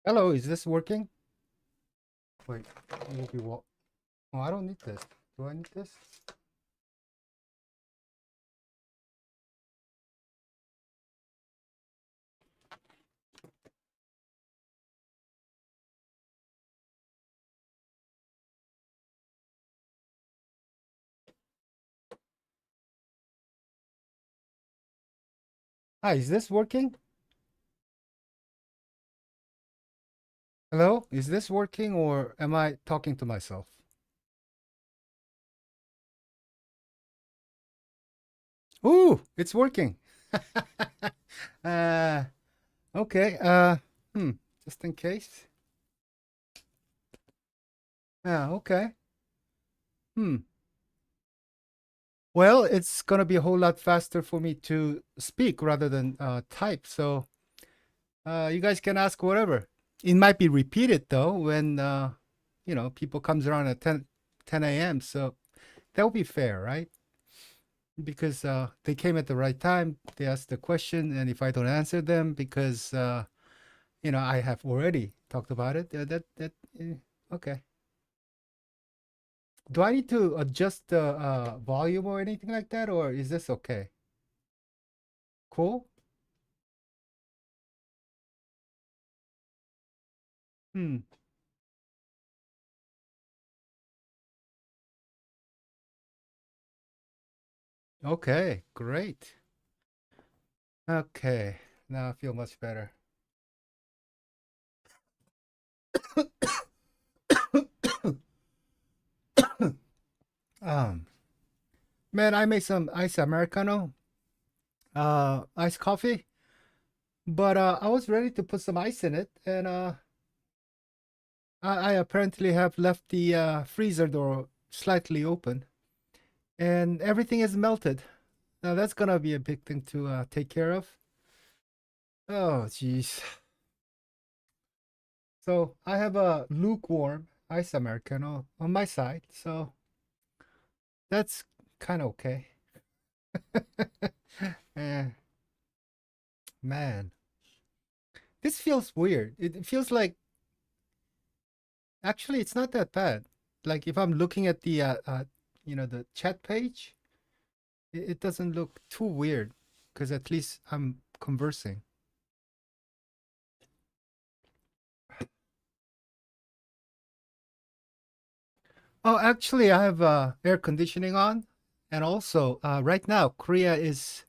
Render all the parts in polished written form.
Hello, is this working? Wait, maybe what? Oh, I don't need this. Do I need this? Hi, is this working? Hello, is this working or am I talking to myself? Ooh, it's working. uh, okay. Hmm, just in case. Yeah, okay. Hmm. Well, it's gonna be a whole lot faster for me to speak rather than type. So, you guys can ask whatever. It might be repeated though when people comes around at 10 a.m. So that would be fair, right? Because they came at the right time. They asked the question, and if I don't answer them because I have already talked about it, okay. Do I need to adjust the volume or anything like that, or is this okay? Cool. Hmm. Okay. Great. Okay. Now I feel much better. um, Man, I made some ice americano, iced coffee, but I was ready to put some ice in it, and I apparently have left the freezer door slightly open, and everything is melted. Now that's gonna be a big thing to take care of. Oh, jeez. So I have a lukewarm ice americano on my side, so that's kind of okay. Eh, man, this feels weird. It feels like actually it's not that bad. Like if I'm looking at the the chat page, it doesn't look too weird because at least I'm conversing. Oh, actually, I have air conditioning on, and also right now Korea is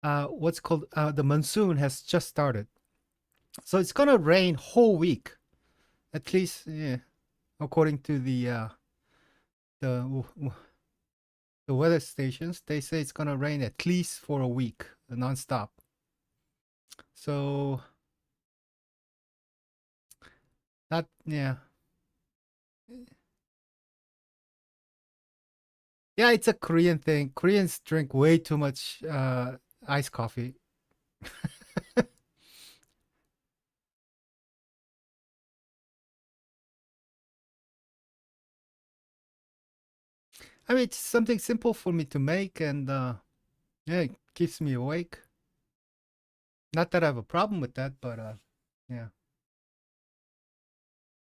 what's called the monsoon has just started, so it's gonna rain whole week, at least, yeah, according to the the weather stations. They say it's gonna rain at least for a week, nonstop. So that yeah yeah, it's a Korean thing. Koreans drink way too much iced coffee. I mean, it's something simple for me to make, and yeah, it keeps me awake. Not that I have a problem with that, but yeah,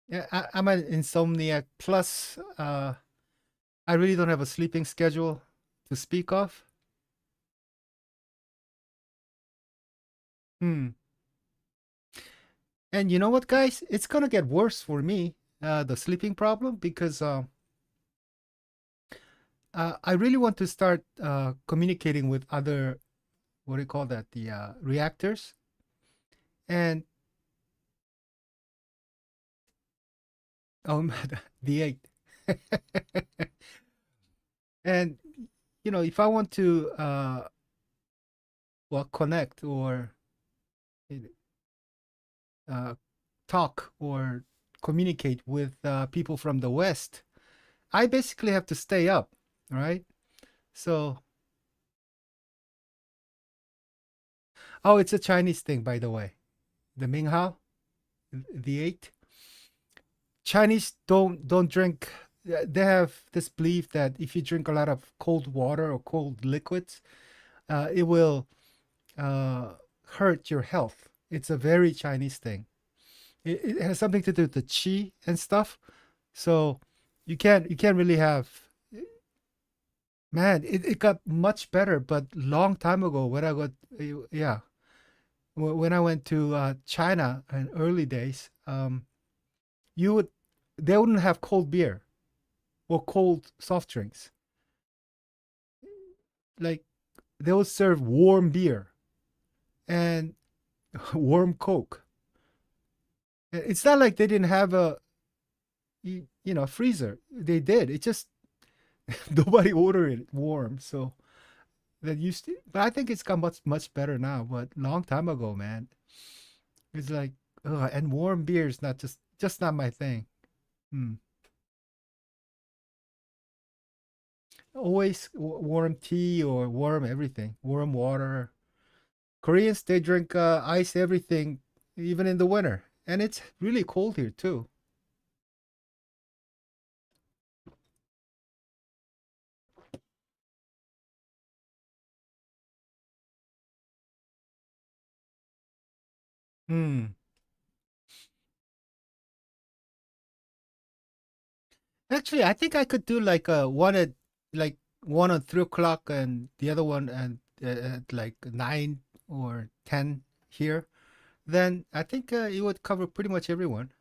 yeah. I'm an insomniac. Plus, I really don't have a sleeping schedule to speak of. Hmm. And you know what, guys? It's gonna get worse for me, the sleeping problem, because I really want to start communicating with other, what do you call that? The reactors, and oh, the eight. And if I want to well, connect or uh, talk or communicate with people from the West, I basically have to stay up, right? So, oh, it's a Chinese thing, by the way. The Minghao, the eight. Chinese don't drink. They have this belief that if you drink a lot of cold water or cold liquids, it will uh, hurt your health. It's a very Chinese thing. It has something to do with the chi and stuff. So you can't really have. Man, it got much better, but long time ago when I got yeah when I went to China in early days, you would they wouldn't have cold beer or cold soft drinks. Like they would serve warm beer and warm Coke. It's not like they didn't have a freezer. They did. It just nobody ordered it warm, so that used to. But I think it's got much better now. But long time ago, man, it's like and warm beer is not just not my thing. Hmm. Always warm tea or warm everything, warm water. Koreans they drink ice everything, even in the winter, and it's really cold here too. Hmm. Actually, I think I could do like like one at 3 o'clock and the other one at like 9 or 10 here. Then I think it would cover pretty much everyone.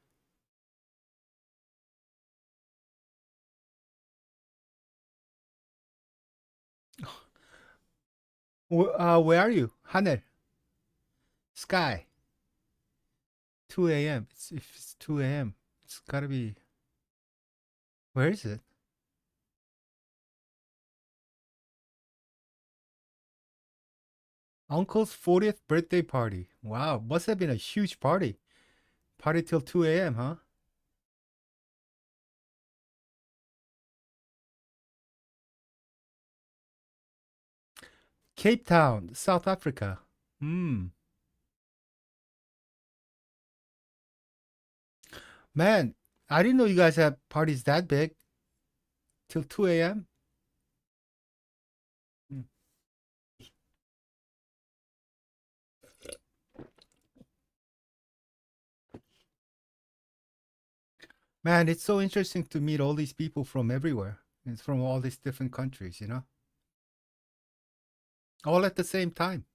Where are you? 하늘, sky, 2 a.m. If it's 2 a.m., it's gotta be. Where is it? Uncle's 40th birthday party. Wow, must have been a huge party. Party till 2 a.m., huh? Cape Town, South Africa. Hmm. Man, I didn't know you guys have parties that big till 2 a.m. Mm. Man, it's so interesting to meet all these people from everywhere. It's from all these different countries, all at the same time.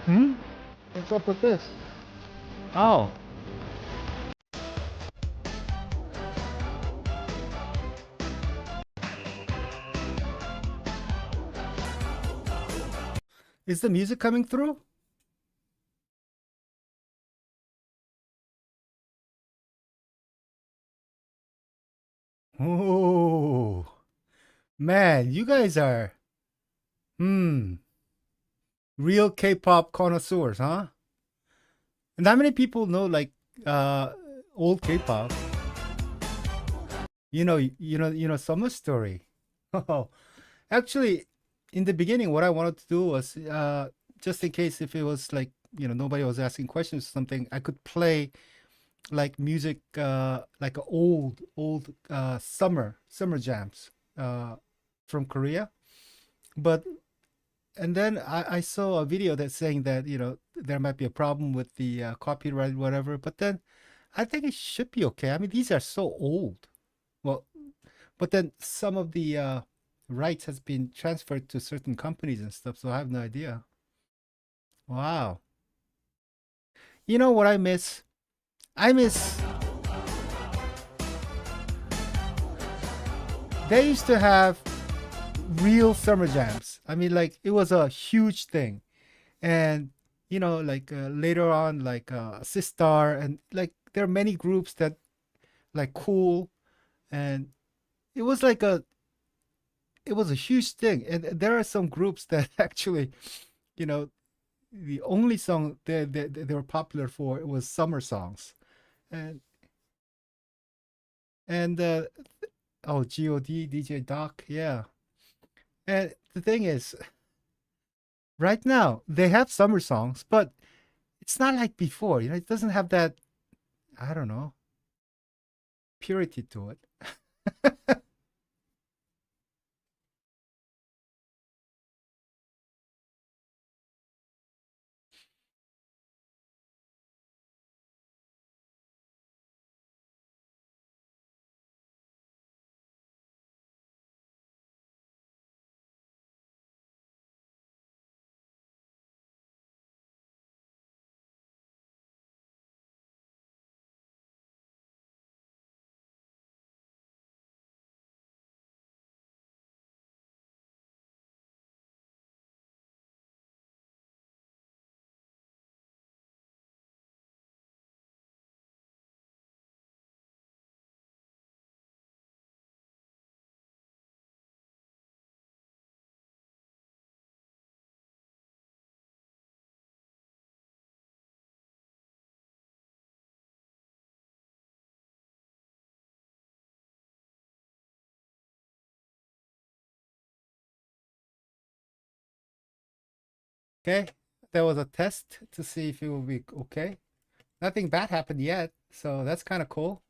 Hmm? What's up with this? Oh, is the music coming through? Oh, man, you guys are, hmm, real K-pop connoisseurs, huh? Not many people know like uh old K-pop. Summer Story. Oh, actually, in the beginning, what I wanted to do was just in case if it was like nobody was asking questions or something, I could play like music like a old summer jams from Korea. But and then I saw a video that's saying that there might be a problem with the copyright whatever. But then I think it should be okay. I mean, these are so old. Well, but then some of the rights has been transferred to certain companies and stuff, so I have no idea. Wow. You know what I miss? I miss they used to have real summer jams. I mean, like it was a huge thing, and like later on, like Sistar, and like there are many groups that like Cool, and it was like it was a huge thing. And there are some groups that actually, you know, the only song they were popular for was summer songs, and and oh, God, DJ Doc, yeah. And the thing is, right now they have summer songs, but it's not like before. It doesn't have that, I don't know, purity to it. Okay, there was a test to see if it will be okay. Nothing bad happened yet, so that's kind of cool.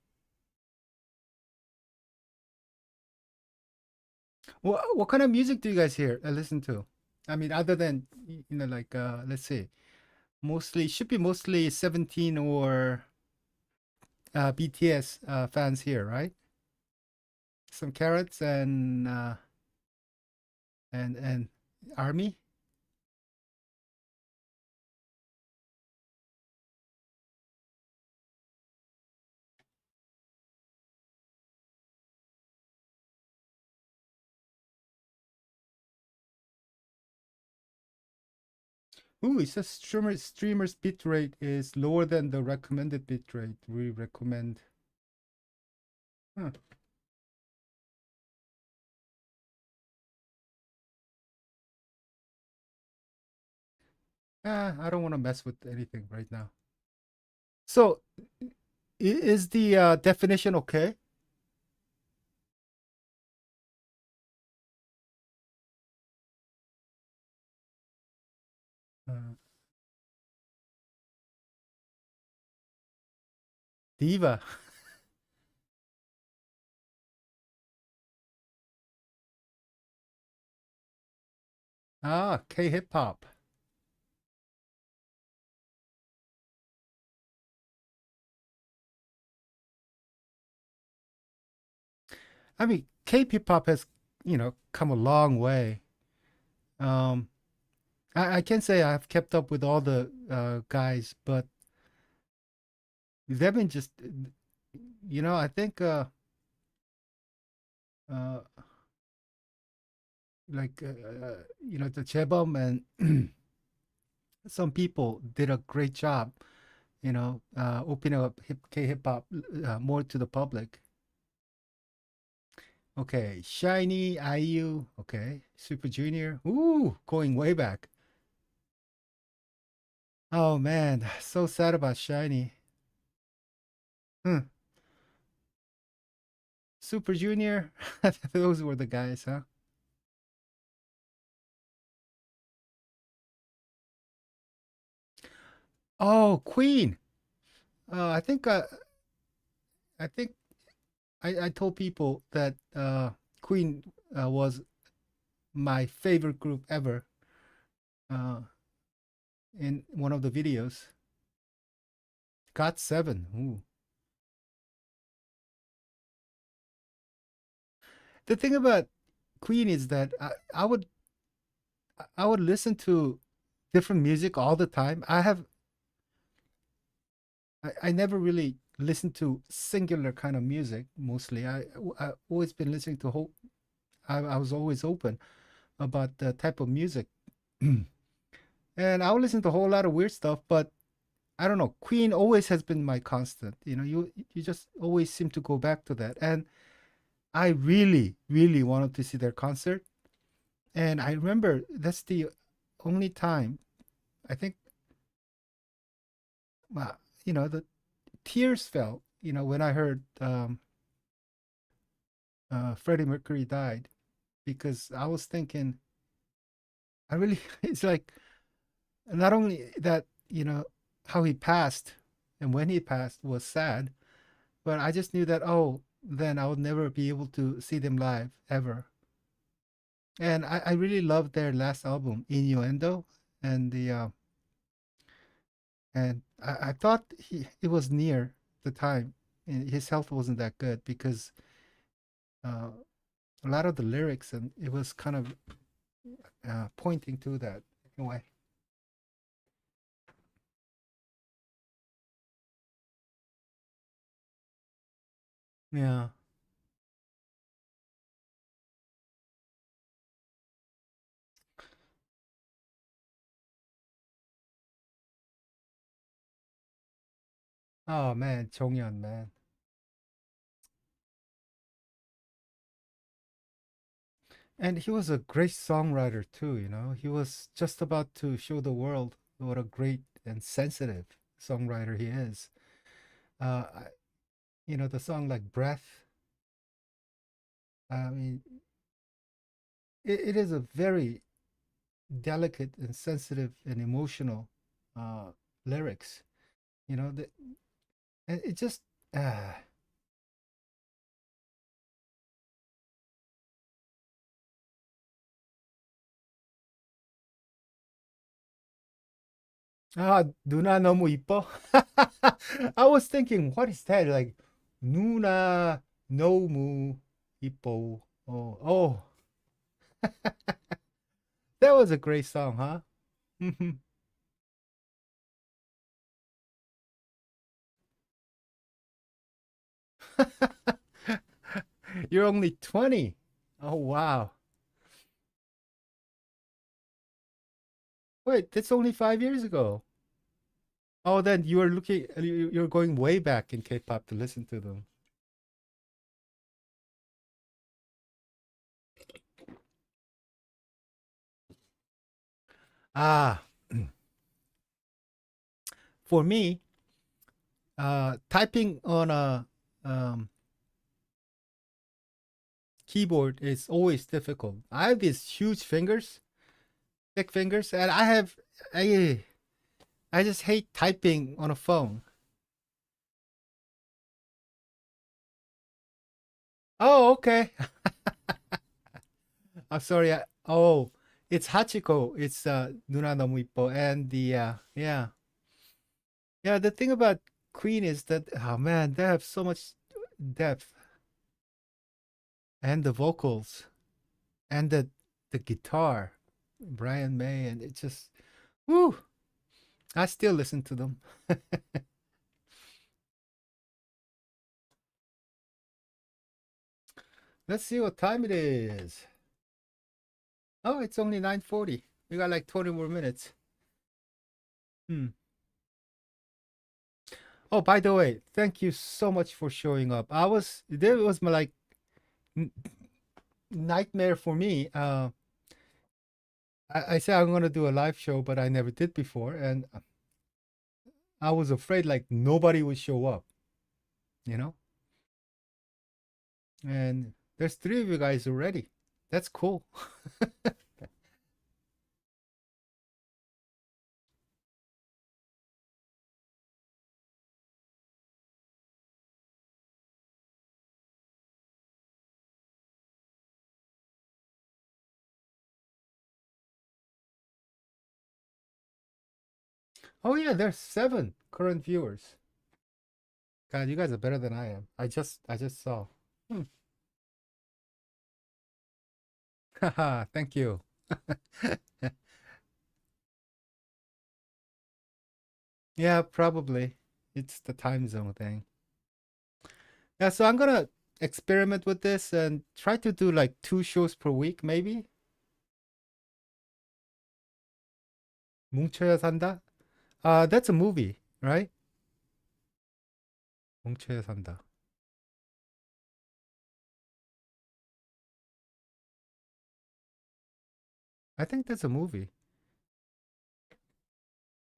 What kind of music do you guys hear listen to? I mean, other than like let's see, mostly should be mostly 17 or BTS fans here, right? Some Carrots and Army. Ooh, it says streamers bitrate is lower than the recommended bitrate. We recommend. Huh. I don't want to mess with anything right now. So, is the definition okay? Uh, Diva. Ah, K hip hop. I mean, K hip hop has, come a long way. Um, I can say I've kept up with all the guys, but they've been just, I think, uh, like, the Chebom and some people did a great job, opening up K hip hop more to the public. Okay, Shiny, IU, okay, Super Junior. Ooh, going way back. Oh man, so sad about Shiny. Hmm. Super Junior, those were the guys, huh? Oh, Queen. I think I told people that Queen was my favorite group ever uh, in one of the videos. Got seven. Ooh. The thing about Queen is that I would listen to different music all the time. I never really listened to singular kind of music. Mostly, I always been listening to whole. I was always open about the type of music. And I would listen to a whole lot of weird stuff, but I don't know. Queen always has been my constant. You just always seem to go back to that. And I really, really wanted to see their concert. And I remember that's the only time I think, the tears fell, when I heard Freddie Mercury died, because I was thinking, I really, it's like, not only that, how he passed and when he passed was sad, but I just knew that, oh, then I would never be able to see them live ever. And I really loved their last album, Innuendo, and I thought it was near the time. His health wasn't that good because uh, a lot of the lyrics, and it was kind of pointing to that in a way. Yeah. Oh man, Chonghyun, man. And he was a great songwriter too, He was just about to show the world what a great and sensitive songwriter he is. Uh, I- the song like Breath, I mean, it is a very delicate and sensitive and emotional uh, lyrics, and it just, uh, 누나 너무 이뻐? I was thinking, what is that? Like, 누나 너무 이뻐. Oh, that was a great song, huh? You're only 20. Oh, wow. Wait, that's only 5 years ago. Oh, then you're going way back in K-pop to listen to them. Ah, for me, typing on a um, keyboard is always difficult. I have these huge fingers, thick fingers, and I just hate typing on a phone. Oh, okay. I'm sorry. Oh, it's Hachiko. It's 누나 너무 이뻐, and the yeah, yeah. The thing about Queen is that, oh man, they have so much depth, and the vocals, and the guitar, Brian May, and it just, whoo. I still listen to them. Let's see what time it is. Oh, it's only 9:40. We got like 20 more minutes. Hmm. Oh, by the way, thank you so much for showing up. There was my like n- nightmare for me. I said I'm gonna do a live show, but I never did before, and I was afraid like nobody would show up, you know. And there's three of you guys already. That's cool. Oh yeah, there's seven current viewers. God, you guys are better than I am. I just saw. Hmm. Haha, thank you. Yeah, probably. It's the time zone thing. Yeah, so I'm gonna experiment with this and try to do like 2 shows per week, maybe. 뭉쳐야 산다. That's a movie, right? 뭉쳐야 산다. I think that's a movie.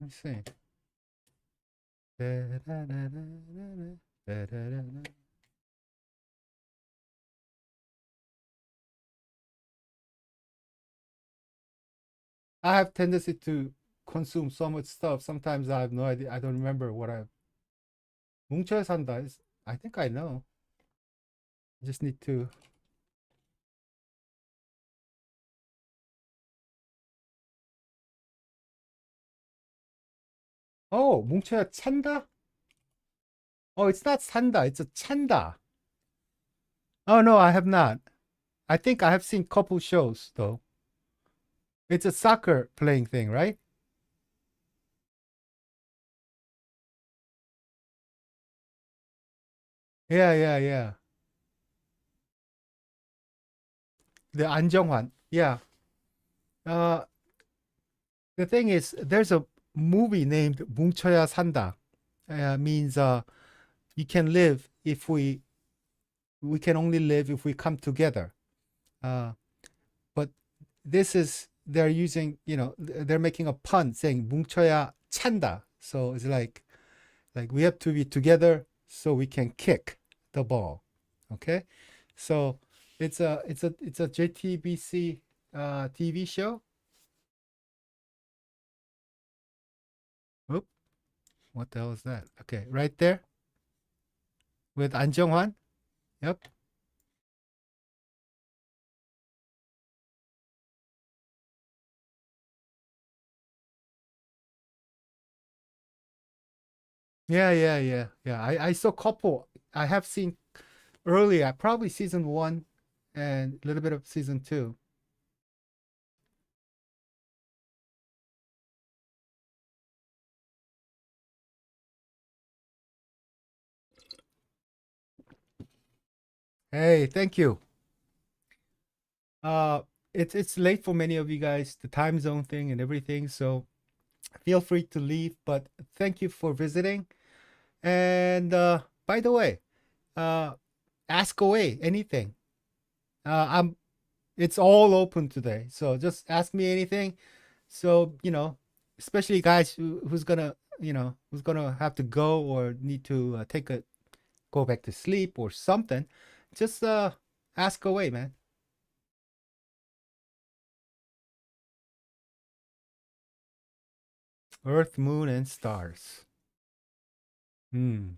Let's see. I have tendency to consume so much stuff. Sometimes I have no idea. I don't remember what I 뭉쳐야 산다 is. I think I know. I just need to. Oh, 뭉쳐야 찬다? Oh, it's not 산다. It's a 찬다. Oh no, I have not. I think I have seen couple shows though. It's a soccer playing thing, right? Yeah, yeah, yeah. The 안정환. Yeah. Uh, the thing is, there's a movie named 뭉쳐야 산다. Means we can live if we can only live if we come together. Uh, but this is they're using, they're making a pun saying 뭉쳐야 찬다. So it's like we have to be together so we can kick the ball. Okay? So it's a JTBC TV show. Oop, what the hell is that? Okay, right there with An Jung-hwan. Yep. Yeah, yeah, yeah, yeah. I saw couple. I have seen earlier, probably season one and a little bit of season two. Hey, thank you. Uh, it's late for many of you guys, the time zone thing and everything. So feel free to leave. But thank you for visiting. And by the way, uh, ask away anything. I'm It's all open today, so just ask me anything. So especially guys who's gonna have to go or need to go back to sleep or something. Just ask away, man. Earth, moon, and stars. Hmm.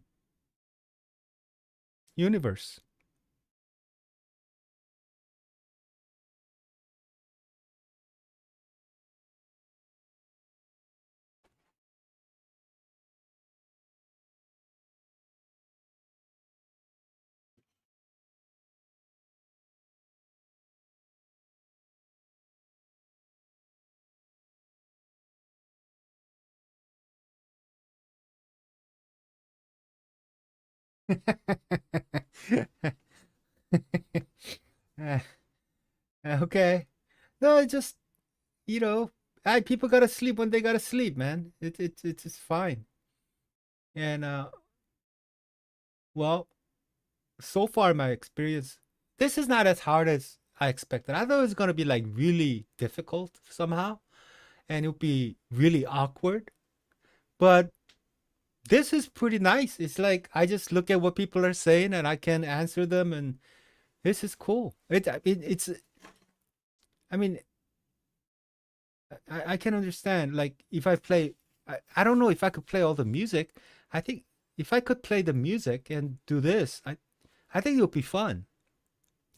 Universe. Uh, okay. No, it just you know, people gotta sleep when they gotta sleep, man. It's just fine. And well, so far my experience, this is not as hard as I expected. I thought it was gonna be like really difficult somehow, and it would be really awkward. But this is pretty nice. It's like I just look at what people are saying and I can answer them, and this is cool. It's. I mean, I can understand. Like if I play, I don't know if I could play all the music. I think if I could play the music and do this, I think it would be fun.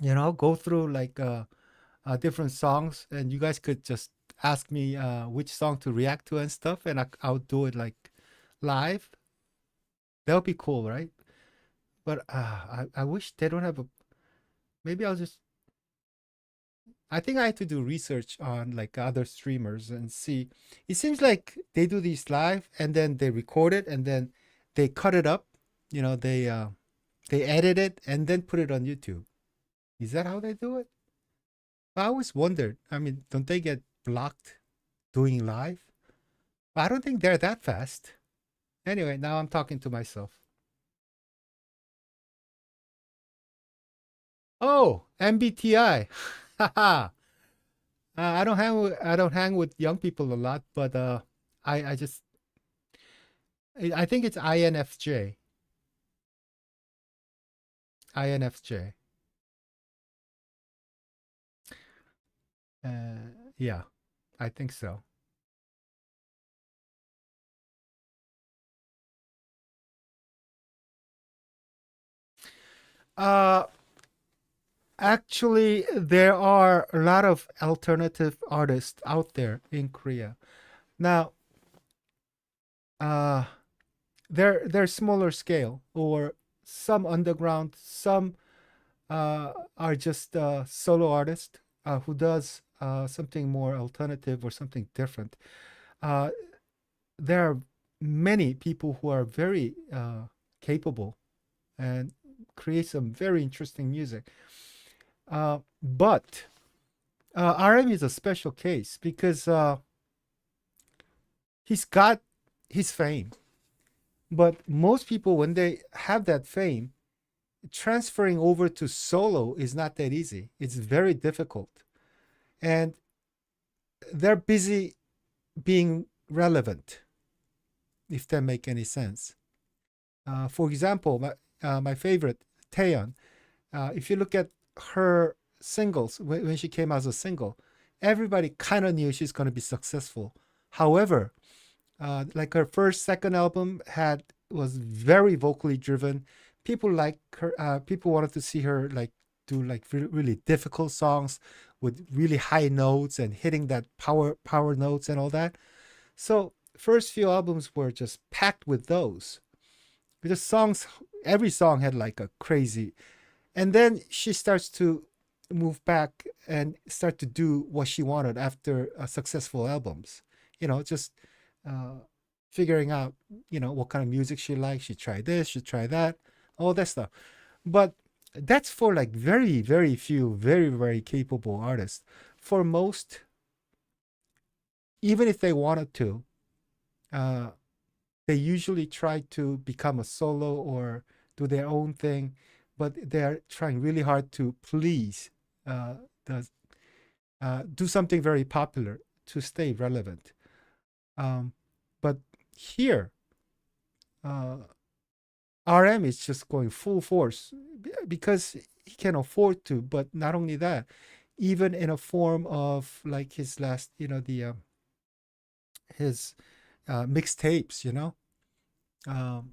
Go through like different songs, and you guys could just ask me which song to react to and stuff, and I'll do it like live. That would be cool, right? But I wish they don't have a. Maybe I'll just. I think I have to do research on like other streamers and see. It seems like they do these live and then they record it and then they cut it up. They They edit it and then put it on YouTube. Is that how they do it? I always wondered. I mean, don't they get blocked doing live? I don't think they're that fast. Anyway, now I'm talking to myself. Oh, MBTI. Haha. I don't hang with young people a lot, but I just I think it's INFJ. INFJ. Yeah, I think so. Uh Actually, there are a lot of alternative artists out there in Korea. Now, uh they're smaller scale or some underground, some are just solo artists who does something more alternative or something different. Uh, there are many people who are very capable and create some very interesting music. But RM is a special case because he's got his fame. But most people, when they have that fame, transferring over to solo is not that easy. It's very difficult. And they're busy being relevant, if that make any sense. For example, my favorite, Taeyeon, if you look at her singles, when she came out as a single, everybody kind of knew she's going to be successful. However, like her first, second album was very vocally driven. People like her. People wanted to see her like do like really difficult songs with really high notes and hitting that power notes and all that. So first few albums were just packed with those. Because songs, every song had like a crazy, and then she starts to move back and start to do what she wanted after successful albums. Just uh, figuring out, what kind of music she likes. She tried this, she tried that, all that stuff. But that's for like very, very few, very, very capable artists. For most, even if they wanted to, uh, they usually try to become a solo or do their own thing, but they're trying really hard to please, uh, the, do something very popular to stay relevant. Um, but here, uh, RM is just going full force because he can afford to. But not only that, even in a form of like his last, the his mixtapes, um,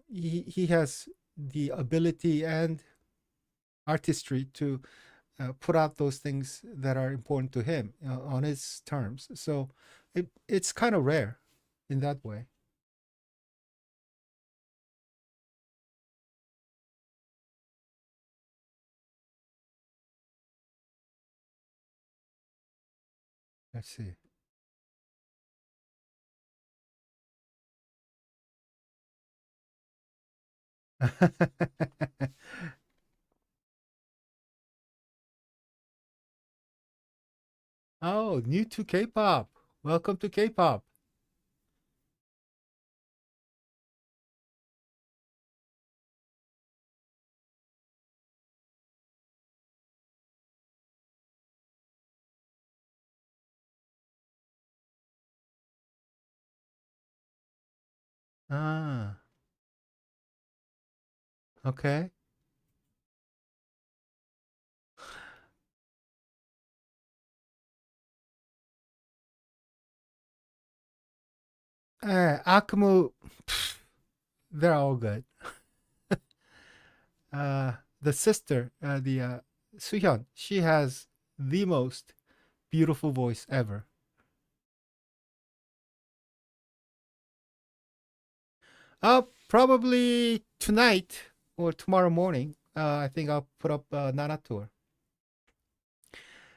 he has the ability and artistry to put out those things that are important to him on his terms. So it's kind of rare in that way. Let's see. Oh, new to K-pop. Welcome to K-pop. Ah, okay. Akumu, they're all good. The sister, the Suhyun, she has the most beautiful voice ever. Probably tonight or tomorrow morning. I think I'll put up Nana Tour.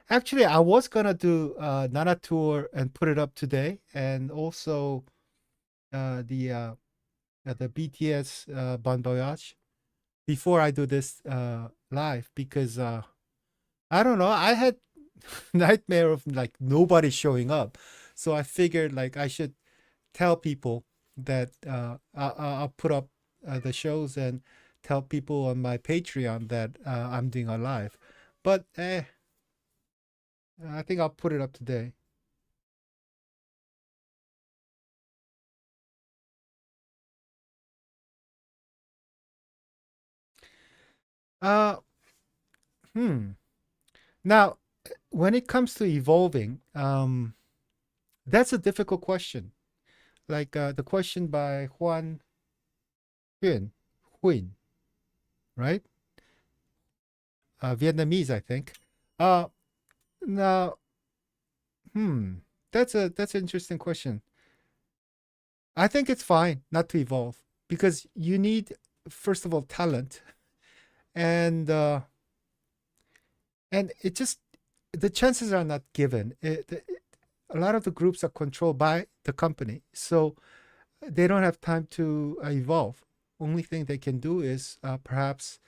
Actually, I was gonna do Nana Tour and put it up today, and also the BTS Bon Voyage. before I do this live because I don't know. I had nightmare of like nobody showing up, so I figured like I should tell people that I'll put up the shows and tell people on my Patreon that I'm doing a live. But I think I'll put it up today. Uh, hmm. Now, when it comes to evolving, that's a difficult question. Like the question by Huynh, Huynh, right? Vietnamese, I think. Uh, now, hmm, that's an interesting question. I think it's fine not to evolve because you need, first of all, talent, and it just the chances are not given. A lot of the groups are controlled by the company, so they don't have time to evolve. Only thing they can do is perhaps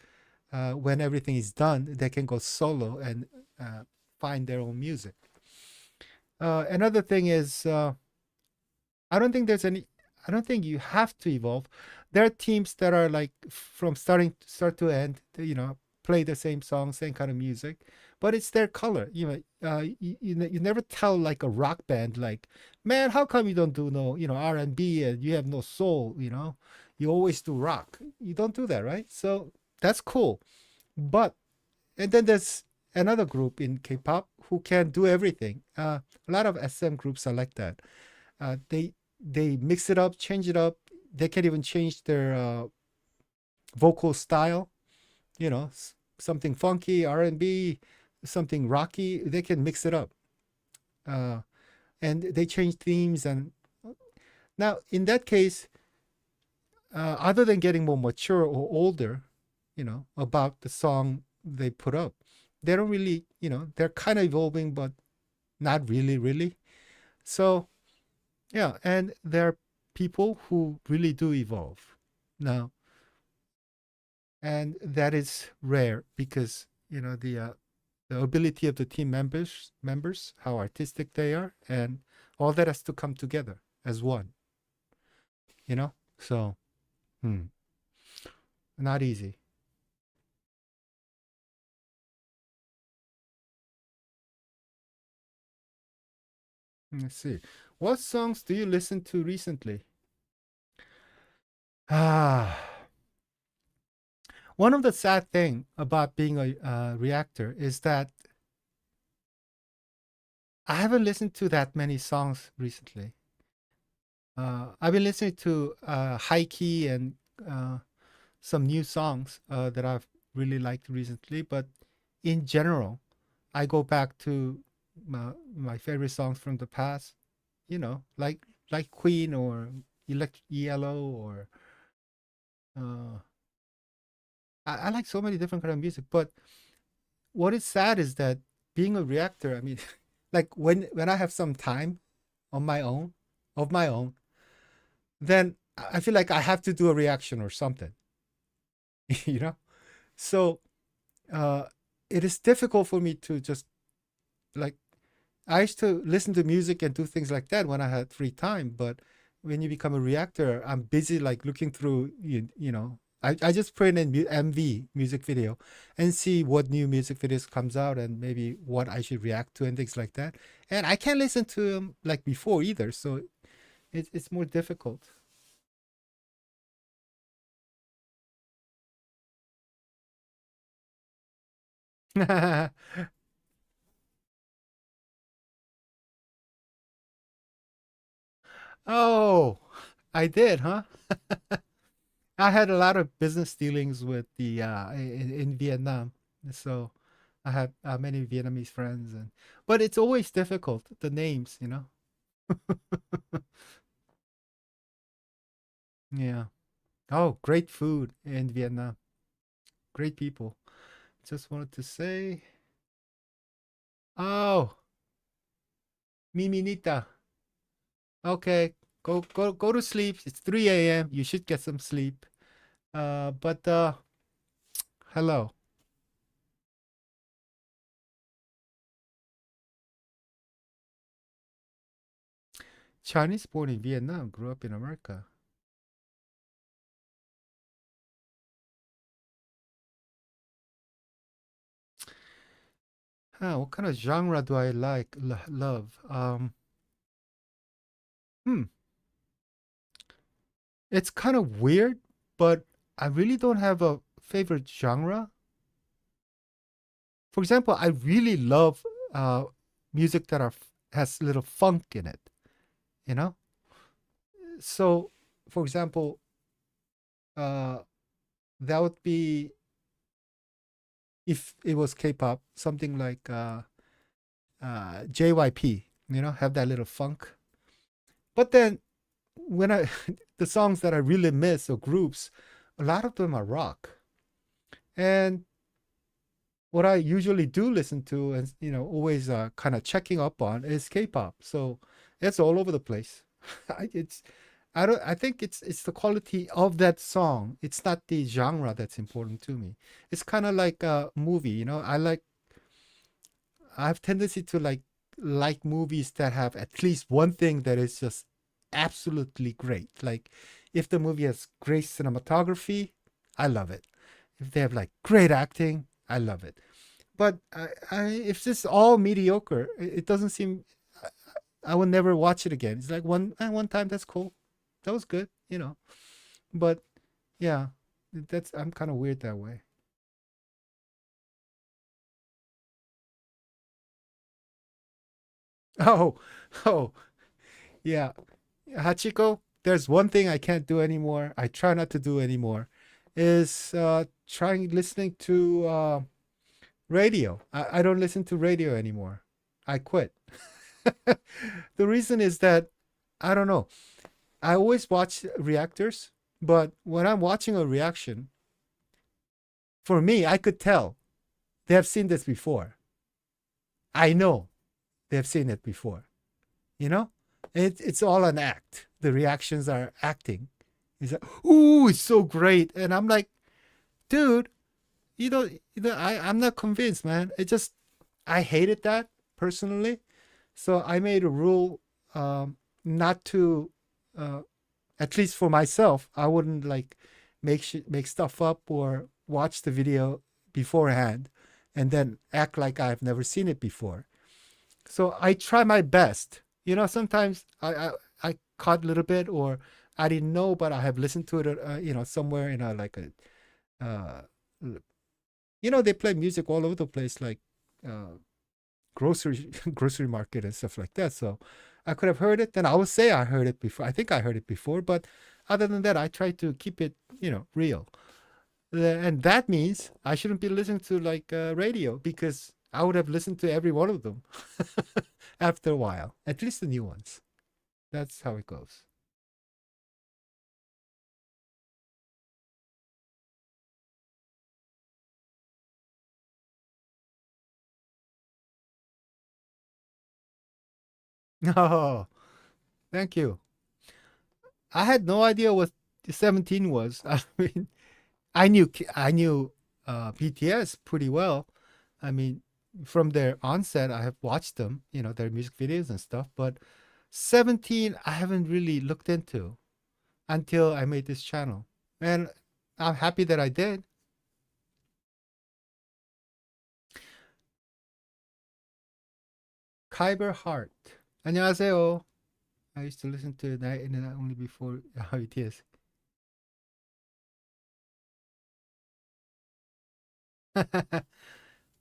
when everything is done, they can go solo and uh, find their own music. Another thing is, I don't think there's any. I don't think you have to evolve. There are teams that are like from start to end. You know, play the same song, same kind of music, but it's their color. You never tell like a rock band like, man, how come you don't do no R&B and you have no soul? You always do rock. You don't do that, right? So that's cool. But and then there's another group in K-pop who can do everything. A lot of SM groups are like that. They mix it up, change it up. They can even change their vocal style. Something funky, R&B, something rocky. They can mix it up, uh, and they change themes. And now, in that case, other than getting more mature or older, about the song they put up, they don't really, they're kind of evolving, but not really, really. So yeah, and there are people who really do evolve now, and that is rare because the ability of the team members, how artistic they are, and all that has to come together as one. So not easy. Let's see. What songs do you listen to recently? Ah, one of the sad thing about being a reactor is that I haven't listened to that many songs recently. I've been listening to high key and uh, some new songs that I've really liked recently, but in general, I go back to my favorite songs from the past. Like Queen or Yellow or uh, I like so many different kind of music. But what is sad is that being a reactor, I mean, like when I have some time on my own, of my own, then I feel like I have to do a reaction or something, you know? So uh, it is difficult for me to just like, I used to listen to music and do things like that when I had free time. But when you become a reactor, I'm busy like looking through, I just put in MV music video and see what new music videos comes out and maybe what I should react to and things like that. And I can't listen to them like before either. So it's more difficult. Oh, I did, huh? I had a lot of business dealings with the in Vietnam, so I have many Vietnamese friends, but it's always difficult the names. Yeah. Oh, great food in Vietnam. Great people. Just wanted to say, oh, Miminita. Okay, go to sleep. It's 3 a.m. You should get some sleep. But Hello. Chinese born in Vietnam, grew up in America. Huh, what kind of genre do I like, love? Hmm, it's kind of weird, but I really don't have a favorite genre. For example, I really love uh, music that has little funk in it, you know? So, for example, uh, that would be if it was K-pop, something like JYP, have that little funk. But then when I the songs that I really miss or groups, a lot of them are rock. And what I usually do listen to and always kind of checking up on is K-pop. So it's all over the place. It's I think it's the quality of that song. It's not the genre that's important to me. It's kind of like a movie, I have tendency to like movies that have at least one thing that is just absolutely great. Like if the movie has great cinematography, I love it. If they have like great acting, I love it. But if this is all mediocre, it doesn't seem. I will never watch it again. It's like one time that's cool, that was good. But yeah, that's I'm kind of weird that way. Oh, oh, yeah, Hachiko. There's one thing I can't do anymore. I try not to do anymore, is trying listening to radio. I don't listen to radio anymore. I quit. The reason is that I don't know. I always watch reactors, but when I'm watching a reaction, for me, I could tell they have seen this before. I know they have seen it before. You know, it's all an act. The reactions are acting. It's like, ooh, it's so great, and I'm like, dude, I'm not convinced, man. It just I hated that personally, so I made a rule not to uh, at least for myself, I wouldn't like make stuff up or watch the video beforehand and then act like I've never seen it before. So I try my best. Sometimes I caught a little bit or I didn't know, but I have listened to it, somewhere in a like a, uh, they play music all over the place, like uh, grocery grocery market and stuff like that. So I could have heard it. Then I would say I heard it before. I think I heard it before, but other than that, I try to keep it, real. And that means I shouldn't be listening to like radio because I would have listened to every one of them after a while, at least the new ones. That's how it goes. No, thank you. I had no idea what 17 was. I mean, I knew BTS pretty well. I mean, from their onset, I have watched them, their music videos and stuff. But 17, I haven't really looked into until I made this channel, and I'm happy that I did. Kyber Heart. 안녕하세요. I used to listen to Night and only before BTS.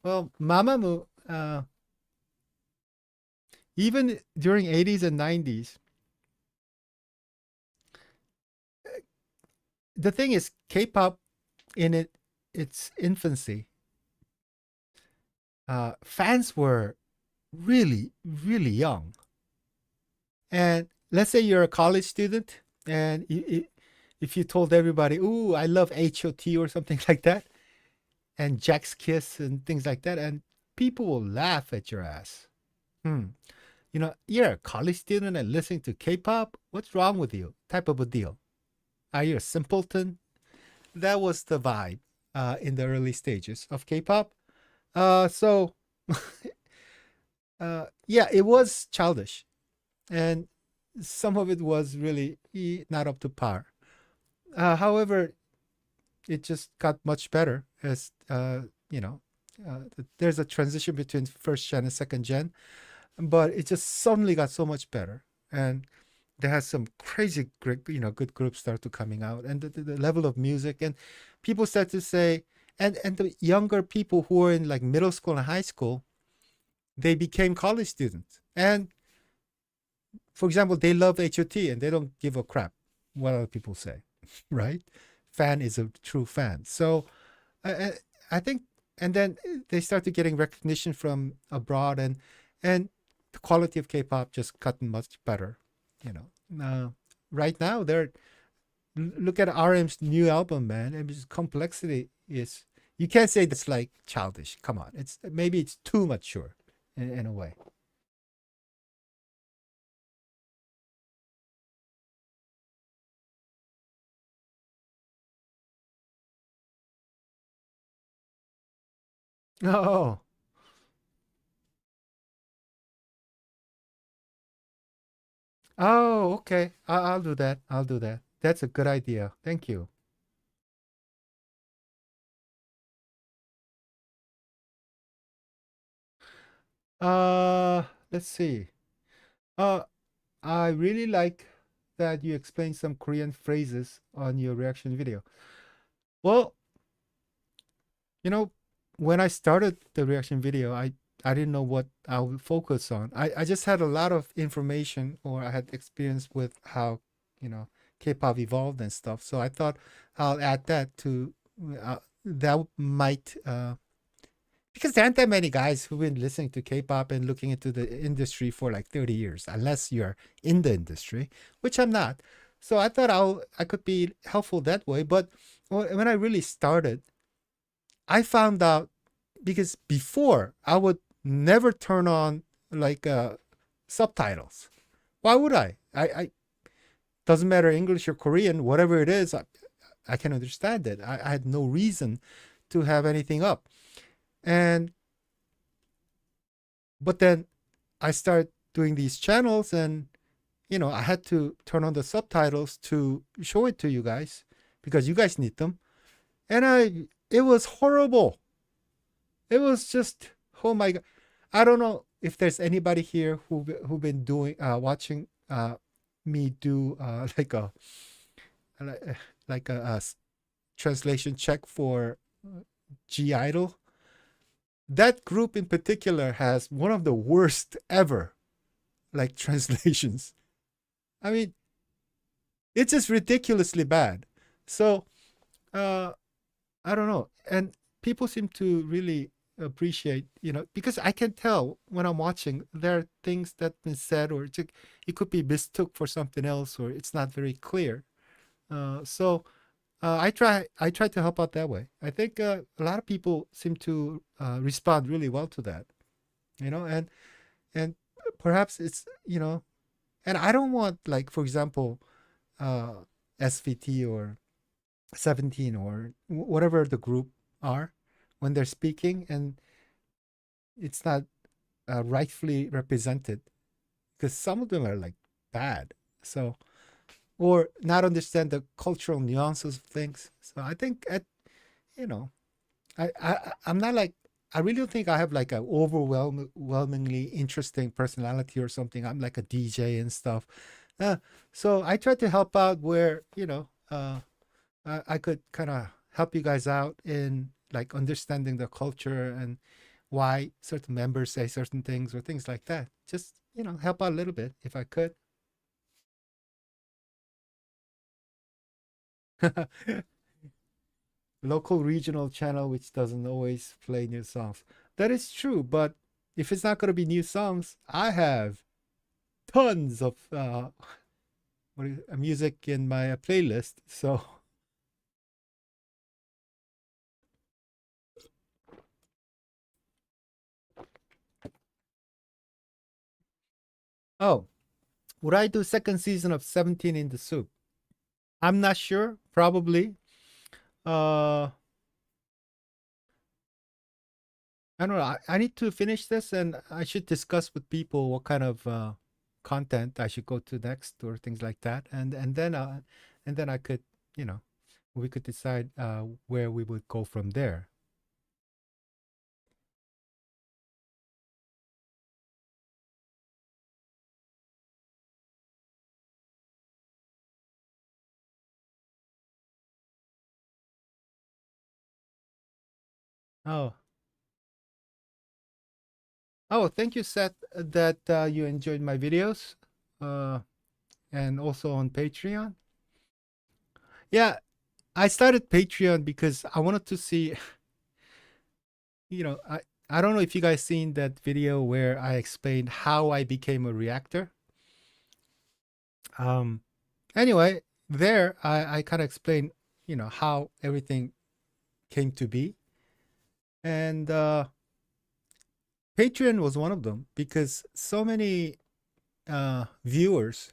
Well, Mamamoo, even during 80s and 90s, the thing is, K-pop in its infancy, fans were really, really young. And let's say you're a college student, and if you told everybody, "Ooh, I love HOT" or something like that, and Jack's Kiss and things like that, and people will laugh at your ass. Hmm. You're a college student and listening to K-pop. What's wrong with you? Type of a deal. Are you a simpleton? That was the vibe in the early stages of K-pop. So yeah, it was childish, and some of it was really not up to par. However, it just got much better as you know. There's a transition between first gen and second gen, but it just suddenly got so much better, and there has some crazy great, good groups start to coming out, and the level of music, and people start to say, and the younger people who are in like middle school and high school, they became college students, and for example, they love HOT and they don't give a crap what other people say, right? Fan is a true fan. So I, I think, and then they started getting recognition from abroad, and the quality of K-pop just gotten much better. You know, right now they're look at RM's new album, man. I mean, complexity is, you can't say that's like childish. Come on, it's maybe it's too mature in a way. Oh, oh, okay. I'll do that. I'll do that. That's a good idea. Thank you. Uh, let's see. Uh, I really like that you explained some Korean phrases on your reaction video. Well, you know, when I started the reaction video, I didn't know what I would focus on. I just had a lot of information, or I had experience with how, you know, K-pop evolved and stuff. So I thought I'll add that to that might because there aren't that many guys who've been listening to K-pop and looking into the industry for like 30 years, unless you're in the industry, which I'm not. So I thought I could be helpful that way. But when I really started, I found out, because before I would never turn on like subtitles. Why would I doesn't matter English or Korean, whatever it is, I can understand it. I had no reason to have anything up. And but then I started doing these channels, and I had to turn on the subtitles to show it to you guys because you guys need them. And it was horrible. It was just, oh my god. I don't know if there's anybody here who been doing watching me do like like translation check for G Idol. That group in particular has one of the worst ever like translations. I mean, it's just ridiculously bad. So uh I don't know. And people seem to really appreciate, because I can tell when I'm watching, there are things that been said, or it could be mistook for something else, or it's not very clear. So I try to help out that way. I think a lot of people seem to respond really well to that, and perhaps it's, and I don't want, like, for example, uh, SVT or 17 or whatever the group are, when they're speaking and it's not rightfully represented, because some of them are like bad, so, or not understand the cultural nuances of things. So I think you know I'm not like, I really don't think I have like a overwhelmingly interesting personality or something. I'm like a DJ and stuff. So I try to help out where, I could kind of help you guys out in like understanding the culture and why certain members say certain things or things like that. Just, help out a little bit if I could. Local regional channel which doesn't always play new songs. That is true, but if it's not going to be new songs, I have tons of music in my playlist. So, oh, would I do second season of 17 in the Soup? I'm not sure. Probably. Uh, I don't know. I need to finish this, and I should discuss with people what kind of content I should go to next, or things like that. And then I could, you know, we could decide where we would go from there. Oh, oh, thank you, Seth, that you enjoyed my videos, uh, and also on Patreon. Yeah, I started Patreon because I wanted to see, you know, I don't know if you guys seen that video where I explained how I became a reactor. Um, anyway, there I kind of explained, how everything came to be, and Patreon was one of them because so many viewers.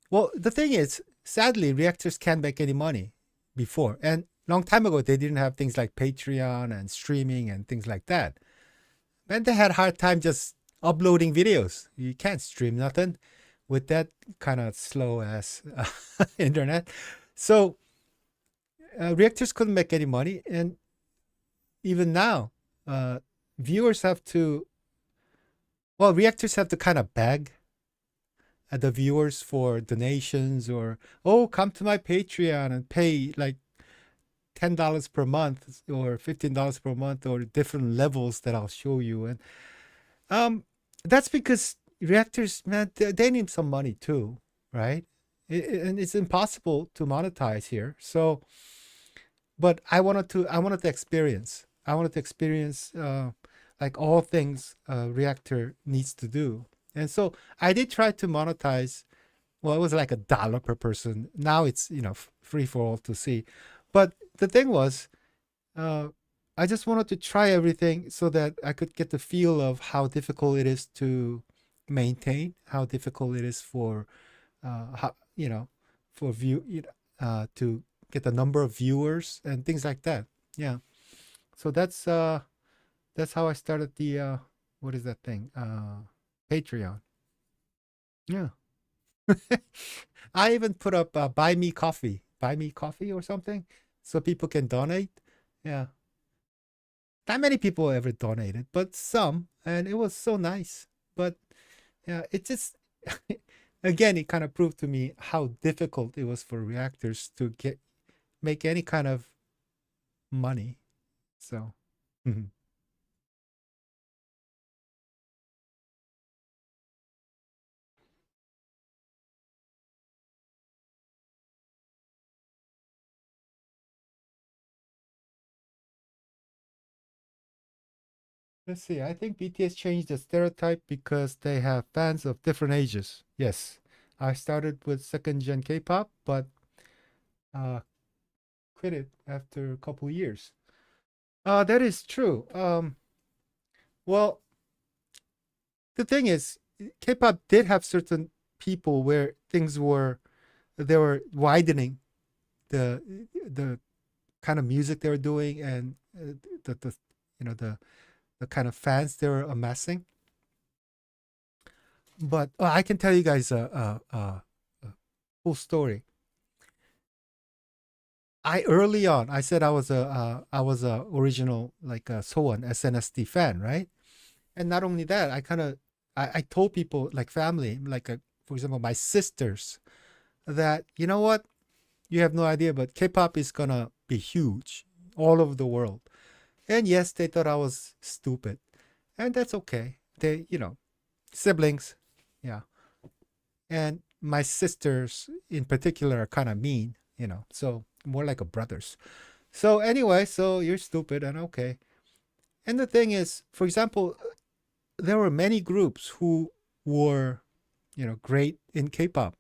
Well, the thing is, sadly, reactors can't make any money before, and long time ago they didn't have things like Patreon and streaming and things like that. And they had a hard time just uploading videos. You can't stream nothing with that kind of slow ass internet. So reactors couldn't make any money, and even now, uh, viewers have to. Well, reactors have to kind of beg the viewers for donations, or come to my Patreon and pay like $10 per month or $15 per month, or different levels that I'll show you. And um, that's because reactors, man, they need some money too, right? And it's impossible to monetize here. So, but I wanted to experience like all things reactor needs to do. And so I did try to monetize. Well, it was like $1 per person. Now it's, free for all to see. But the thing was, uh, I just wanted to try everything so that I could get the feel of how difficult it is to maintain, how difficult it is for, how, for to get the number of viewers and things like that. Yeah. So that's how I started the what is that thing? Patreon. Yeah. I even put up buy me coffee or something, so people can donate. Yeah. Not many people ever donated, but some, and it was so nice. But yeah, it just again, it kind of proved to me how difficult it was for reactors to make any kind of money. So, mhm. Let's see. I think BTS changed the stereotype because they have fans of different ages. Yes, I started with second gen K-pop, but uh, quit it after a couple years. That is true. Well, the thing is, K-pop did have certain people where things were they were widening the the kind of music they were doing, and the the kind of fans they were amassing. But I can tell you guys a full story. I early on I said I was a original like a Soan SNSD fan, right? And not only that, I told people like family, like for example my sisters, that you know what, you have no idea, but K-pop is gonna be huge all over the world. And yes, they thought I was stupid, and that's okay. They, siblings, yeah. And my sisters in particular are kind of mean, so more like a brothers. So anyway, so you're stupid and okay. And the thing is, for example, there were many groups who were, great in K-pop.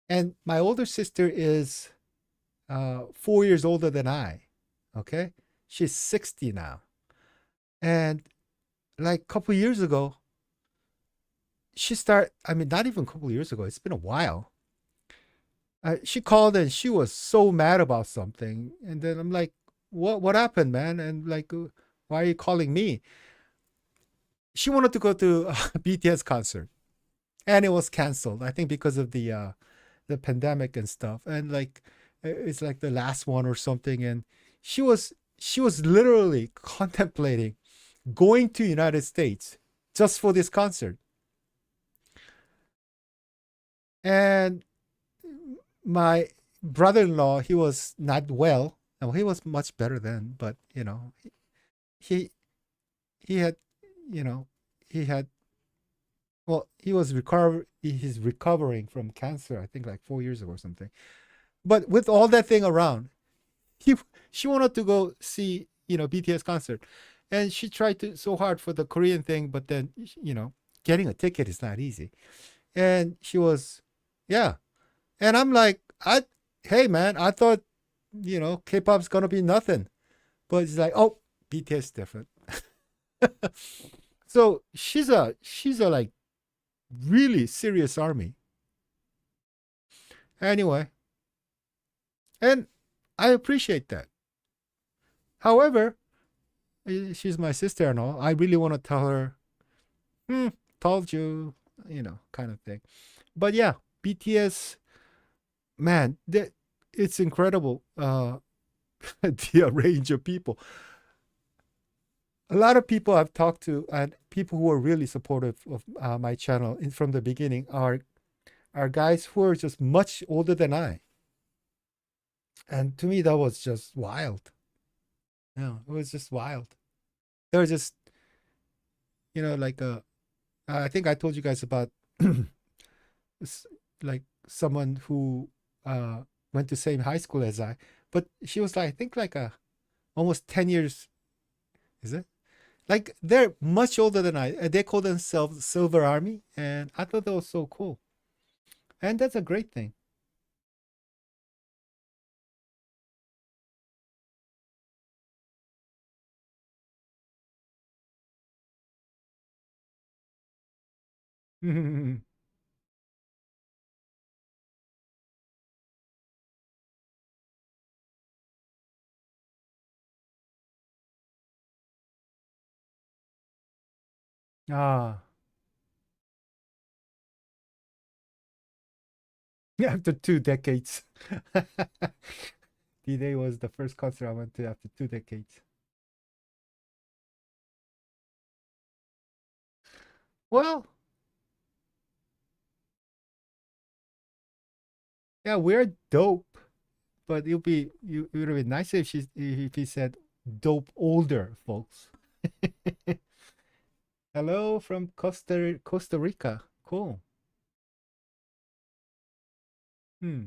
And my older sister is 4 years older than I. Okay, she's 60 now, and like a couple years ago, she started. I mean, not even a couple years ago. It's been a while. She called and she was so mad about something, and then I'm like, what happened, man? And like, why are you calling me? She wanted to go to a BTS concert, and it was canceled. I think because of the pandemic and stuff. And like, it's like the last one or something. And she was literally contemplating going to United States just for this concert. And my brother-in-law, he was not well. No, he was much better then, but he he had, you know, he had, well, he's recovering from cancer, I think like 4 years ago or something. But with all that thing around, he she wanted to go see, BTS concert. And she tried to so hard for the Korean thing, but then, getting a ticket is not easy. And she was, yeah. And I'm like, hey man, I thought, K-pop's gonna be nothing. But it's like, oh, BTS different. So she's a like really serious army. Anyway, and I appreciate that. However, she's my sister and all. I really want to tell her, hmm, told you, kind of thing. But yeah, BTS, man, it's incredible. The range of people. A lot of people I've talked to, and people who are really supportive of my channel from the beginning, are guys who are just much older than I. And to me, that was just wild. Yeah, it was just wild. They were just, like I think I told you guys about like someone who went to same high school as I, but she was like, I think like almost 10 years, is it? Like they're much older than I. They call themselves Silver Army, and I thought that was so cool. And that's a great thing. Ah, after 2 decades. D-Day was the first concert I went to after 2 decades. Well, yeah, we're dope, but it would have been nicer if he said dope older folks. Hello from Costa Rica. Cool. Hmm.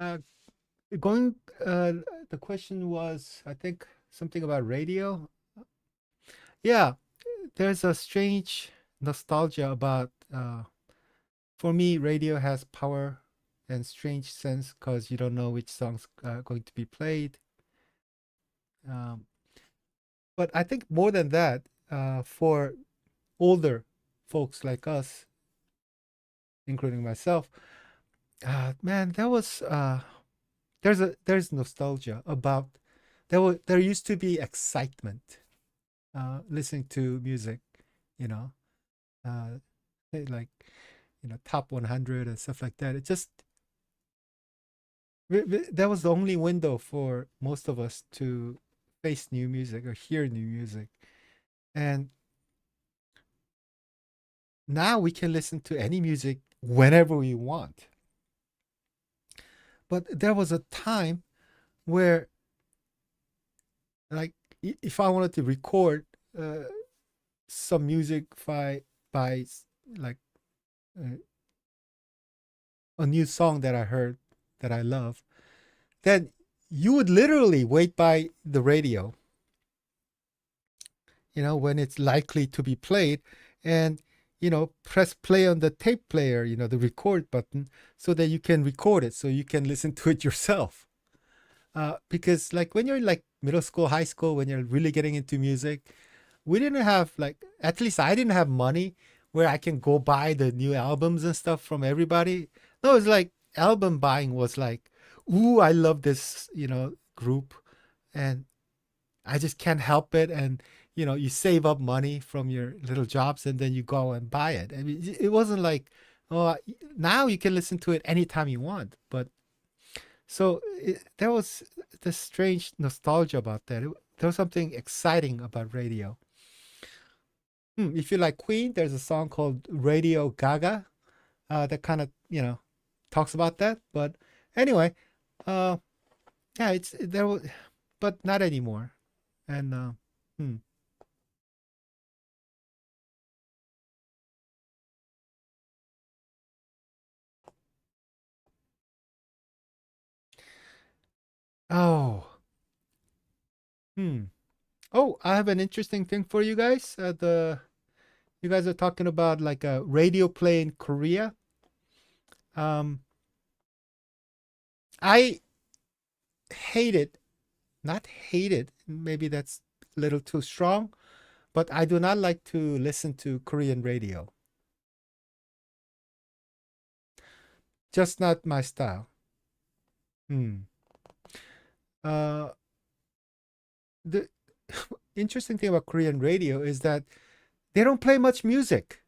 Uh, going. The question was, I think, something about radio. Yeah, there's a strange nostalgia about. For me, radio has power and strange sense because you don't know which songs are going to be played. Um, but I think more than that, for older folks like us, including myself, man, there's nostalgia about there used to be excitement listening to music, you know, uh, like top 100 and stuff like that. It just that was the only window for most of us to face new music or hear new music. And now we can listen to any music whenever we want. But there was a time where, like, if I wanted to record uh, some music by like uh, a new song that I heard that I love, then you would literally wait by the radio, when it's likely to be played, and press play on the tape player, the record button, so that you can record it, so you can listen to it yourself. Because like when you're like middle school, high school, when you're really getting into music, we didn't have like, at least I didn't have money where I can go buy the new albums and stuff from everybody. No, it's like album buying was like, ooh, I love this, group, and I just can't help it. And you save up money from your little jobs, and then you go and buy it. I mean, it wasn't like, oh, now you can listen to it anytime you want. But so there was this strange nostalgia about that. There was something exciting about radio. If you like Queen, there's a song called Radio Gaga that kind of talks about that. But anyway, uh, yeah, it's there was, but not anymore. And hmm. Oh, hmm. Oh, I have an interesting thing for you guys. The You guys are talking about like a radio play in Korea. Um, I hate it. Not hate it. Maybe that's a little too strong, but I do not like to listen to Korean radio. Just not my style. Hmm. Uh, the interesting thing about Korean radio is that they don't play much music.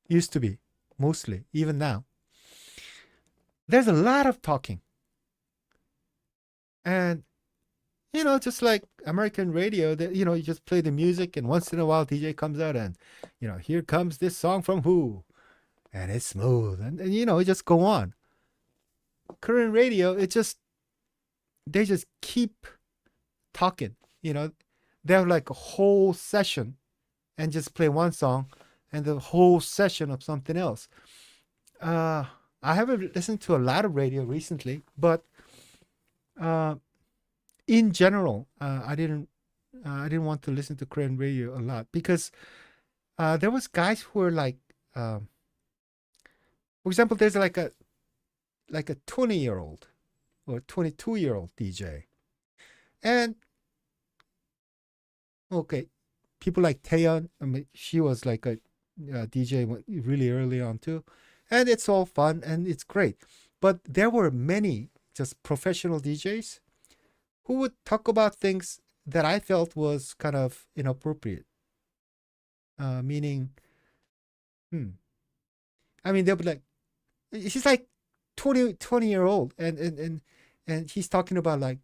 Used to be, mostly, even now. There's a lot of talking. And, just like American radio, that, you just play the music and once in a while DJ comes out and, here comes this song from who? And it's smooth. And it just go on. Korean radio, they just keep talking. They have like a whole session and just play one song and the whole session of something else. Uh, I haven't listened to a lot of radio recently, but uh, in general, I didn't want to listen to Korean radio a lot because there was guys who were like, for example, there's like a 20-year-old or 22-year-old DJ, and okay, people like Taeyeon. I mean, she was like a DJ really early on too, and it's all fun and it's great. But there were many just professional DJs who would talk about things that I felt was kind of inappropriate. Meaning, hmm, I mean, they'll be like, he's like 20 year old, and he's talking about like,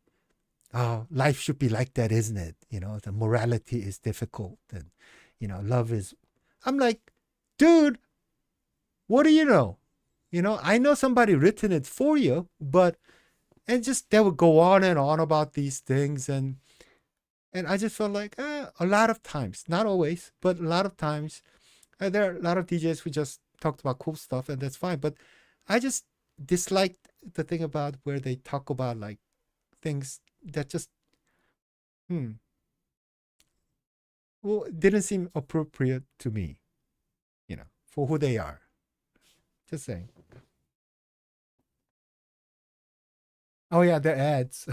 oh, life should be like that, isn't it? The morality is difficult, and love is. I'm like, dude, what do you know? I know somebody written it for you, but and just they would go on and on about these things, and I just felt like a lot of times, not always, but a lot of times, there are a lot of DJs who just talked about cool stuff, and that's fine. But I just disliked the thing about where they talk about like things that just hmm, well, didn't seem appropriate to me, for who they are. Just saying. Oh yeah, the ads.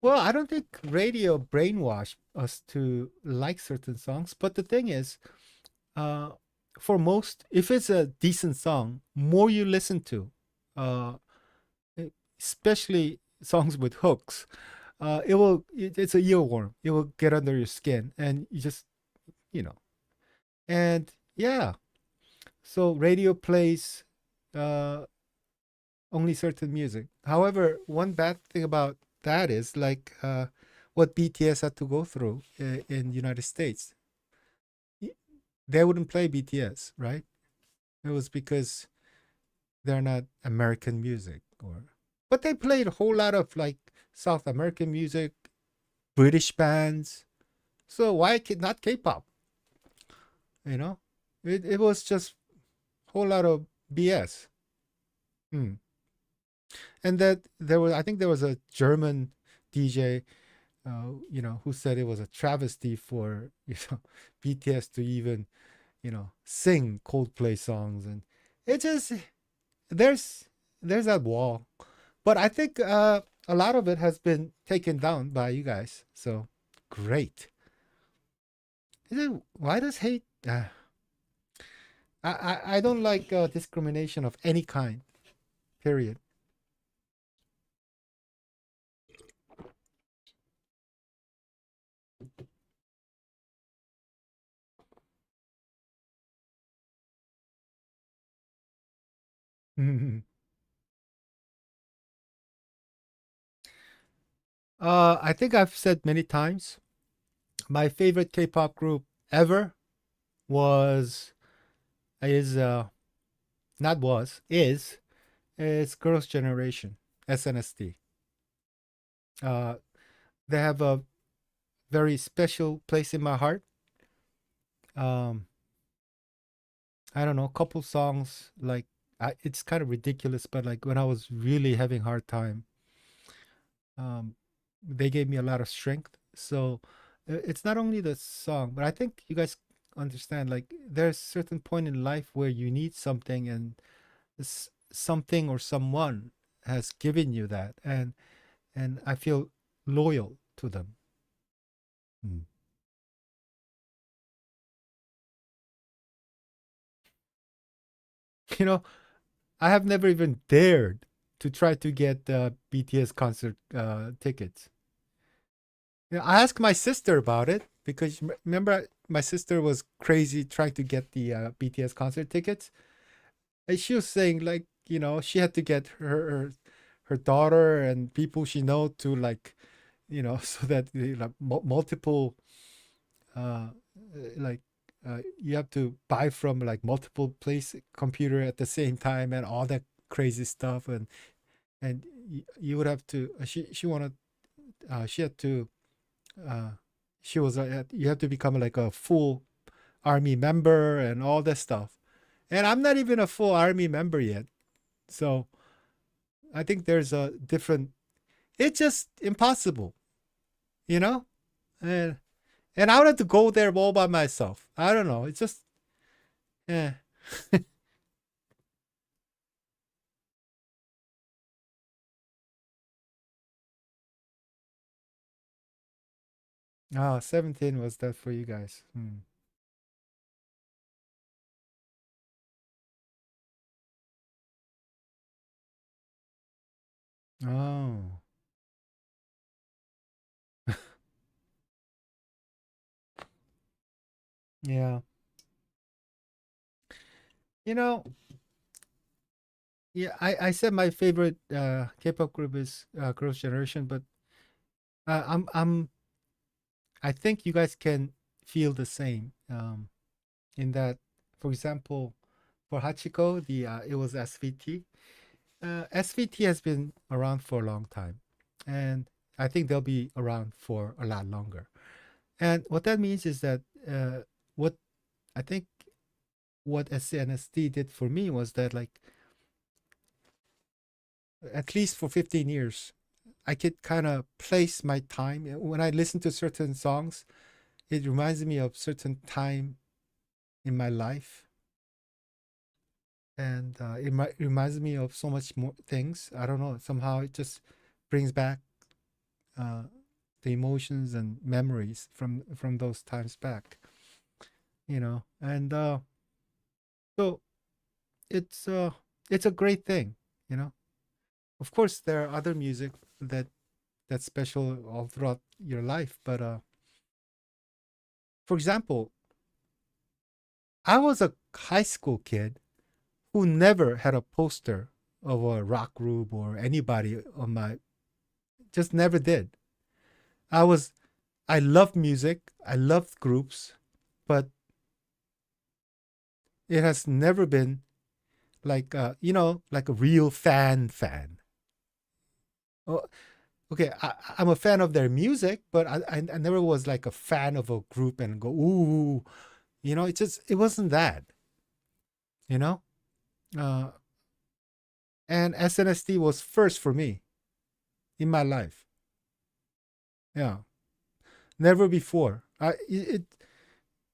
Well, I don't think radio brainwashed us to like certain songs, but the thing is, uh, for most, if it's a decent song, more you listen to, uh, e- especially songs with hooks, it's a earworm. It will get under your skin, and you just, you know, and yeah. So radio plays uh, only certain music. However, one bad thing about that is like what BTS had to go through in United States. They wouldn't play BTS, right? It was because they're not American music, but they played a whole lot of like South American music, British bands. So why not K-pop? You know, it was just a whole lot of BS. Hmm. And that I think there was a German DJ, who said it was a travesty for BTS to even sing Coldplay songs, and it just there's there's that wall. But I think a lot of it has been taken down by you guys. So great. Why does hate? I don't like discrimination of any kind. Period. I think I've said many times my favorite K-pop group ever was is not was is Girls' Generation, SNSD. Uh, they have a very special place in my heart. Um, I don't know, a couple songs like it's kind of ridiculous, but like when I was really having hard time, um, they gave me a lot of strength. So it's not only the song, but I think you guys understand. Like there's a certain point in life where you need something, and something or someone has given you that, and I feel loyal to them. Mm. You know, I have never even dared to try to get BTS concert tickets. You know, I asked my sister about it because remember my sister was crazy trying to get the BTS concert tickets, and she was saying like she had to get her daughter and people she know to like so that like multiple uh like you have to buy from like multiple place computer at the same time and all that crazy stuff and you would have to she wanted she had to uh she was you have to become like a full army member and all that stuff, and I'm not even a full army member yet. So I think there's a different, it's just impossible, you know and and I would have to go there all by myself. I don't know, it's just eh. 17 was that for you guys. Oh, yeah. You know, yeah, I said my favorite K-pop group is Girls' Generation, but I'm I think you guys can feel the same. In that, for example, for Hachiko, the it was SVT. SVT has been around for a long time, and I think they'll be around for a lot longer. And what that means is that what I think what SNSD did for me was that like at least for 15 years, I could kind of place my time when I listen to certain songs. It reminds me of certain time in my life, and reminds me of so much more things. I don't know. Somehow it just brings back uh, the emotions and memories from those times back. And so it's uh, it's a great thing. You know, of course there are other music that that's special all throughout your life, but for example, I was a high school kid who never had a poster of a rock group or anybody on my, just never did. I was I loved music, I loved groups, but it has never been like like a real fan. Oh, okay, I'm a fan of their music, but I never was like a fan of a group and go ooh, it wasn't that, you know. Uh, and SNSD was first for me in my life. Yeah, never before.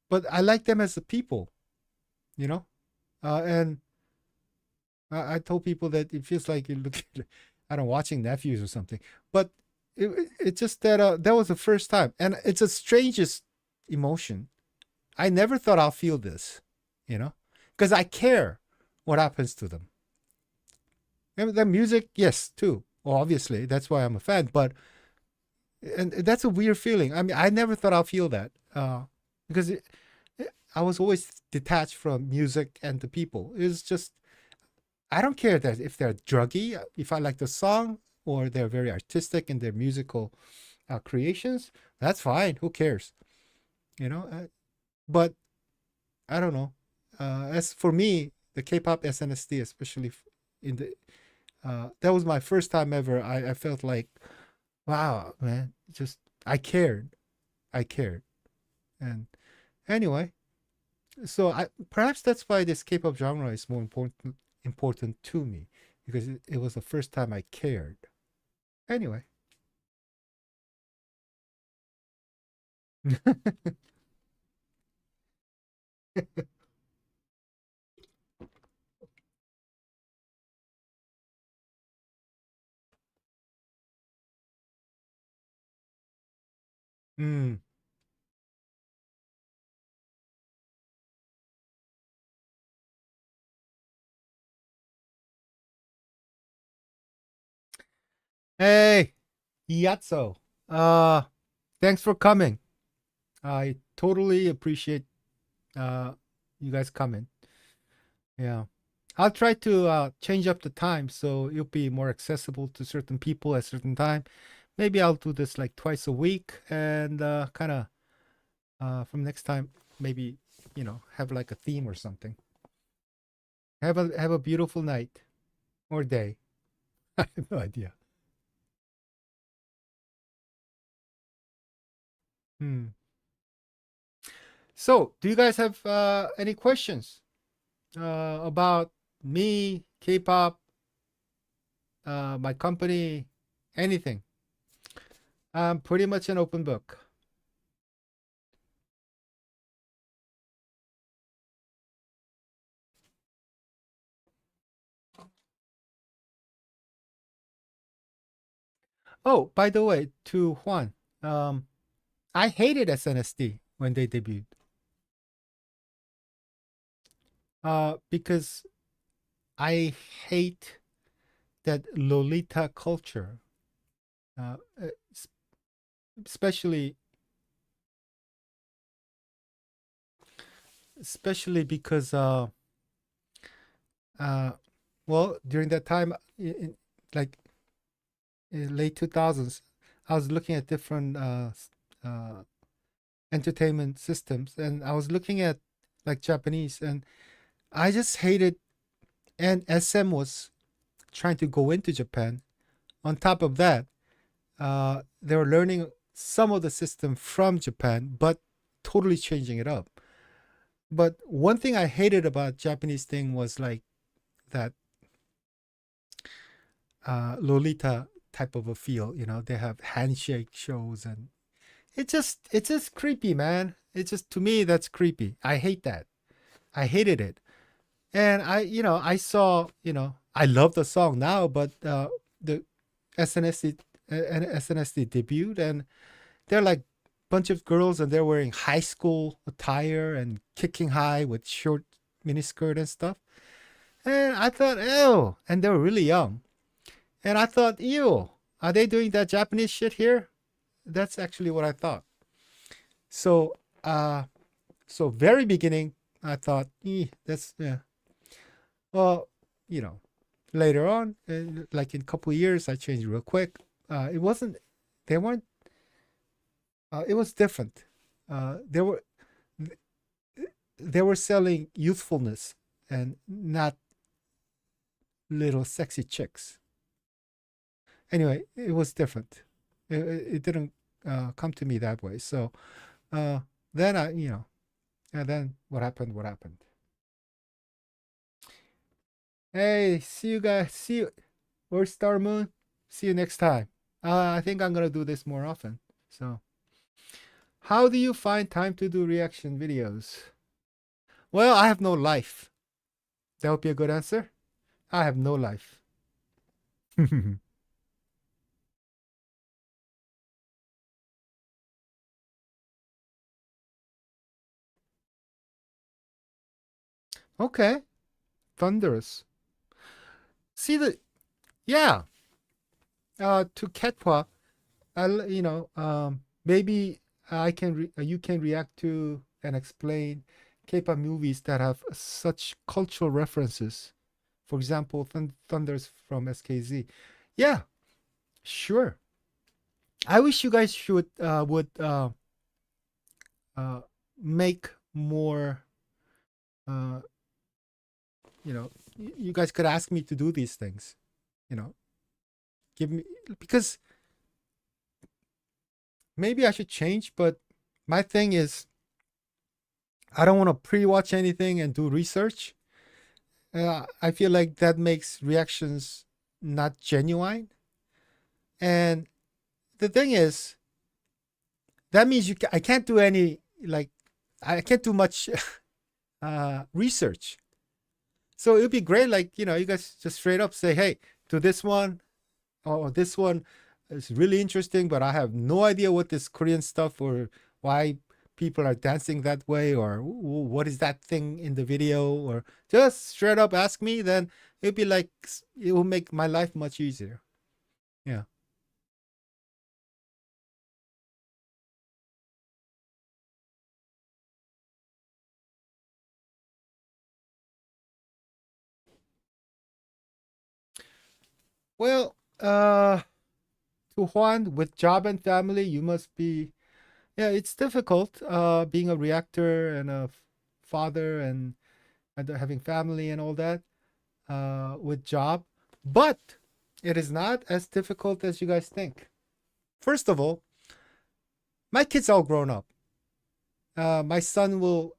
But I like them as a people, you know. And I told people that it feels like you look. I don't know, watching nephews or something. But it's just that that was the first time, and it's the strangest emotion. I never thought I'll feel this, you know, because I care what happens to them. And the music, yes, too. Well, obviously, that's why I'm a fan. But and that's a weird feeling. I mean, I never thought I'll feel that because I was always detached from music and the people. It's just I don't care that if they're druggy, if I like the song or they're very artistic in their musical creations, that's fine. Who cares? You know. But I don't know. As for me, the K-pop SNSD, especially in the that was my first time ever. I felt like, wow, man, just I cared. I cared. And anyway, so I perhaps that's why this K-pop genre is more important to me because it was the first time I cared. Anyway. Mm. Hey, Yatso. Uh, thanks for coming. I totally appreciate uh you guys coming. Yeah. I'll try to change up the time so it'll be more accessible to certain people at certain time. Maybe I'll do this like twice a week and kind of from next time maybe have like a theme or something. Have a beautiful night or day. I have no idea. Hmm. So, do you guys have any questions about me, K-pop, my company, anything? I'm pretty much an open book. Oh, by the way, to Juan, um, I hated SNSD when they debuted because I hate that Lolita culture, uh, uh, especially because uh, well, during that time, like in late 2000s, I was looking at different uh, entertainment systems, and I was looking at like Japanese, and I just hated. And SM was trying to go into Japan. On top of that, they were learning some of the system from Japan, but totally changing it up. But one thing I hated about Japanese thing was like that Lolita type of a feel. They have handshake shows, and it's just creepy, man. It's just to me that's creepy. I hate that. I hated it, and I saw, I love the song now, but the SNSD SNSD debuted, and they're like bunch of girls, and they're wearing high school attire and kicking high with short miniskirt and stuff. And I thought, ew, and they were really young. And I thought, ew, are they doing that Japanese shit here? That's actually what I thought. So, very beginning, I thought, that's yeah. Well, you know, later on, like in a couple of years, I changed real quick. It wasn't, they weren't. It was different. They were selling youthfulness and not little sexy chicks. Anyway, it was different. It didn't come to me that way. So uh, then and then what happened? What happened? Hey, see you guys. See you. Where's Star Moon? See you next time. I think I'm gonna do this more often. So, how do you find time to do reaction videos? Well, I have no life. That would be a good answer. I have no life. Okay. Thunderous. See the yeah. To Ketwa, maybe you can react to and explain K-pop movies that have such cultural references. For example, Thunders from SKZ. Yeah, sure. I wish you guys should would uh, make more. Uh, you guys could ask me to do these things. You know, give me because maybe I should change, but my thing is I don't want to pre-watch anything and do research. I feel like that makes reactions not genuine. And the thing is, that means I can't do any like I can't do much research. So it would be great, like you guys just straight up say, "Hey, to this one or this one is really interesting, but I have no idea what this Korean stuff or why people are dancing that way or what is that thing in the video or just straight up ask me." Then it'd be like it will make my life much easier. Yeah. Well, to Juan, with job and family, you must be, yeah, it's difficult being a reactor and a father and having family and all that with job, but it is not as difficult as you guys think. First of all, my kids all grown up. My son will,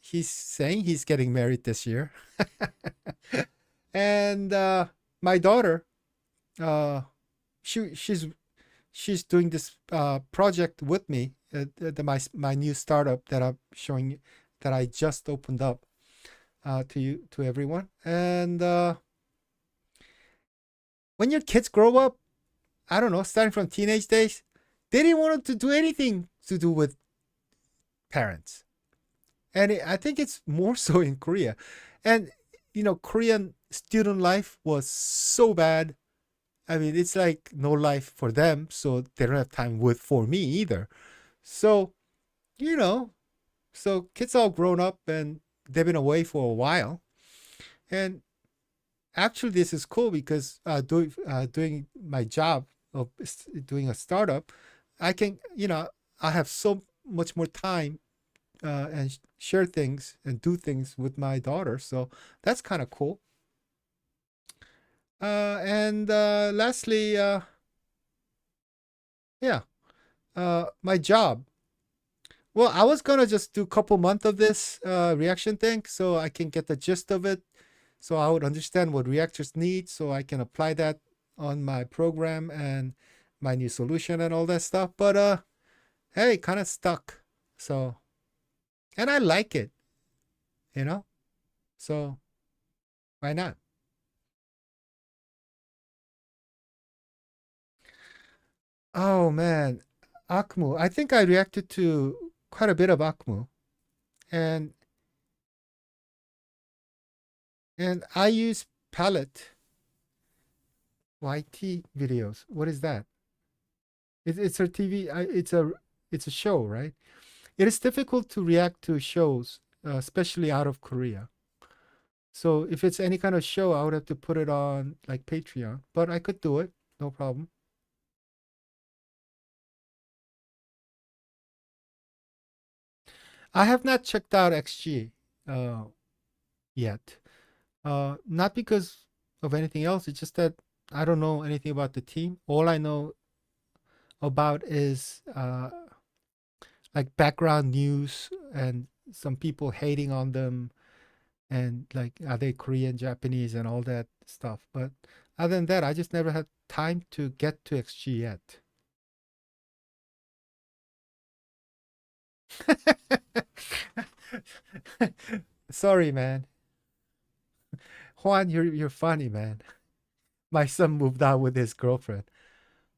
he's saying he's getting married this year. And my daughter, uh, she's doing this project with me, my new startup that I'm showing you, that I just opened up to you to everyone. And when your kids grow up, I don't know, starting from teenage days, they didn't want to do anything to do with parents. And I think it's more so in Korea. And Korean student life was so bad. I mean, it's like no life for them, so they don't have time with for me either. So, you know, so kids all grown up and they've been away for a while. And actually, this is cool because doing my job of doing a startup, I can, I have so much more time and share things and do things with my daughter. So that's kind of cool. And lastly, yeah, my job. Well, I was gonna just do a couple months of this reaction thing so I can get the gist of it, so I would understand what reactors need, so I can apply that on my program and my new solution and all that stuff. But hey, kind of stuck. So, and I like it, you know. So why not? Oh man, Akmu. I think I reacted to quite a bit of Akmu, and I use palette YT videos. What is that? It's a TV. It's a show, right? It is difficult to react to shows, especially out of Korea. So if it's any kind of show, I would have to put it on like Patreon, but I could do it, no problem. I have not checked out XG uh, yet. Not because of anything else. It's just that I don't know anything about the team. All I know about is like background news and some people hating on them and like are they Korean, Japanese, and all that stuff. But other than that, I just never had time to get to XG yet. Sorry, man. Juan, you're funny, man. My son moved out with his girlfriend.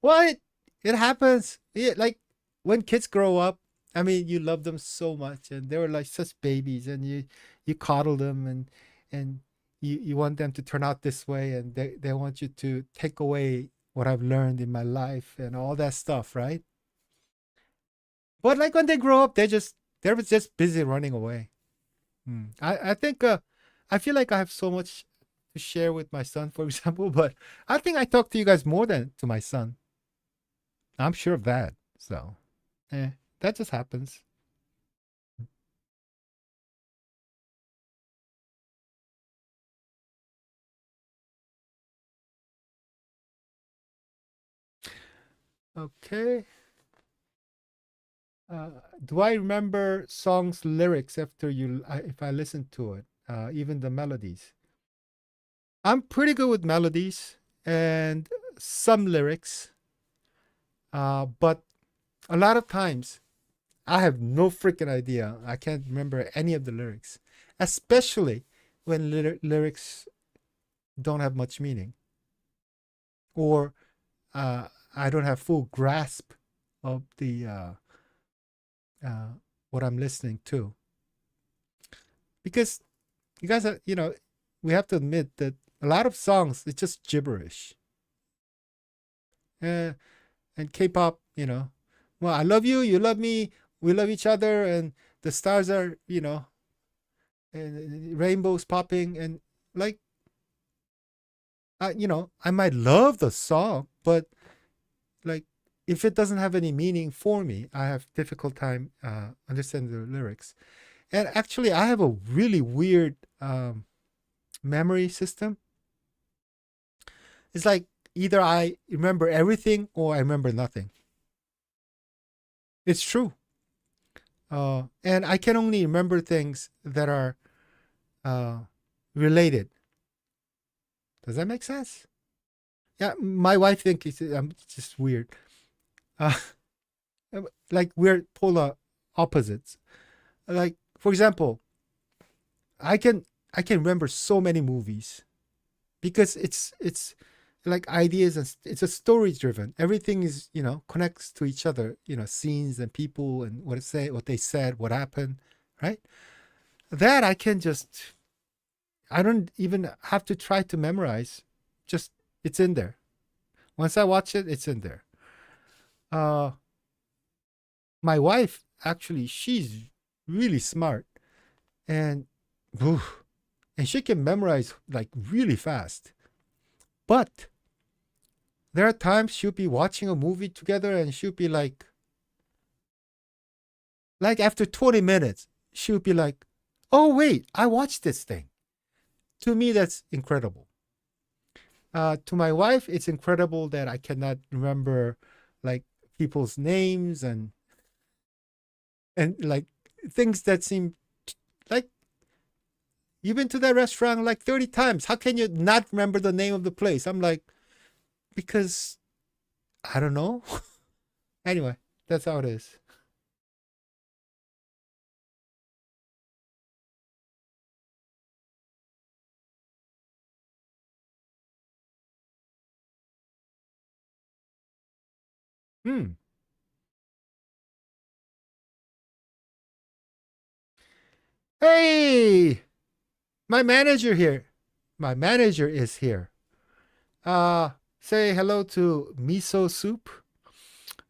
What? It happens. Like when kids grow up, I mean, you love them so much, and they were like such babies, and you coddle them, and you want them to turn out this way, and they want you to take away what I've learned in my life and all that stuff, right? But like when they grow up, they're just busy running away. I think I feel like I have so much to share with my son, for example, but I think I talk to you guys more than to my son. I'm sure of that. So, that just happens. Okay. Uh, do I remember songs lyrics after if I listen to it, even the melodies? I'm pretty good with melodies and some lyrics, but a lot of times I have no freaking idea. I can't remember any of the lyrics, especially when lyrics don't have much meaning, or I don't have full grasp of the uh, what I'm listening to. Because you guys are, we have to admit that a lot of songs it's just gibberish. Uh, and K-pop, well, I love you, you love me, we love each other, and the stars are, and rainbows popping, and like, I might love the song, but like, if it doesn't have any meaning for me, I have difficult time understanding the lyrics. And actually, I have a really weird memory system. It's like either I remember everything or I remember nothing. It's true. And I can only remember things that are uh, related. Does that make sense? Yeah, my wife thinks I'm just weird. Uh, like we're polar opposites. Like for example, I can I can remember so many movies because it's like ideas and it's a story driven. Everything is connects to each other. Scenes and people and what they said, what happened, right? That I can just I don't even have to try to memorize. Just it's in there. Once I watch it, it's in there. Uh, my wife actually, she's really smart and oof, and she can memorize like really fast. But there are times she'll be watching a movie together and she'll be like after 20 minutes, she'll be like, "Oh wait, I watched this thing." To me, that's incredible. To my wife, it's incredible that I cannot remember like people's names and like things that seem like you've been to that restaurant like 30 times. How can you not remember the name of the place? I'm like, because I don't know. Anyway, that's how it is. Hmm. Hey, my manager here. My manager is here. Uh, say hello to Miso Soup.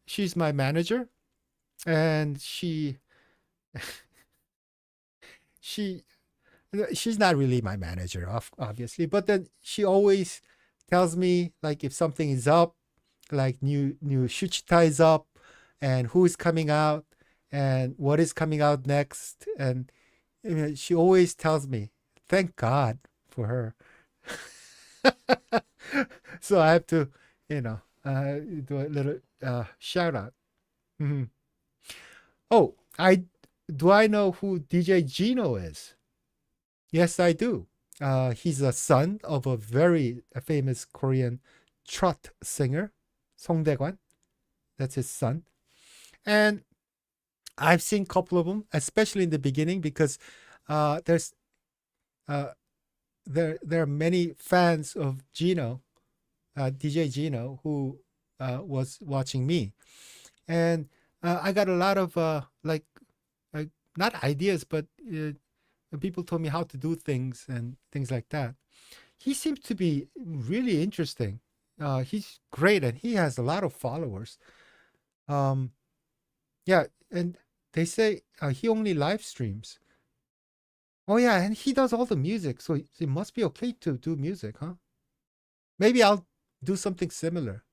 She's my manager, and she she's not really my manager, obviously, but then she always tells me like if something is up, like new Shuchita is up, and who is coming out, and what is coming out next, and she always tells me. Thank God for her. So I have to, do a little shout out. Mhm. Oh, I know who DJ Gino is? Yes, I do. He's a son of a very famous Korean trot singer, Song Dae-kwan. That's his son. And I've seen a couple of them, especially in the beginning, because there's uh, there are many fans of Gino, DJ Gino, who was watching me, and I got a lot of like not ideas, but and people told me how to do things and things like that. He seems to be really interesting. He's great and he has a lot of followers. Um, yeah, and they say he only live streams. Oh yeah, and he does all the music, so it must be okay to do music, huh? Maybe I'll do something similar.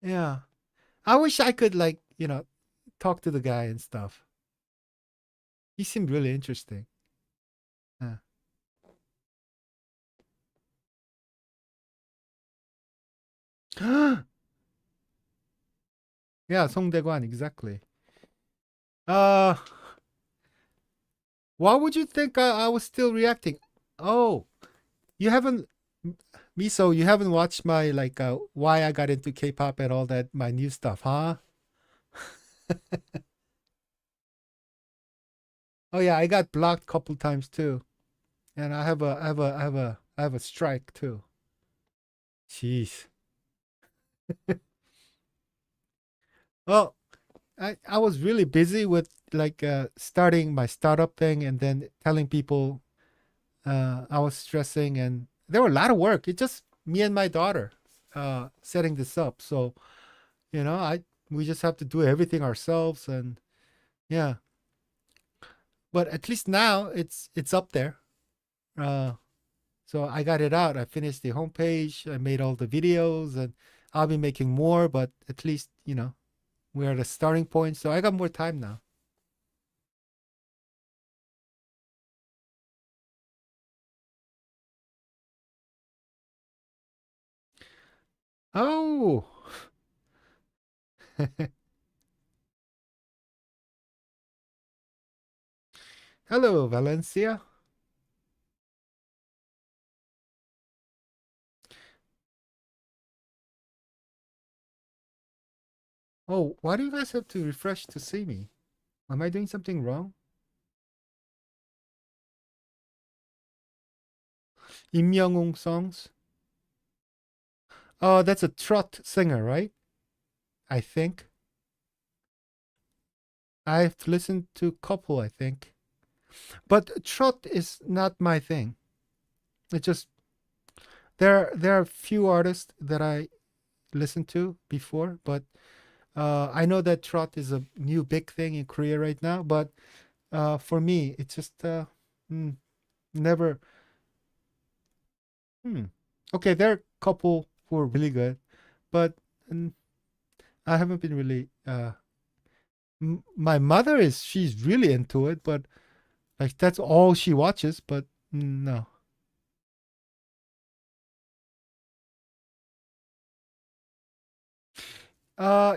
Yeah. I wish I could like, talk to the guy and stuff. He seemed really interesting. Yeah. Yeah, Songdaegan, exactly. Uh, why would you think I was still reacting? Oh, you haven't, Miso, you haven't watched my like why I got into K-pop and all that, my new stuff, huh? Oh yeah, I got blocked a couple times too, and I have a strike too. Jeez. Well, I was really busy with like starting my startup thing and then telling people I was stressing and there were a lot of work. It's just me and my daughter setting this up. So, I we just have to do everything ourselves and yeah. But at least now it's up there. Uh so I got it out. I finished the homepage, I made all the videos and I'll be making more, but at least, we're at a starting point. So I got more time now. Oh, hello, Valencia. Oh, why do you guys have to refresh to see me? Am I doing something wrong? Im Young songs? Oh, that's a trot singer, right? I think. I've listened to a couple, I think. But trot is not my thing. It just there are a few artists that I listened to before, but I know that trot is a new big thing in Korea right now. But for me, it's just mm, never. Hmm. Okay, there are a couple who are really good, but mm, I haven't been really. My mother she's really into it, but like that's all she watches. But no.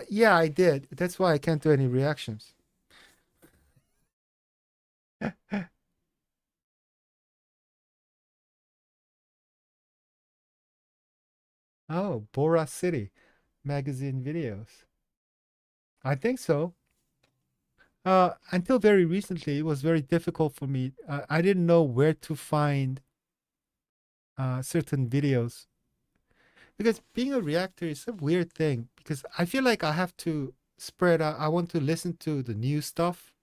Yeah, I did. That's why I can't do any reactions. Oh, Bora City magazine videos. I think so. Until very recently, it was very difficult for me. I didn't know where to find certain videos because being a reactor is a weird thing because I feel like I have to spread out. I want to listen to the new stuff,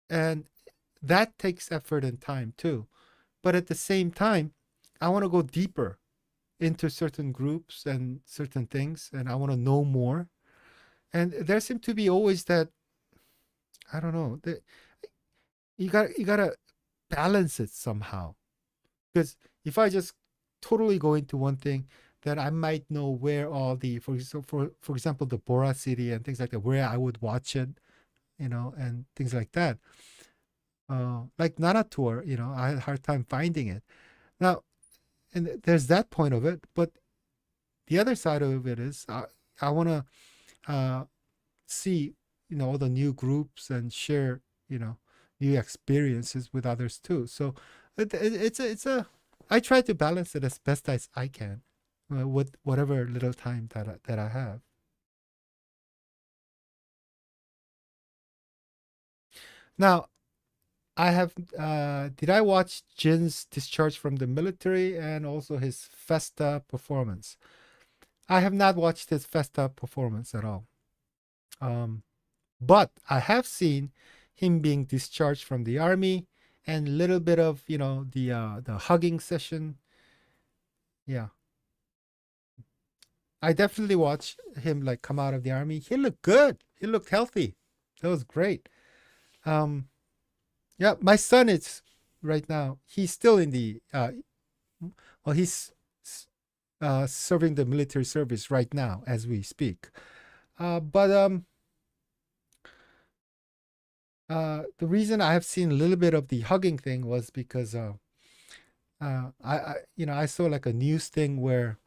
and that takes effort and time too. But at the same time, I want to go deeper into certain groups and certain things, and I want to know more. And there seemed to be always that I don't know that you gotta balance it somehow. Because if I just totally go into one thing, then I might know where all the for example the Bora City and things like that, where I would watch it, and things like that. Like Nana Tour, I had a hard time finding it. Now, and there's that point of it, but the other side of it is I want to uh, see all the new groups and share new experiences with others too. So it's a I try to balance it as best as I can with whatever little time that I have. Now I have did I watch Jin's discharge from the military and also his Festa performance? I have not watched his Festa performance at all. Um, But I have seen him being discharged from the army and a little bit of, the hugging session. Yeah. I definitely watched him like come out of the army. He looked good. He looked healthy. That was great. Um yeah, my son is right now. He's still in the he's serving the military service right now as we speak. But the reason I have seen a little bit of the hugging thing was because I saw like a news thing where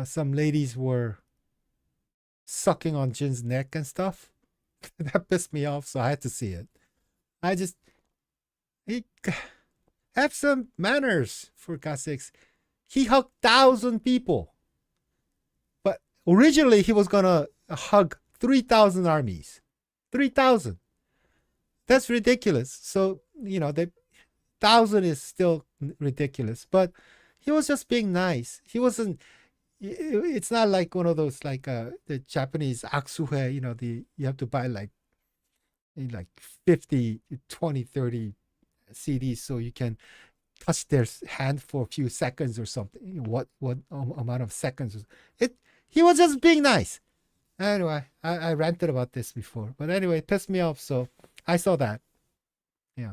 some ladies were sucking on Jin's neck and stuff. That pissed me off, so I had to see it. I just he have some manners for God's sakes. He hugged 1,000 people, but originally he was gonna hug 3,000 armies. 3,000. That's ridiculous. So the 1,000 is still ridiculous, but he was just being nice. He wasn't. It's not like one of those like the Japanese aksuhe. You have to buy like 50, 20, 30 CDs so you can touch their hand for a few seconds or something. What amount of seconds? It. He was just being nice. Anyway, I ranted about this before, but anyway, it pissed me off. So I saw that. Yeah.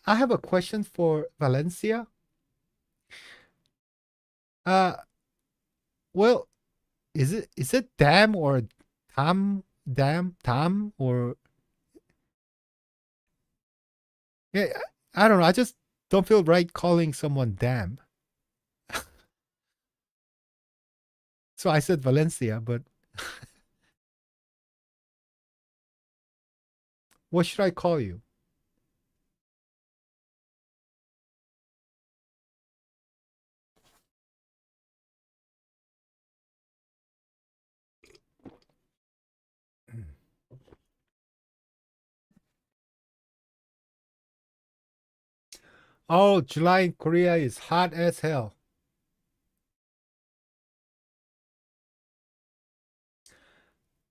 I have a question for Valencia. Uh, well, is it dam or tam or yeah? I don't know. I just don't feel right calling someone dam. So I said Valencia, but what should I call you? Oh, July in Korea is hot as hell.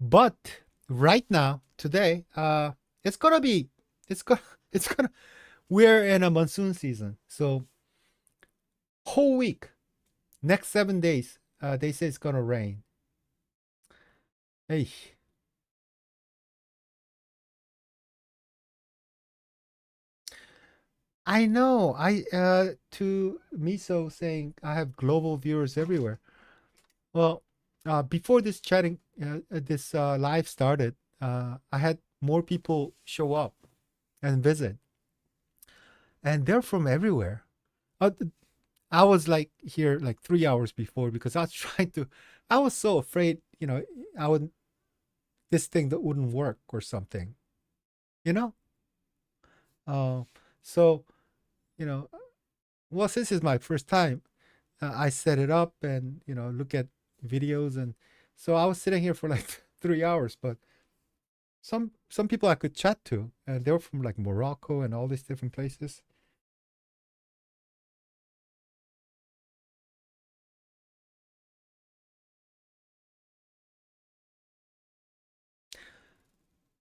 But right now, today, it's gonna be, it's gonna, it's gonna. We're in a monsoon season, so whole week, next 7 days, they say it's gonna rain. Hey, I know. I to Miso saying I have global viewers everywhere. Well, before this live started, I had more people show up and visit, and they're from everywhere. Uh, I was like here like 3 hours before because I was trying to. I was so afraid, I would this thing that wouldn't work or something, you know. Uh, so you know, well, since it's my first time, I set it up and look at videos, and so I was sitting here for like 3 hours. But some people I could chat to, and they were from like Morocco and all these different places.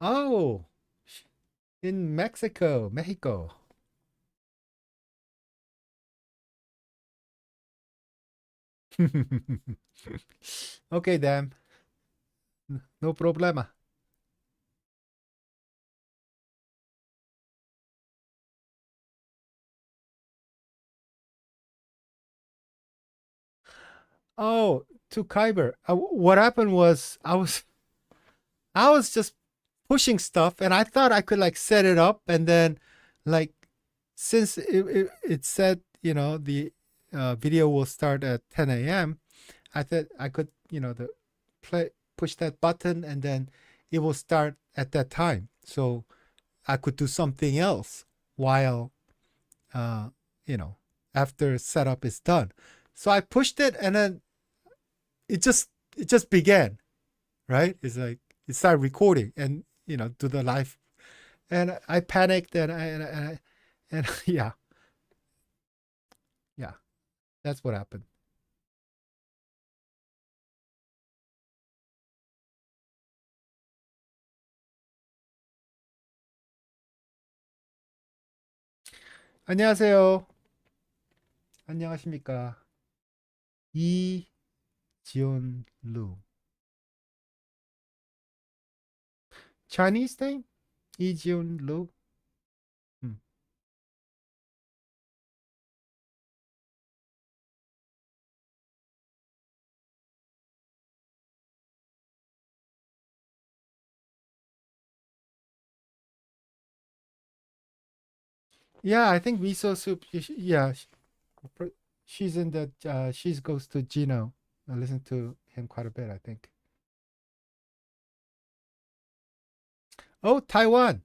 Oh, in Mexico. Okay, then, no problema. Oh, to Kyber. What happened was I was just pushing stuff, and I thought I could like set it up, and then like since it said the video will start at 10 a.m. I thought I could the play push that button, and then it will start at that time, so I could do something else while uh you know after setup is done. So I pushed it, and then it just began, right? It's like it started recording, and do the live, and I panicked, and yeah, yeah, that's what happened. 안녕하세요. 안녕하십니까? 이지온루. Chinese name? 이지온루. Hmm. Yeah, I think miso soup. Yeah, she's in the. She goes to Gino. I listen to him quite a bit, I think. Oh, Taiwan.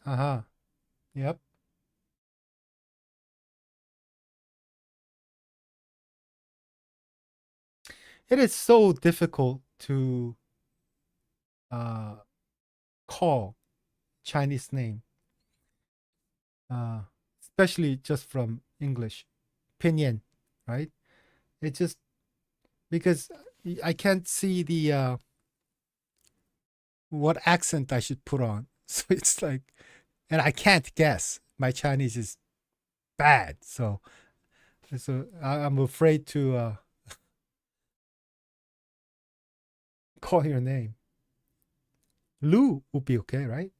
Uh-huh. Yep. It is so difficult to uh, call Chinese name, uh, especially just from English. Pinyin, right? It just because I can't see the what accent I should put on. So it's like, and I can't guess. My Chinese is bad, so I'm afraid to call your name. Lu would be okay, right?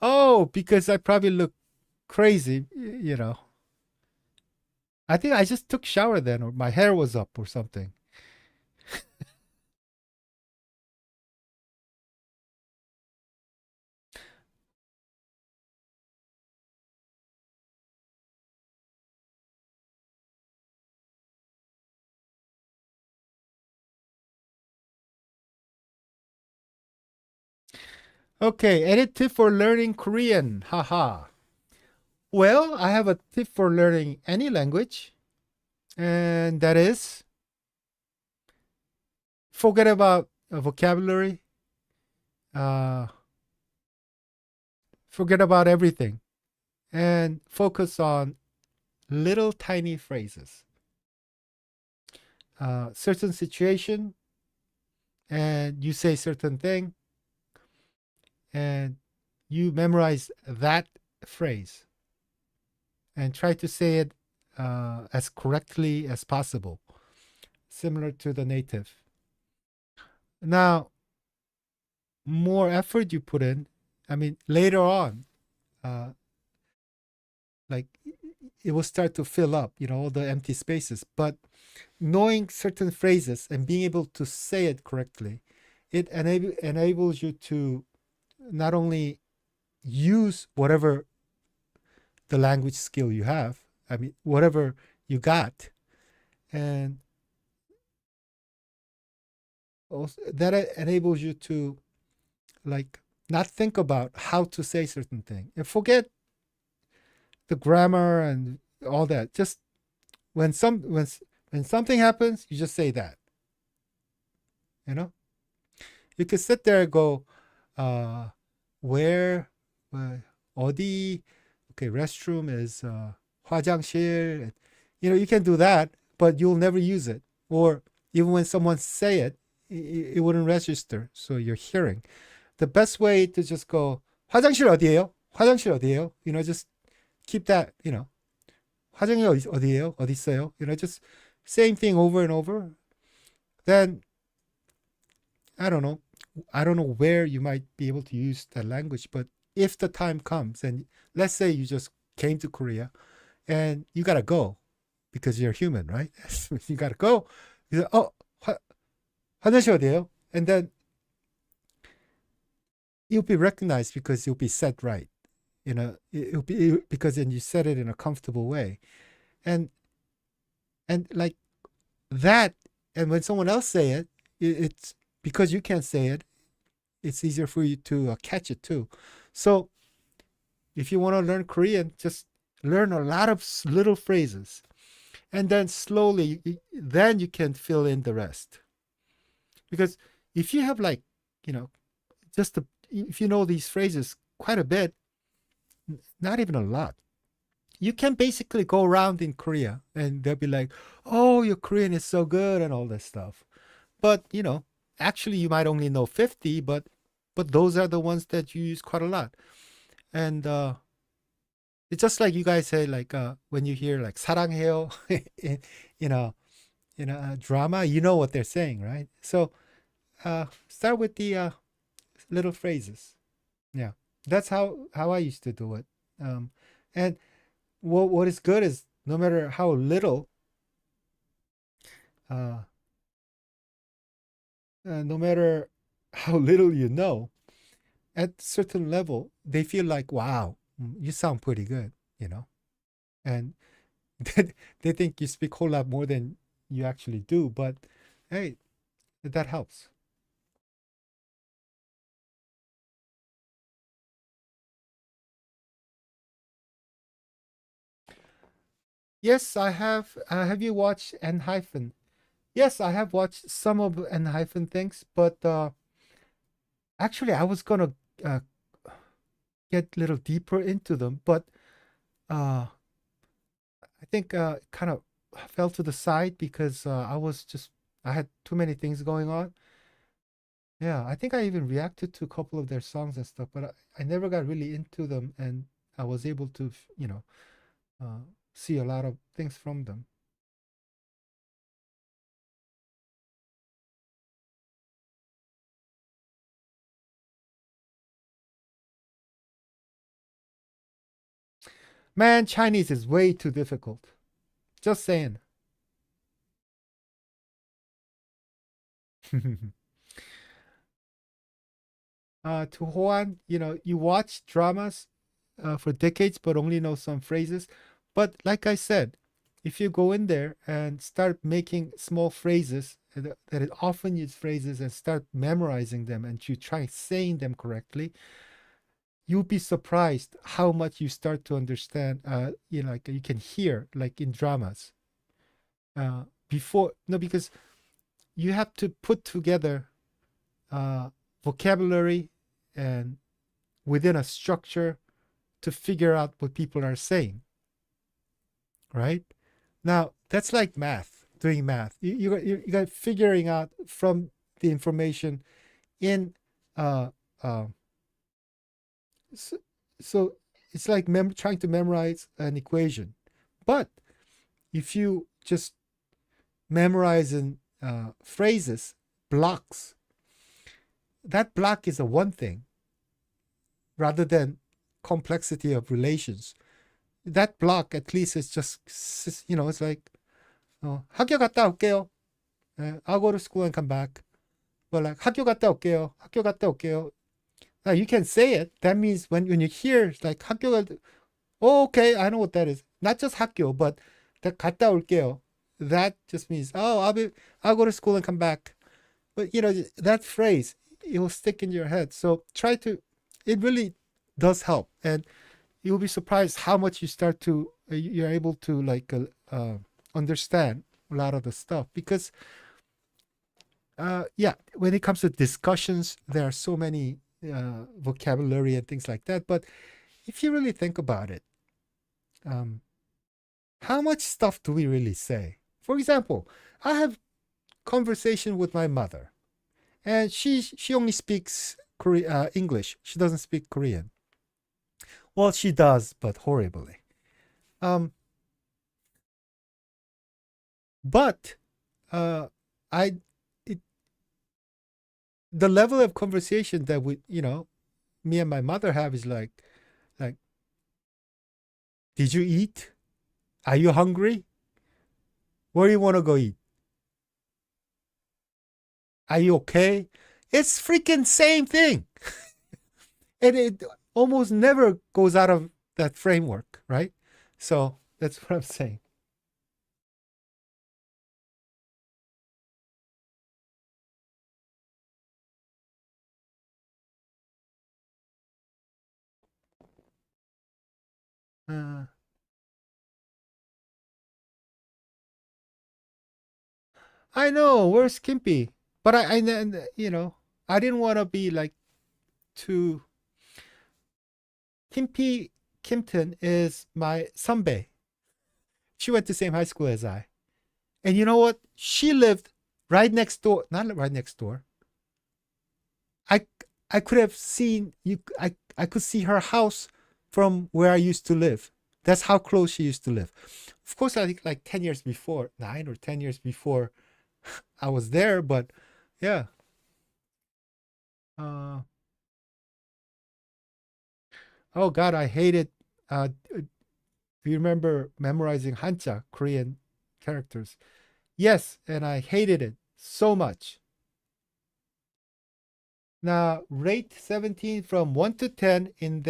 Oh, because I probably look crazy, I think I just took shower then, or my hair was up or something. Okay, any tip for learning Korean? Haha. Well, I have a tip for learning any language, and that is forget about vocabulary, uh, forget about everything, and focus on little tiny phrases. Certain situation, and you say certain thing, and you memorize that phrase and try to say it as correctly as possible, similar to the native. Now, more effort you put in, I mean, later on, uh, like it will start to fill up, all the empty spaces. But knowing certain phrases and being able to say it correctly, it enables you to not only use whatever the language skill you have, I mean, whatever you got, and also that enables you to like not think about how to say certain thing and forget the grammar and all that. Just when something happens, you just say that. You know, you could sit there and go, uh, where, 어디, okay, restroom is 화장실. You can do that, but you'll never use it. Or even when someone say it, it wouldn't register. So you're hearing. The best way to just go, 화장실 어디예요? 화장실 어디예요? Just keep that, 화장실 어디예요? 어디 있어요? Just same thing over and over. Then I don't know. I don't know where you might be able to use that language, but if the time comes and let's say you just came to Korea and you gotta go because you're human, right? You gotta go. You say, oh, 화장실 어디예요? And then you'll be recognized because you'll be said right. It'll be because then you said it in a comfortable way, and like that. And when someone else say it's because you can't say it. It's easier for you to catch it too. So if you want to learn Korean, just learn a lot of little phrases, and then slowly, then you can fill in the rest. Because if you have like, you know, just a, if you know these phrases quite a bit, not even a lot, you can basically go around in Korea and they'll be like, "Oh, your Korean is so good," and all this stuff. But actually, you might only know 50, but those are the ones that you use quite a lot. And it's just like you guys say, like when you hear like 사랑해요 in in a drama, you know what they're saying, right? So start with the little phrases. Yeah, that's how I used to do it. And what is good is no matter how little, uh, no matter how little you know, at certain level, they feel like, wow, you sound pretty good, and they think you speak a whole lot more than you actually do. But hey, that helps. Yes, I have. Have you watched N hyphen? Yes, I have watched some of N hyphen things, but actually, I was gonna uh, get a little deeper into them, but uh, I think kind of fell to the side because I had too many things going on. Yeah, I think I even reacted to a couple of their songs and stuff, but I never got really into them, and I was able to, uh, see a lot of things from them. Man, Chinese is way too difficult. Just saying. To Juan, you watch dramas for decades, but only know some phrases. But like I said, if you go in there and start making small phrases that is often used phrases and start memorizing them and you try saying them correctly, you'll be surprised how much you start to understand. Like you can hear like in dramas. Before no, because you have to put together uh, vocabulary and within a structure to figure out what people are saying, right? Now, that's like math, doing math. You got figuring out from the information in, uh, uh, so, so it's like trying to memorize an equation. But if you just memorize in phrases, blocks, that block is a one thing rather than complexity of relations. That block at least is just, it's like, 학교 갔다 올게요. I'll go to school and come back. But like 학교 갔다 올게요. 학교 갔다 올게요. Now you can say it. That means when you hear like 학교 oh, okay, I know what that is. Not just 학교, but the 갔다 올게요. That just means I'll go to school and come back. But that phrase, it will stick in your head. So try to. It really does help, and you'll be surprised how much you start to you're able to like understand a lot of the stuff because yeah, when it comes to discussions, there are so many vocabulary and things like that. But if you really think about it, um, how much stuff do we really say? For example, I have conversation with my mother, and she only speaks English. She doesn't speak Korean. Well, she does, but horribly. Um, but uh, I it, the level of conversation that me and my mother have is like, did you eat? Are you hungry? Where do you want to go eat? Are you okay? It's freaking same thing. And it almost never goes out of that framework, right? So that's what I'm saying. Uh, I know, where's Kimpy? But I didn't want to be like too. Kimpy Kimpton is my sunbae. She went to the same high school as I. And you know what? She lived right next door. Not right next door. I I could have seen you. I could see her house from where I used to live. That's how close she used to live. Of course, I think like 10 years before, 9 or 10 years before I was there. But yeah. Uh, oh God, I hated. Do you remember memorizing Hanja, Korean characters? Yes, and I hated it so much. Now, rate 17 from 1 to 10 in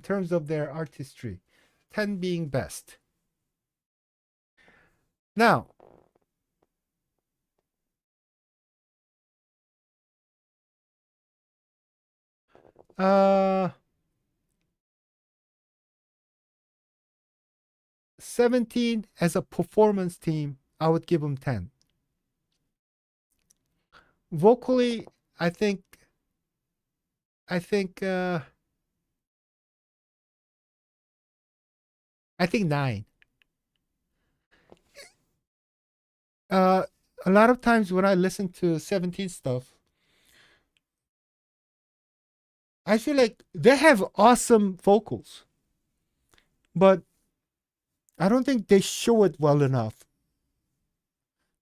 terms of their artistry, 10 being best. Now, uh 17 as a performance team, I would give them 10. Vocally, I think I think uh I think 9. Uh a lot of times when I listen to 17 stuff, I feel like they have awesome vocals, but I don't think they show it well enough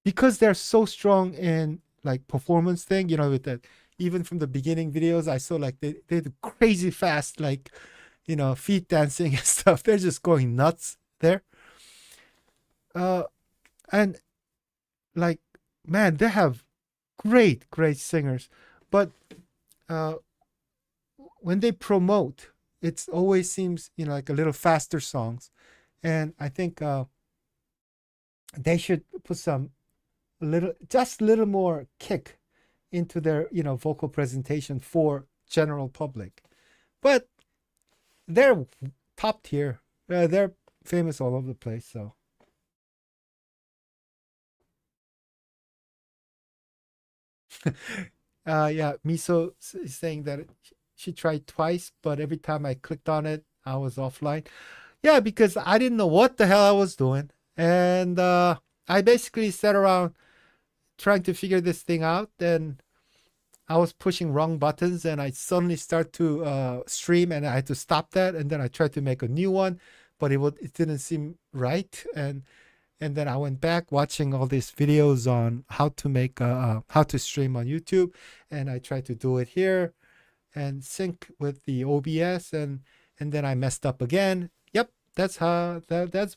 because they're so strong in like performance thing. With that, even from the beginning videos, I saw like they do crazy fast, like feet dancing and stuff. They're just going nuts there. Uh, and like, man, they have great singers, but uh, when they promote, it always seems like a little faster songs, and I think they should put some just a little more kick into their vocal presentation for general public. But they're top tier. They're famous all over the place. So yeah, Miso is saying that she tried twice, but every time I clicked on it, I was offline. Yeah, because I didn't know what the hell I was doing, and I basically sat around trying to figure this thing out. Then I was pushing wrong buttons and I suddenly start to stream and I had to stop that and then I tried to make a new one, but it didn't seem right. And then I went back watching all these videos on how to stream on YouTube, and I tried to do it here and sync with the OBS, and then I messed up again. Yep, that's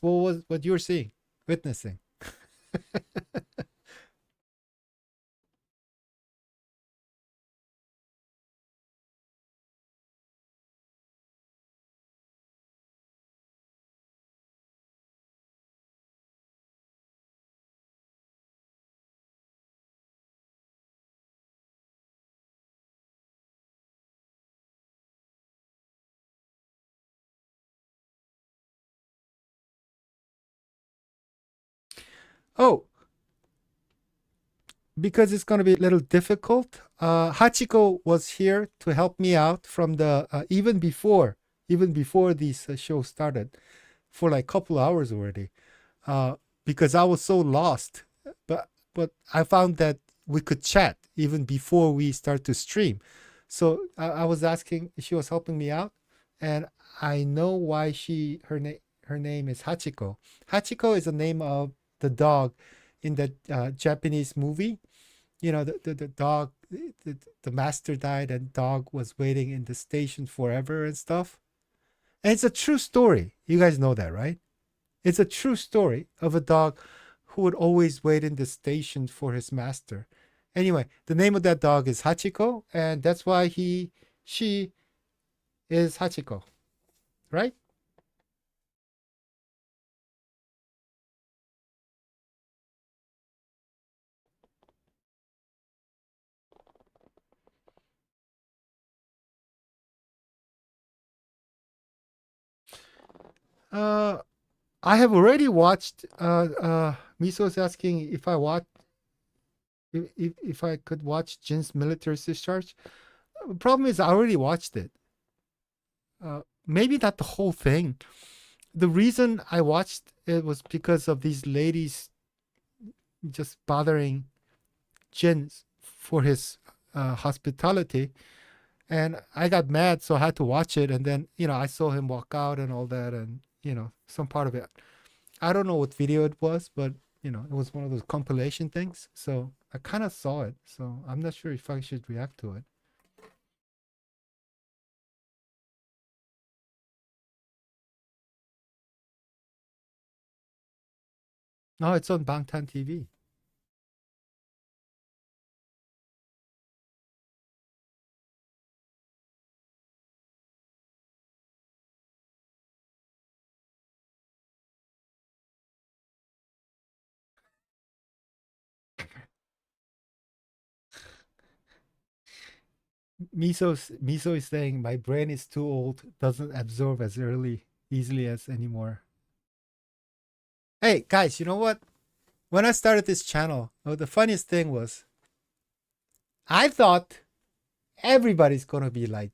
what you're seeing, witnessing. Oh, because it's going to be a little difficult. Hachiko was here to help me out from the even before this show started for like a couple hours already. Uh, because I was so lost, but I found that we could chat even before we start to stream. So I was asking, she was helping me out, and I know why her name is Hachiko. Hachiko is the name of the dog in the Japanese movie. The dog, the master died and dog was waiting in the station forever and stuff. And it's a true story. You guys know that, right? It's a true story of a dog who would always wait in the station for his master. Anyway, the name of that dog is Hachiko, and that's why she is Hachiko, right? Uh, I have already watched. Miso's asking if I watch if I could watch Jin's military discharge. The problem is I already watched it. Maybe not the whole thing. The reason I watched it was because of these ladies just bothering Jin for his hospitality, and I got mad, so I had to watch it. And then I saw him walk out and all that, and some part of it. I don't know what video it was, but it was one of those compilation things. So I kind of saw it. So I'm not sure if I should react to it. No, it's on Bangtan TV. Miso is saying my brain is too old, doesn't absorb as easily as anymore. Hey guys, you know what? When I started this channel, the funniest thing was I thought everybody's gonna be like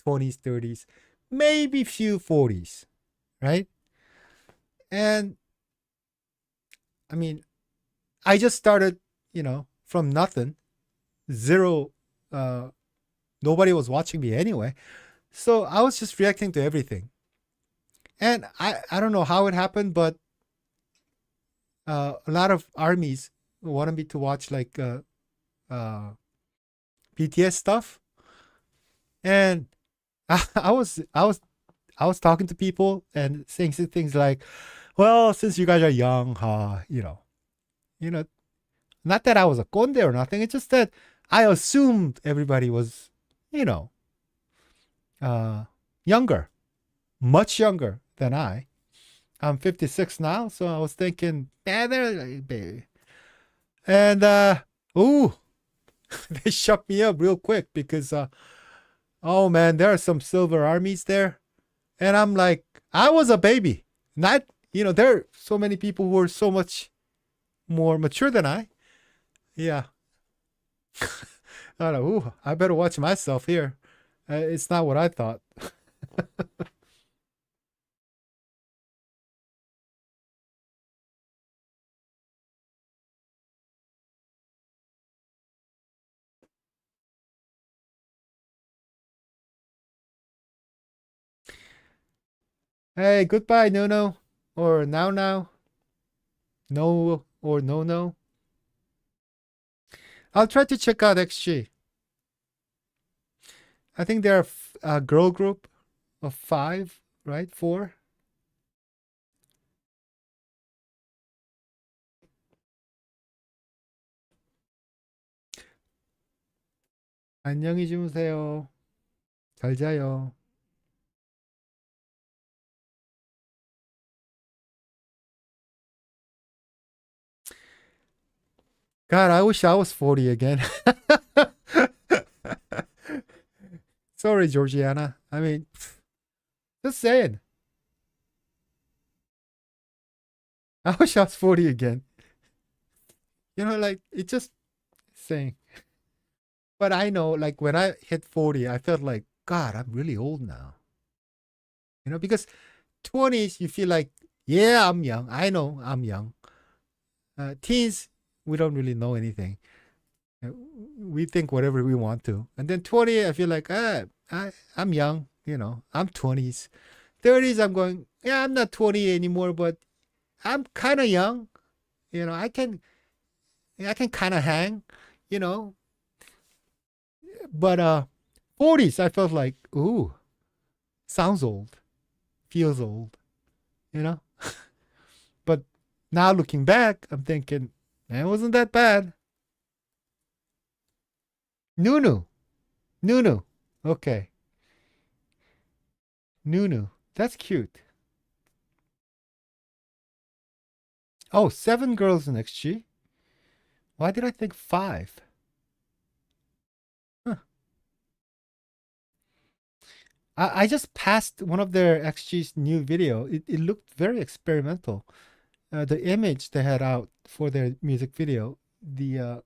20s, 30s, maybe few 40s, right? And I mean, I just started, from nothing, zero. Nobody was watching me anyway, so I was just reacting to everything. And I don't know how it happened, but a lot of armies wanted me to watch like uh, BTS stuff, and I was talking to people and saying things like, "Well, since you guys are young, you know, not that I was a conde or nothing. It's just that I assumed everybody was, you know, uh, younger, much younger than I. I'm 56 now, so I was thinking, yeah, they're like, baby." And ooh, they shut me up real quick because oh man, there are some silver armies there, and I'm like, I was a baby. Not, there are so many people who are so much more mature than I. Yeah, I don't know. Ooh, I better watch myself here. It's not what I thought. Hey, goodbye, no no, or now now, no or no no. I'll try to check out XG. I think they're a girl group of five, right? Four. 안녕히 주무세요. 잘 자요. God, I wish I was 40 again. Sorry, Georgiana. I mean, just saying. I wish I was 40 again. Like, it's just saying. But I know, like, when I hit 40, I felt like, God, I'm really old now. Because 20s, you feel like, yeah, I'm young. I know I'm young. Teens, we don't really know anything. We think whatever we want to. And then 20, I feel like, I'm young. I'm 20s. 30s, I'm going, yeah, I'm not 20 anymore, but I'm kind of young. I can kind of hang, you know. But 40s, I felt like, ooh, sounds old, feels old, you know. But now looking back, I'm thinking, man, it wasn't that bad. Nunu, Nunu, okay, Nunu, that's cute. Oh, seven girls in XG. Why did I think five? Huh. I just passed one of their XG's new video. It looked very experimental. The image they had out for their music video, the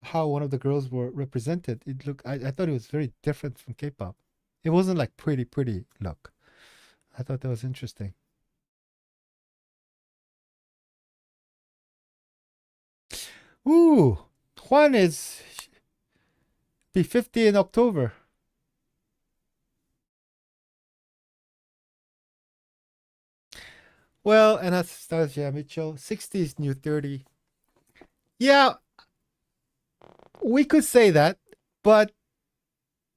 how one of the girls were represented, it looked. I thought it was very different from K-pop. It wasn't like pretty look. I thought that was interesting. Ooh, Juan is be 50 in October. Well, Anastasia Mitchell, 60 is new 30. Yeah, we could say that, but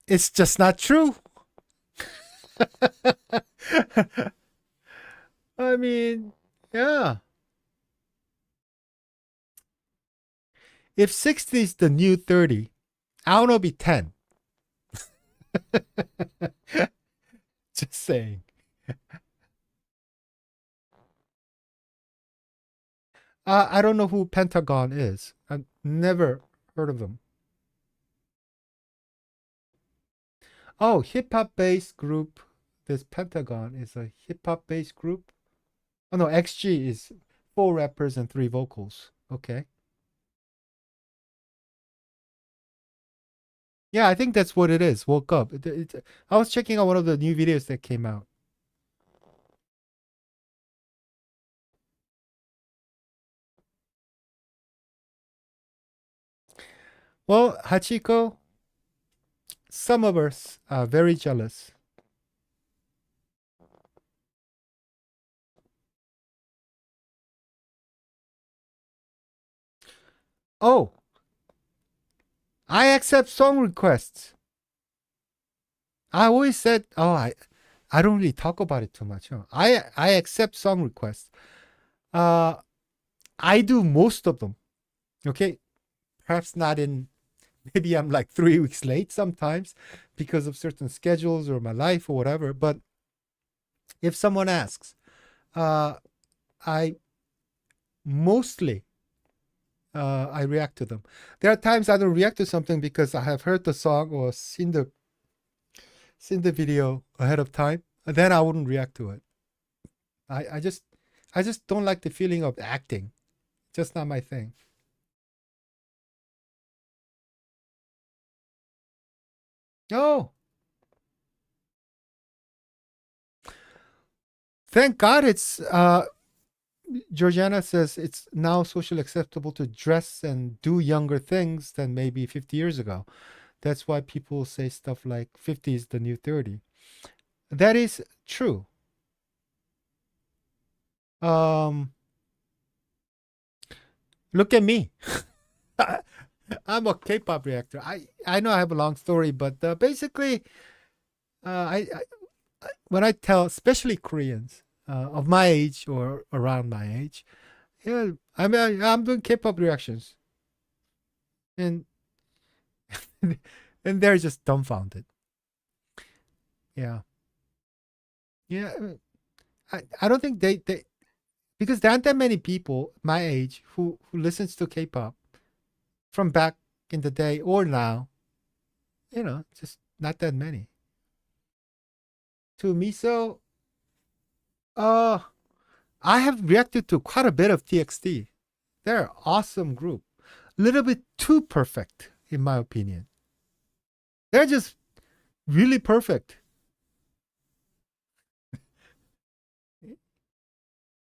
it's just not true. I mean, yeah. If 60 is the new 30, I want to be 10. Just saying. I don't know who Pentagon is. I've never heard of them. Oh, hip hop based group. This Pentagon is a hip hop based group. Oh no, XG is 4 rappers and 3 vocals. Okay. Yeah, I think that's what it is. Woke up. I was checking out one of the new videos that came out. Well, Hachiko, some of us are very jealous. Oh, I accept song requests. I always said, oh, I don't really talk about it too much. Huh? I accept song requests. Uh, I do most of them. Okay, perhaps not in. Maybe I'm like 3 weeks late sometimes because of certain schedules or my life or whatever. But if someone asks, uh, I mostly I react to them. There are times I don't react to something because I have heard the song or seen the video ahead of time. And then I wouldn't react to it. I just don't like the feeling of acting. Just not my thing. Oh, thank God it's Georgiana says it's now socially acceptable to dress and do younger things than maybe 50 years ago. That's why people say stuff like 50 is the new 30. That is true. Um, Look at me. I'm a K-pop reactor. I know I have a long story, but basically, when I tell, especially Koreans of my age or around my age, yeah, I mean, I'm doing K-pop reactions, and and they're just dumbfounded. Yeah, yeah. I don't think they because there aren't that many people my age who listens to K-pop from back in the day or now. Just not that many. To Miso, uh, I have reacted to quite a bit of TXT. They're an awesome group. A little bit too perfect, in my opinion. They're just really perfect.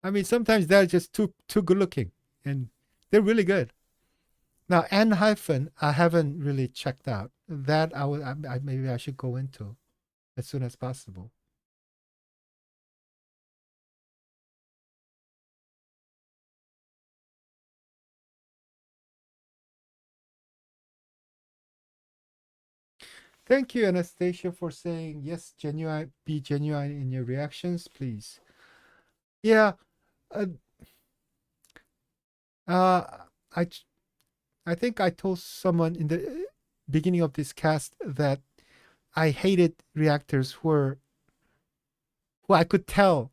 I mean, sometimes they're just too good looking, and they're really good. Now, N hyphen, I haven't really checked out. That maybe I should go into as soon as possible. Thank you, Anastasia, for saying yes. Genuine, be genuine in your reactions, please. Yeah, uh, uh, I I think I told someone in the beginning of this cast that I hated reactors who I could tell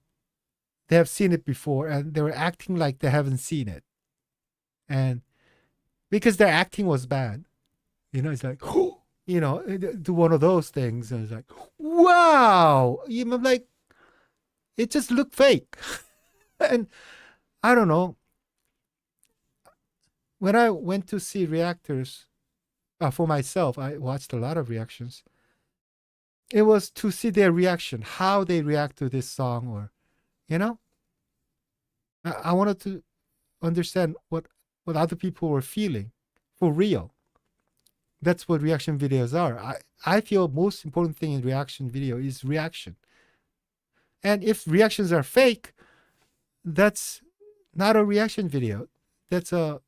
they have seen it before and they were acting like they haven't seen it, and because their acting was bad, it's like, do one of those things, and it's like, wow. I'm like, it just looked fake. And I don't know. When I went to see reactors for myself, I watched a lot of reactions. It was to see their reaction, how they react to this song, or you know, I wanted to understand what other people were feeling for real. That's what reaction videos are. I feel most important thing in reaction video is reaction. And if reactions are fake, that's not a reaction video. That's a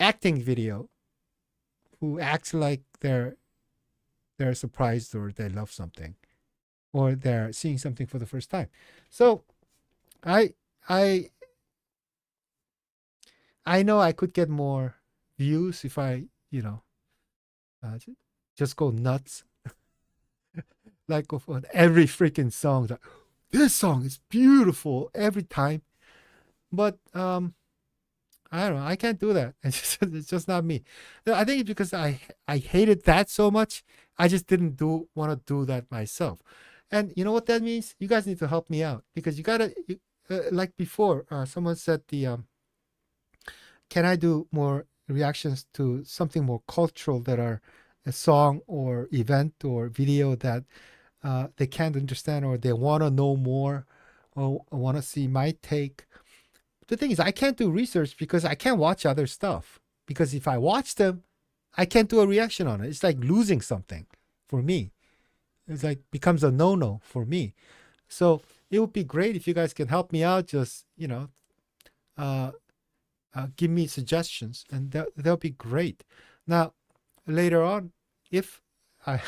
acting video who acts like they're surprised or they love something or they're seeing something for the first time. So I I I know I could get more views if I, uh, just go nuts like on every freaking song. Like, this song is beautiful every time, but I don't know. I can't do that. It's just not me. I think it's because I hated that so much. I just didn't do want to do that myself. And you know what that means? You guys need to help me out because like before, someone said can I do more reactions to something more cultural that are a song or event or video that they can't understand or they want to know more or want to see my take. The thing is, I can't do research because I can't watch other stuff. Because if I watch them, I can't do a reaction on it. It's like losing something for me. It's like becomes a no-no for me. So it would be great if you guys can help me out. Just uh, give me suggestions, and that'll be great. Now, later on, if I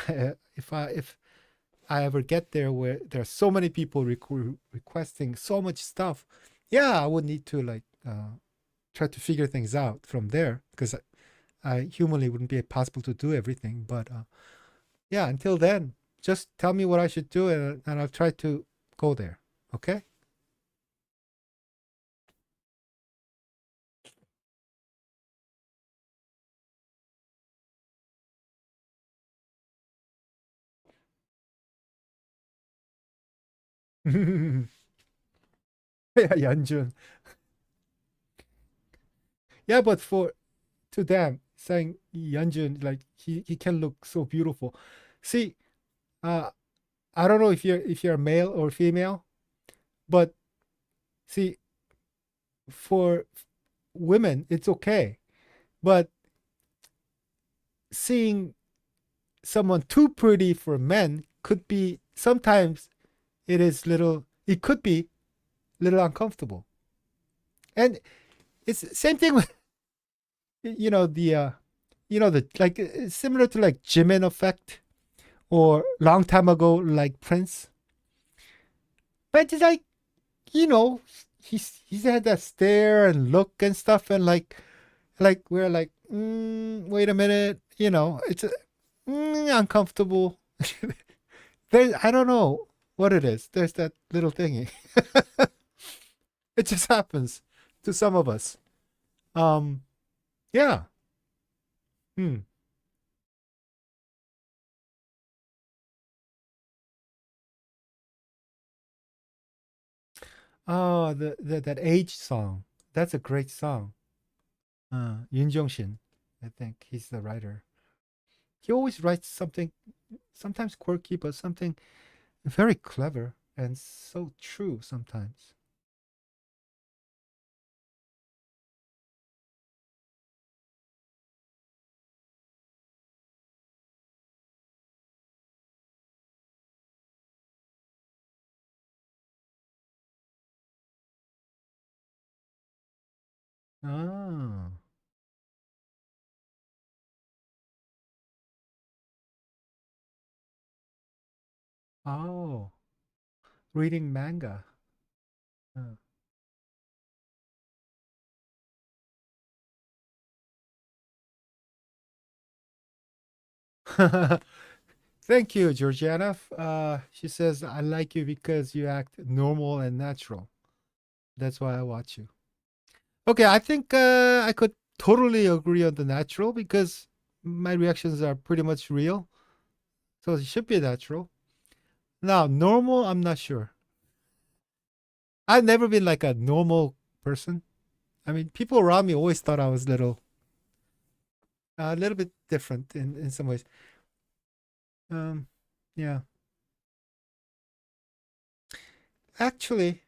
if I ever get there where there are so many people requesting so much stuff, yeah, I would need to like try to figure things out from there because I humanly wouldn't be possible to do everything. But yeah, until then, just tell me what I should do, and I'll try to go there. Okay? Yeah, Yanjun. Yeah, but for to them, saying Yanjun, like he can look so beautiful. See, uh, I don't know if you're male or female, but see, for women, it's okay. But seeing someone too pretty for men could be sometimes it could be little uncomfortable. And it's same thing with the like it's similar to like Jimin effect or long time ago like Prince. But it's like, you know, he's had that stare and look and stuff and like we're like, wait a minute, it's uncomfortable. I don't know what it is. There's that little thingy. It just happens to some of us. Um, yeah. Hmm. Oh, that age song. That's a great song. Yun Jong-shin, I think he's the writer. He always writes something, sometimes quirky, but something very clever and so true sometimes. Oh, oh, reading manga. Thank you, Georgiana. She says, I like you because you act normal and natural. That's why I watch you. Okay, I think I could totally agree on the natural because my reactions are pretty much real, so it should be natural. Now, normal, I'm not sure. I've never been like a normal person. I mean, people around me always thought I was a little bit different in some ways. Um, yeah. Actually,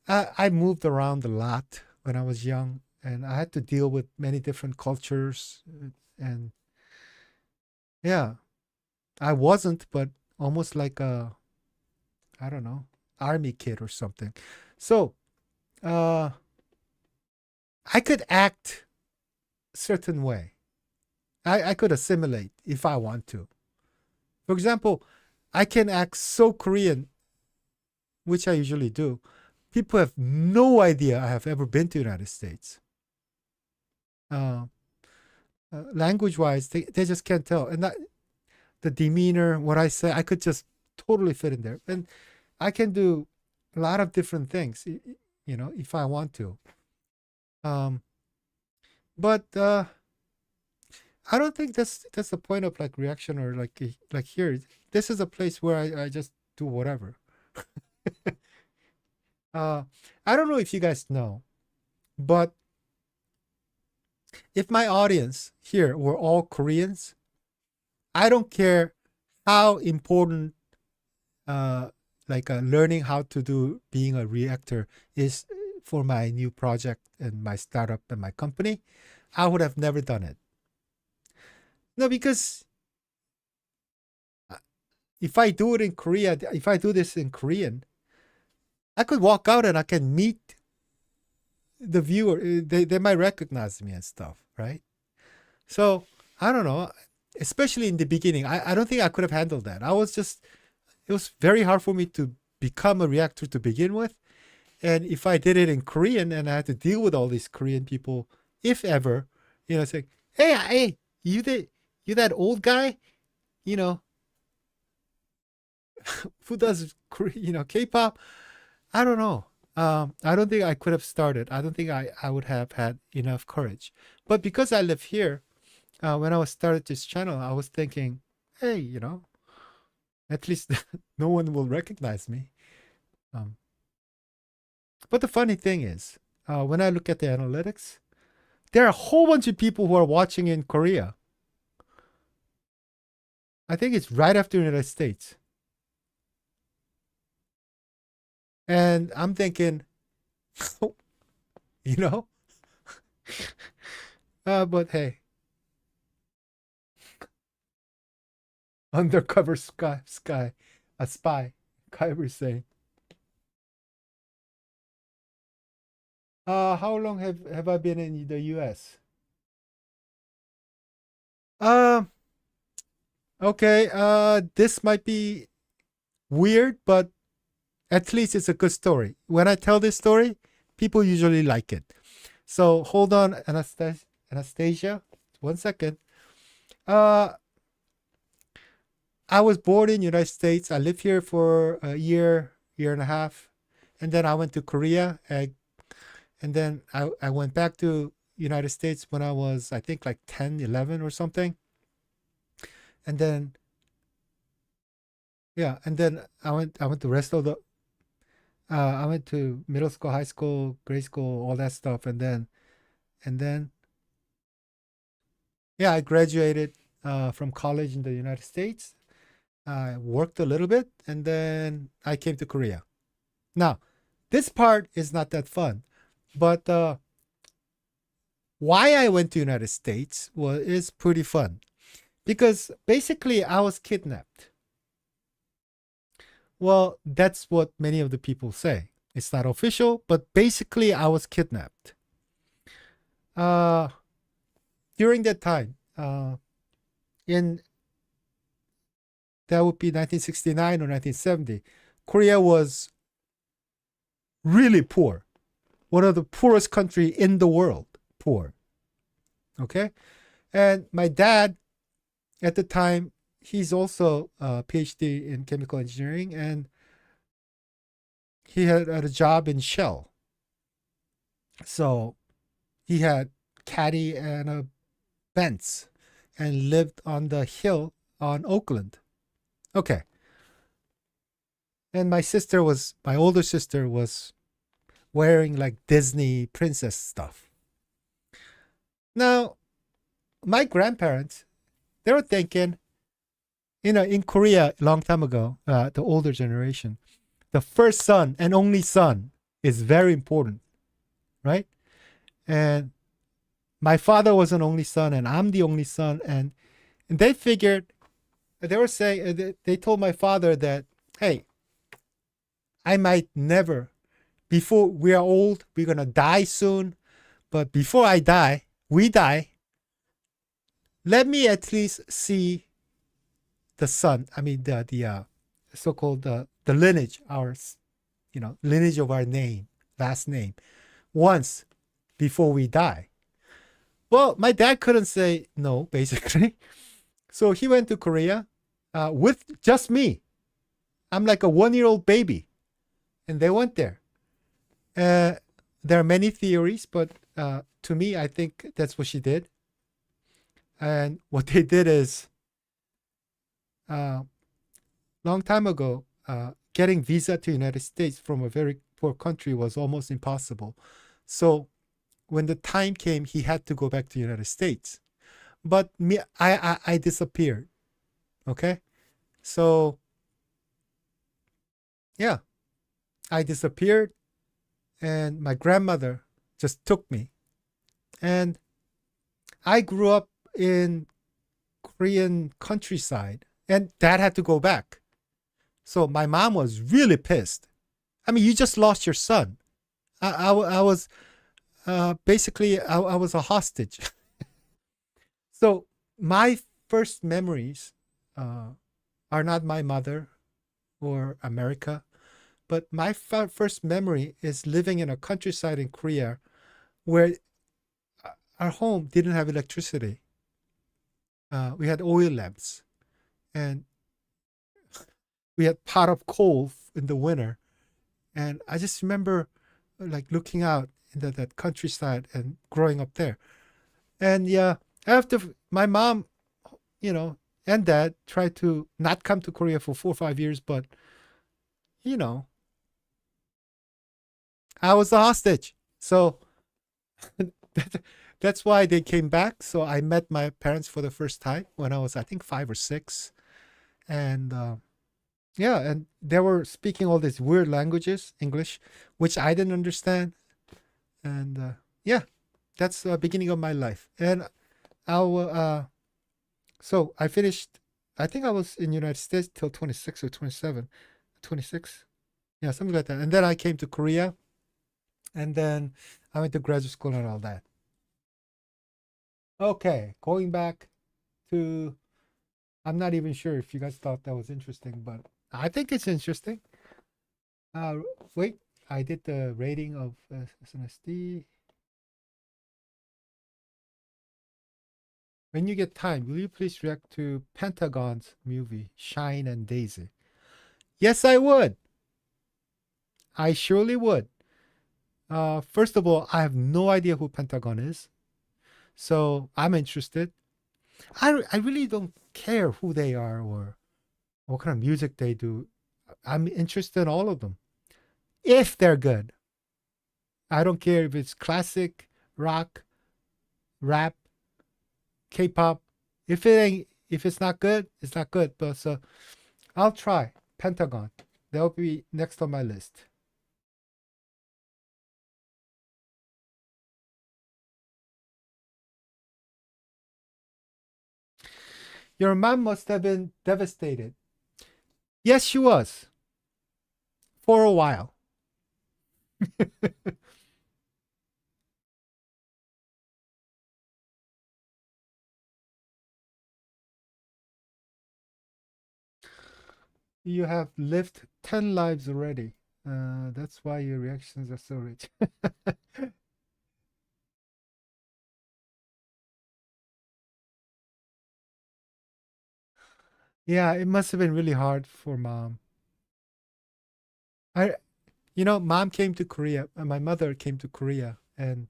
I moved around a lot when I was young, and I had to deal with many different cultures. And yeah, I wasn't, but almost like a, I don't know, army kid or something. So, uh, I could act certain way. I could assimilate if I want to. For example, I can act so Korean, which I usually do. People have no idea I have ever been to the United States. Uh, Language wise, they just can't tell. And that, the demeanor, what I say, I could just totally fit in there. And I can do a lot of different things, if I want to. Um, but I don't think that's the point of like reaction or like here. This is a place where I just do whatever. Uh, I don't know if you guys know, but if my audience here were all Koreans, I don't care how important learning how to do being a reactor is for my new project and my startup and my company. I would have never done it. No, because if I do it in Korea, if I do this in Korean, I could walk out and I can meet the viewer. They might recognize me and stuff, right? So I don't know. Especially in the beginning, I don't think I could have handled that. It was very hard for me to become a reactor to begin with. And if I did it in Korean and I had to deal with all these Korean people, if ever, saying, hey, you that old guy, you know, who does, K-pop? I don't know. I don't think I could have started. I don't think I would have had enough courage. But because I live here, when I was started this channel, I was thinking, hey, at least no one will recognize me. Um, but the funny thing is, when I look at the analytics, there are a whole bunch of people who are watching in Korea. I think it's right after the United States. And I'm thinking, you know, but hey, undercover a spy, Kyber saying. How long have I been in the US? Um, okay, this might be weird, but at least it's a good story. When I tell this story, people usually like it. So hold on, Anastasia, 1 second. Uh, I was born in United States. I lived here for a year and a half, and then I went to Korea, and then I went back to United States when I was, I think, like 10, 11 or something. And then yeah, and then I went the rest of the I went to middle school, high school, grade school, all that stuff, and then yeah, I graduated from college in the United States. I worked a little bit, and then I came to Korea. Now, this part is not that fun, but why I went to United States is pretty fun because basically I was kidnapped. Well, that's what many of the people say. It's not official, but basically I was kidnapped. Uh, During that time, in that would be 1969 or 1970, Korea was really poor, one of the poorest country in the world. Poor. Okay, and my dad at the time, he's also a PhD in chemical engineering, and he had a job in Shell. So he had caddy and a fence and lived on the hill on Oakland. Okay. And my older sister was wearing like Disney princess stuff. Now, my grandparents, they were thinking, in Korea a long time ago, the older generation, the first son and only son is very important, right? And my father was an only son, and I'm the only son, and they figured, they were saying, they told my father that, hey, I might never, before we are old, we're gonna die soon, but before we die, let me at least see the son. I mean the so-called the lineage, our lineage of our name, last name, once before we die. Well, my dad couldn't say no, basically. So he went to Korea with just me. I'm like a 1 year old baby. And they went there. There are many theories, but to me, I think that's what she did. And what they did is, long time ago, getting visa to United States from a very poor country was almost impossible. So when the time came, he had to go back to United States. But me, I disappeared. Okay, so yeah, I disappeared, and my grandmother just took me, and I grew up in Korean countryside, and dad had to go back. So my mom was really pissed. I mean, you just lost your son. I was basically I was a hostage. So my first memories are not my mother or America, but my first memory is living in a countryside in Korea where our home didn't have electricity. We had oil lamps, and we had pot of coal in the winter. And I just remember like looking out into that countryside and growing up there. And yeah, after my mom, and dad tried to not come to Korea for 4 or 5 years, but you know, I was a hostage. So that's why they came back. So I met my parents for the first time when I was, I think, 5 or 6. And yeah, and they were speaking all these weird languages, English, which I didn't understand. And yeah, that's the beginning of my life. And so I finished, I think I was in United States till 26 or 27, 26. Yeah, something like that. And then I came to Korea, and then I went to graduate school and all that. Okay, going back to, I'm not even sure if you guys thought that was interesting, but I think it's interesting. Uh, Wait, I did the rating of SNSD. When you get time, will you please react to Pentagon's movie, Shine and Daisy? Yes, I would. I surely would. First of all, I have no idea who Pentagon is, so I'm interested. I really don't care who they are or what kind of music they do. I'm interested in all of them if they're good. I don't care if it's classic, rock, rap, K-pop. If it's not good, it's not good. But so I'll try Pentagon. They'll be next on my list. Your mom must have been devastated. Yes, she was for a while. You have lived 10 lives already. That's why your reactions are so rich. Yeah, it must have been really hard for mom. I, Mom came to Korea, and my mother came to Korea, and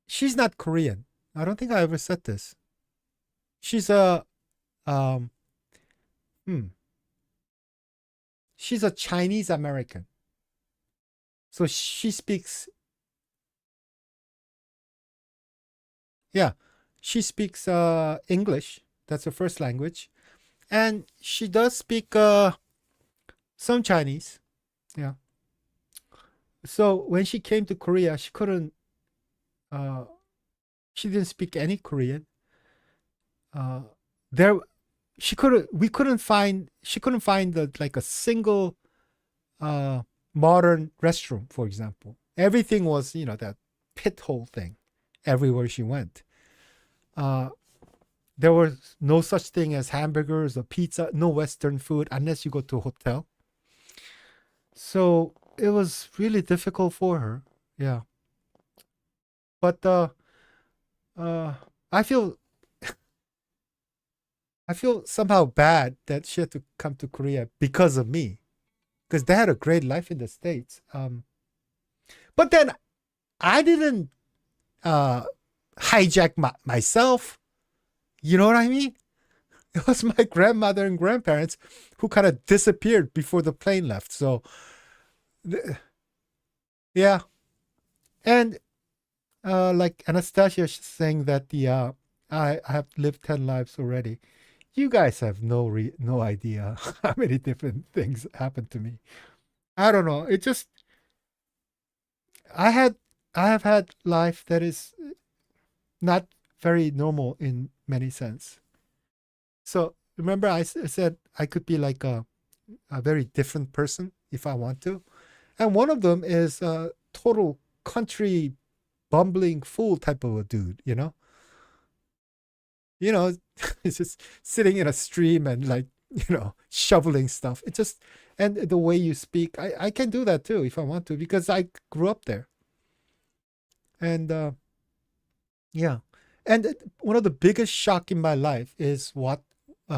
she's not Korean. I don't think I ever said this. She's a um hmm, she's a Chinese American. So she speaks, yeah, she speaks English. That's her first language. And she does speak some Chinese. Yeah. So when she came to Korea, uh she didn't speak any Korean. Uh there she couldn't we couldn't find she couldn't find like a single uh modern restroom, for example. Everything was, that pit hole thing everywhere she went. Uh there was no such thing as hamburgers or pizza, no Western food unless you go to a hotel. So it was really difficult for her. Yeah. But uh I feel I feel somehow bad that she had to come to Korea because of me. Because they had a great life in the States. But then I didn't uh hijack myself. You know what I mean? It was my grandmother and grandparents who kind of disappeared before the plane left. So yeah. And like Anastasia saying that the I have lived 10 lives already. You guys have no idea how many different things happened to me. I don't know. It just I had I have had life that is not very normal in many sense. So remember said I could be like a very different person if I want to. And one of them is a total country bumbling fool type of a dude, you know, it's just sitting in a stream and like, shoveling stuff. It just, and the way you speak, I can do that too if I want to because I grew up there. And yeah. And one of the biggest shock in my life is what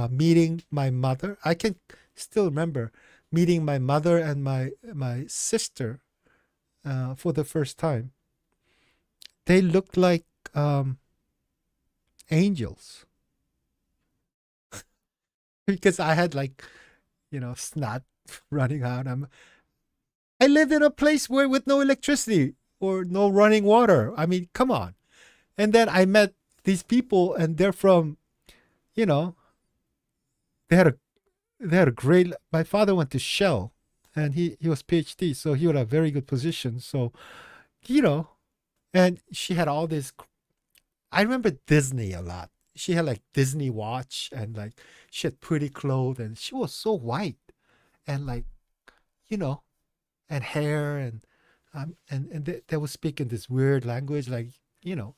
meeting my mother. I can still remember meeting my mother and my sister for the first time. They looked like um, angels because I had like snot running out. I lived in a place where with no electricity or no running water. I mean, come on. And then I met these people, and they're from, you know, they had a they had a great. My father went to Shell, and he was PhD, so he had a very good position. So you know, and she had all this. I remember Disney a lot. She had like Disney watch, and like she had pretty clothes, and she was so white, and like you know, and hair, and they were speaking this weird language, like you know.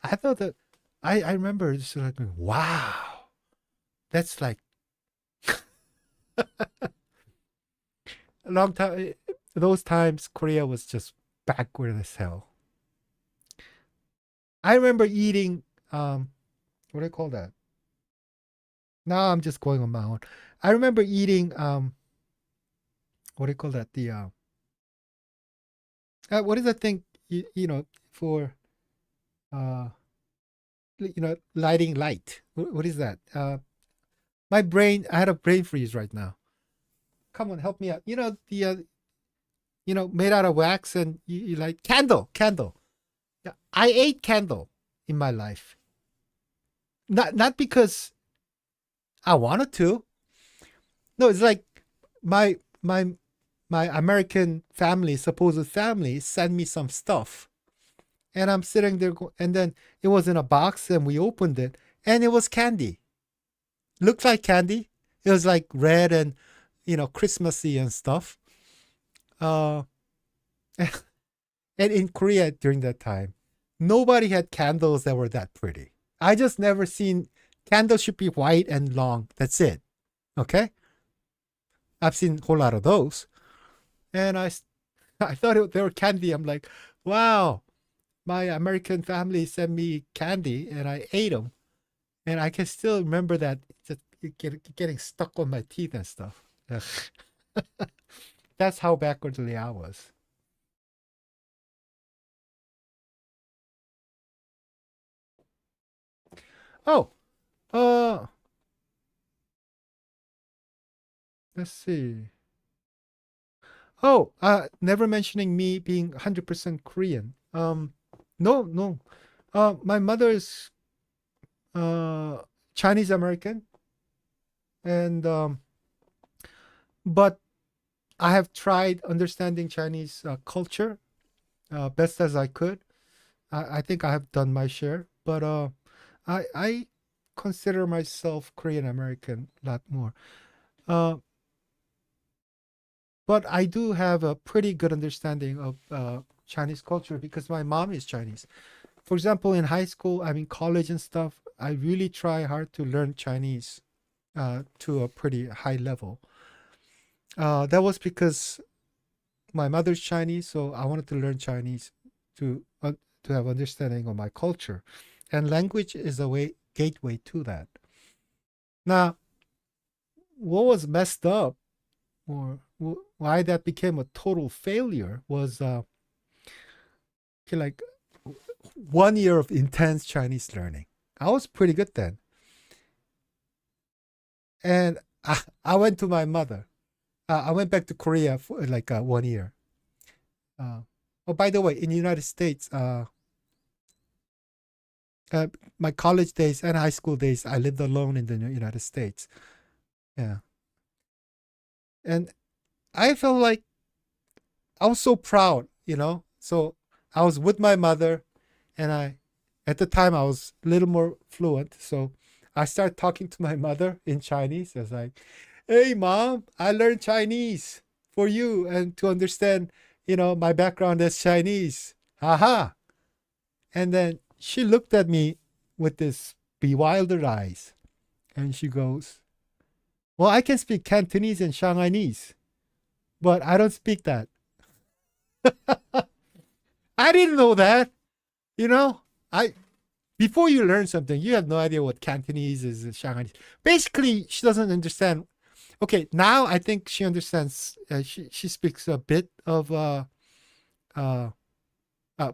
I thought that I remember just like wow, that's like a long time. Those times Korea was just backward as hell. I remember eating what do I call that? Now I'm just going on my own. I remember eating what do you call that? The what is that thing for uh lighting light? What is that? My brain. I had a brain freeze right now. Come on, help me out. The made out of wax and you like candle. Yeah, I ate candle in my life. Not because I wanted to. No, it's like my my my American family, supposed family, sent me some stuff, and I'm sitting there, and then it was in a box, and we opened it, and it was candy. Looked like candy. It was like red and Christmassy and stuff. Uh, and in Korea during that time, nobody had candles that were that pretty. I just never seen candles should be white and long. That's it. Okay, I've seen a whole lot of those, and I thought they were candy. I'm like, wow, my American family sent me candy, and I ate them, and I can still remember that just getting stuck on my teeth and stuff. Ugh. That's how backwardly I was. Oh, uh, let's see. Oh, never mentioning me being 100% Korean. No, no. My mother is uh Chinese American, and but I have tried understanding Chinese culture best as I could. I think I have done my share, but I consider myself Korean American a lot more. Uh, but I do have a pretty good understanding of Chinese culture because my mom is Chinese. For example, in high school, I mean college and stuff, I really try hard to learn Chinese to a pretty high level. That was because my mother's Chinese, so I wanted to learn Chinese to have understanding of my culture, and language is a way gateway to that. Now, what was messed up, or why that became a total failure, was okay, like 1 year of intense Chinese learning. I was pretty good then, and I went to my mother. I went back to Korea for like 1 year. Uh, oh, by the way, in the United States, uh, my college days and high school days, I lived alone in the United States. Yeah, and I felt like I was so proud, you know. So I was with my mother, and at the time, I was a little more fluent. So I started talking to my mother in Chinese. I was like, "Hey, mom, I learned Chinese for you and to understand, my background as Chinese." Haha. And then she looked at me with this bewildered eyes, and she goes, "Well, I can speak Cantonese and Shanghainese, but I don't speak that." I didn't know that. You know, I before you learn something, you have no idea what Cantonese is and Shanghainese. Basically, she doesn't understand. Okay, now I think she understands. She speaks a bit of uh,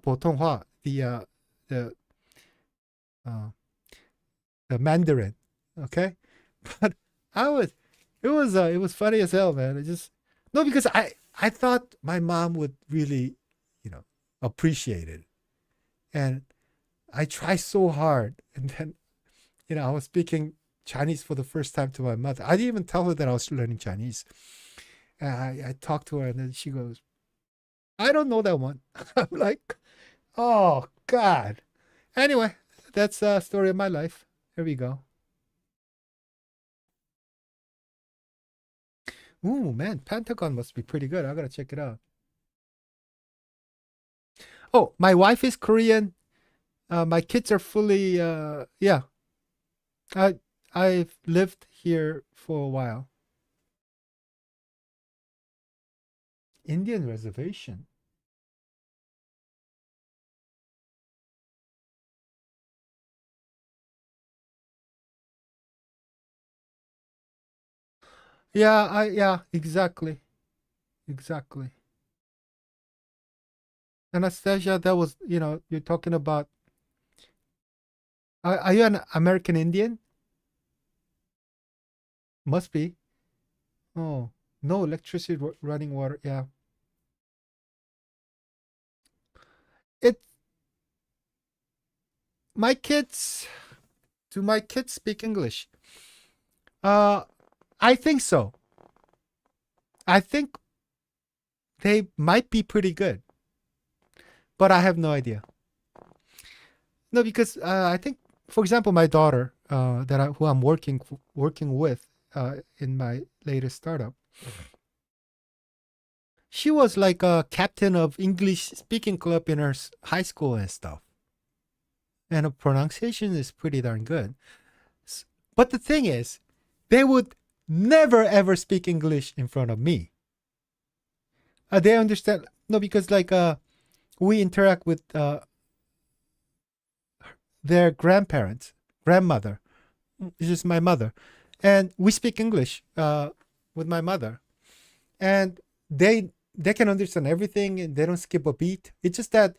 普通话, the uh, the Mandarin. Okay, but I was it was funny as hell, man. It just no because I thought my mom would really, appreciate it, and I tried so hard, and then I was speaking Chinese for the first time to my mother. I didn't even tell her that I was learning Chinese. And I talked to her, and then she goes, "I don't know that one." I'm like, "Oh God." Anyway, that's a story of my life. Here we go. Ooh, man, Pentagon must be pretty good. I gotta check it out. Oh, my wife is Korean. My kids are fully. Yeah, I I've lived here for a while. Indian reservation. Yeah, exactly, exactly. Anastasia, that was, you're talking about. Are you an American Indian? Must be. Oh, no electricity, running water. Yeah, it. My kids. Do my kids speak English? Uh, I think so. I think they might be pretty good, but I have no idea. No, because I think, for example, my daughter, who I'm working with, in my latest startup, she was like a captain of English speaking club in her high school and stuff, and her pronunciation is pretty darn good. But the thing is, they would never ever speak English in front of me. They understand no because like we interact with their grandparents, grandmother, which is my mother, and we speak English with my mother, and they can understand everything and they don't skip a beat. It's just that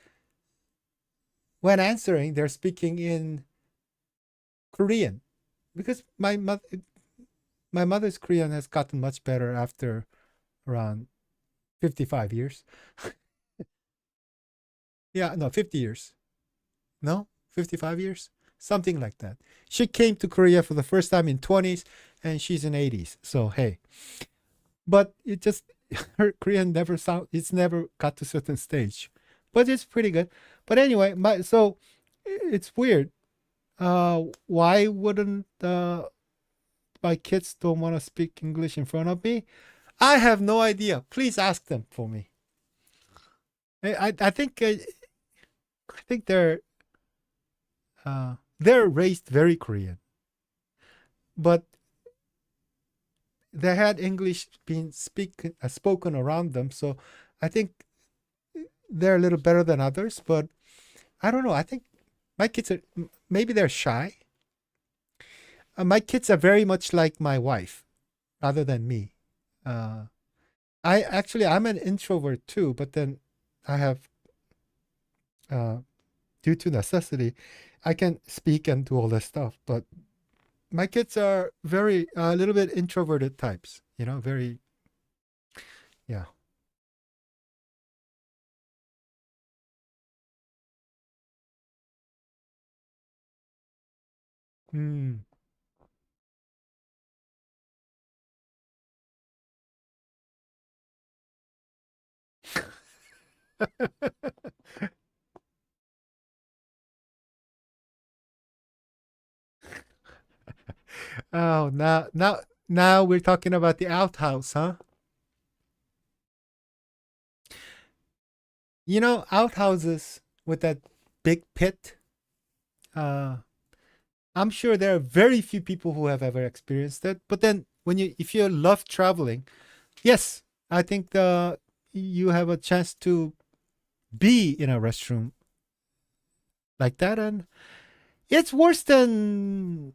when answering, they're speaking in Korean, because my mother's Korean has gotten much better after around 55 years. Yeah, no, 50 years. No, 55 years, something like that. She came to Korea for the first time in 20s, and she's in 80s. So hey, but it just her Korean never sound. It's never got to a certain stage, but it's pretty good. But anyway, it's weird. Why wouldn't my kids don't want to speak English in front of me? I have no idea. Please ask them for me. I think they're raised very Korean, but they had English being spoken around them, so I think they're a little better than others. But I don't know. I think my kids are maybe they're shy. My kids are very much like my wife, rather than me. Uh, I'm an introvert too, but then I have uh, due to necessity, I can speak and do all this stuff. But my kids are very a little bit introverted types. Very yeah. Hmm. Oh, now we're talking about the outhouse, huh? Outhouses with that big pit. Uh, I'm sure there are very few people who have ever experienced it. But then, if you love traveling, yes, I think you have a chance to be in a restroom like that, and it's worse than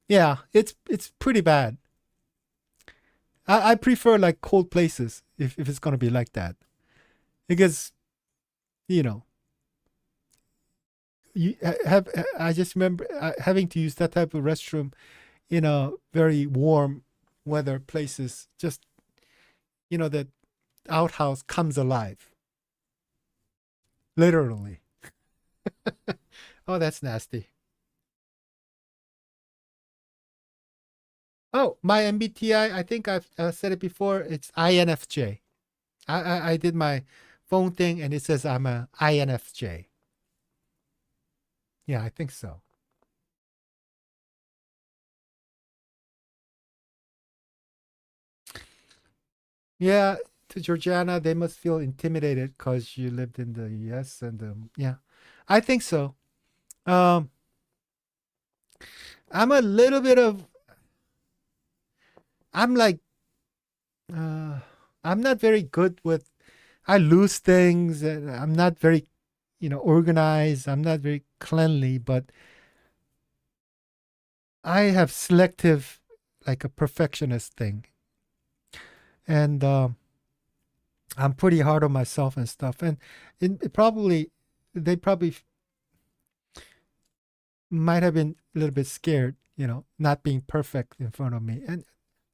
yeah, it's pretty bad. I prefer like cold places if it's gonna be like that because you know you have I just remember having to use that type of restroom in a very warm weather places. Just that outhouse comes alive, literally. Oh, that's nasty. Oh, my MBTI. I think I've said it before. It's INFJ. I did my phone thing and it says I'm a INFJ. Yeah, I think so. Yeah, to Georgiana, they must feel intimidated because you lived in the US and yeah, I think so. Um, I'm a little bit of I'm like uh, I'm not very good with I lose things and I'm not very organized. I'm not very cleanly, but I have selective like a perfectionist thing, and I'm pretty hard on myself and stuff. And it probably they probably might have been a little bit scared, not being perfect in front of me. And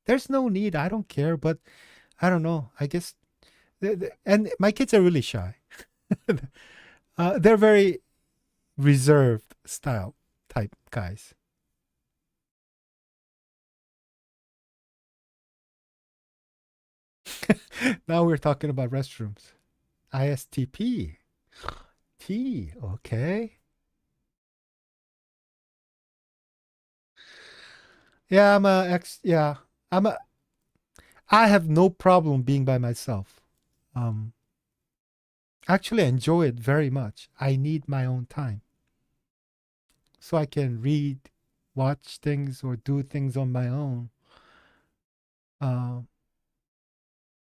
there's no need. I don't care. But I don't know. I guess, and my kids are really shy. They're very reserved style type guys. Now we're talking about restrooms. ISTP. T. Okay. Yeah, I'm a ex. Yeah, I'm a. I have no problem being by myself. Um, Actually, I enjoy it very much. I need my own time so I can read, watch things, or do things on my own. Uh,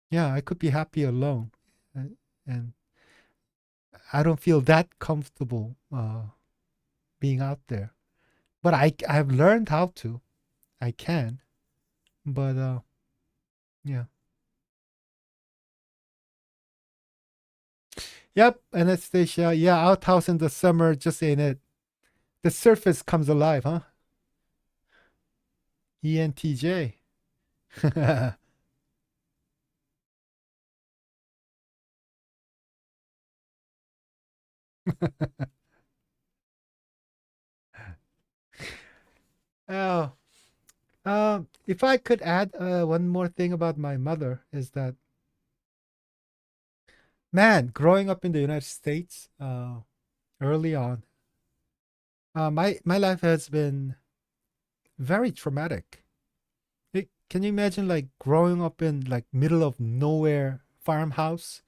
yeah, I could be happy alone, and I don't feel that comfortable being out there. But I've learned how to. I can, but yeah. Yep, Anastasia. Yeah, outhouse in the summer just ain't it. The surface comes alive, huh? ENTJ. Oh, if I could add one more thing about my mother is that, man, growing up in the United States early on, my life has been very traumatic. Can you imagine like growing up in like middle of nowhere farmhouse,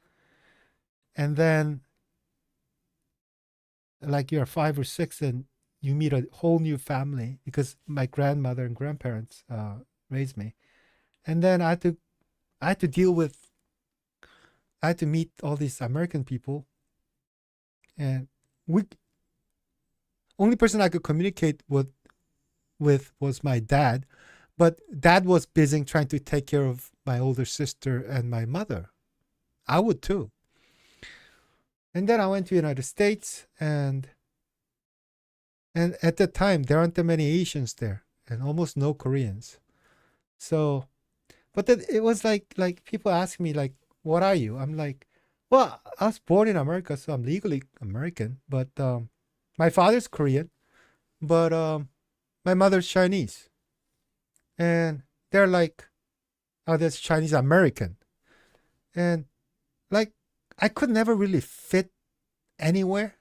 and then like you're 5 or 6 and you meet a whole new family because my grandmother and grandparents raised me, and then I had to deal with I had to meet all these American people, and we only person I could communicate with was my dad, but dad was busy trying to take care of my older sister and my mother. I would too. And then I went to United States, and at that time there aren't that many Asians there and almost no Koreans. So, but then it was like people ask me like, "What are you?" I'm like, "Well, I was born in America, so I'm legally American, but my father's Korean, but my mother's Chinese." And they're like, "Oh, that's Chinese American." And like I could never really fit anywhere,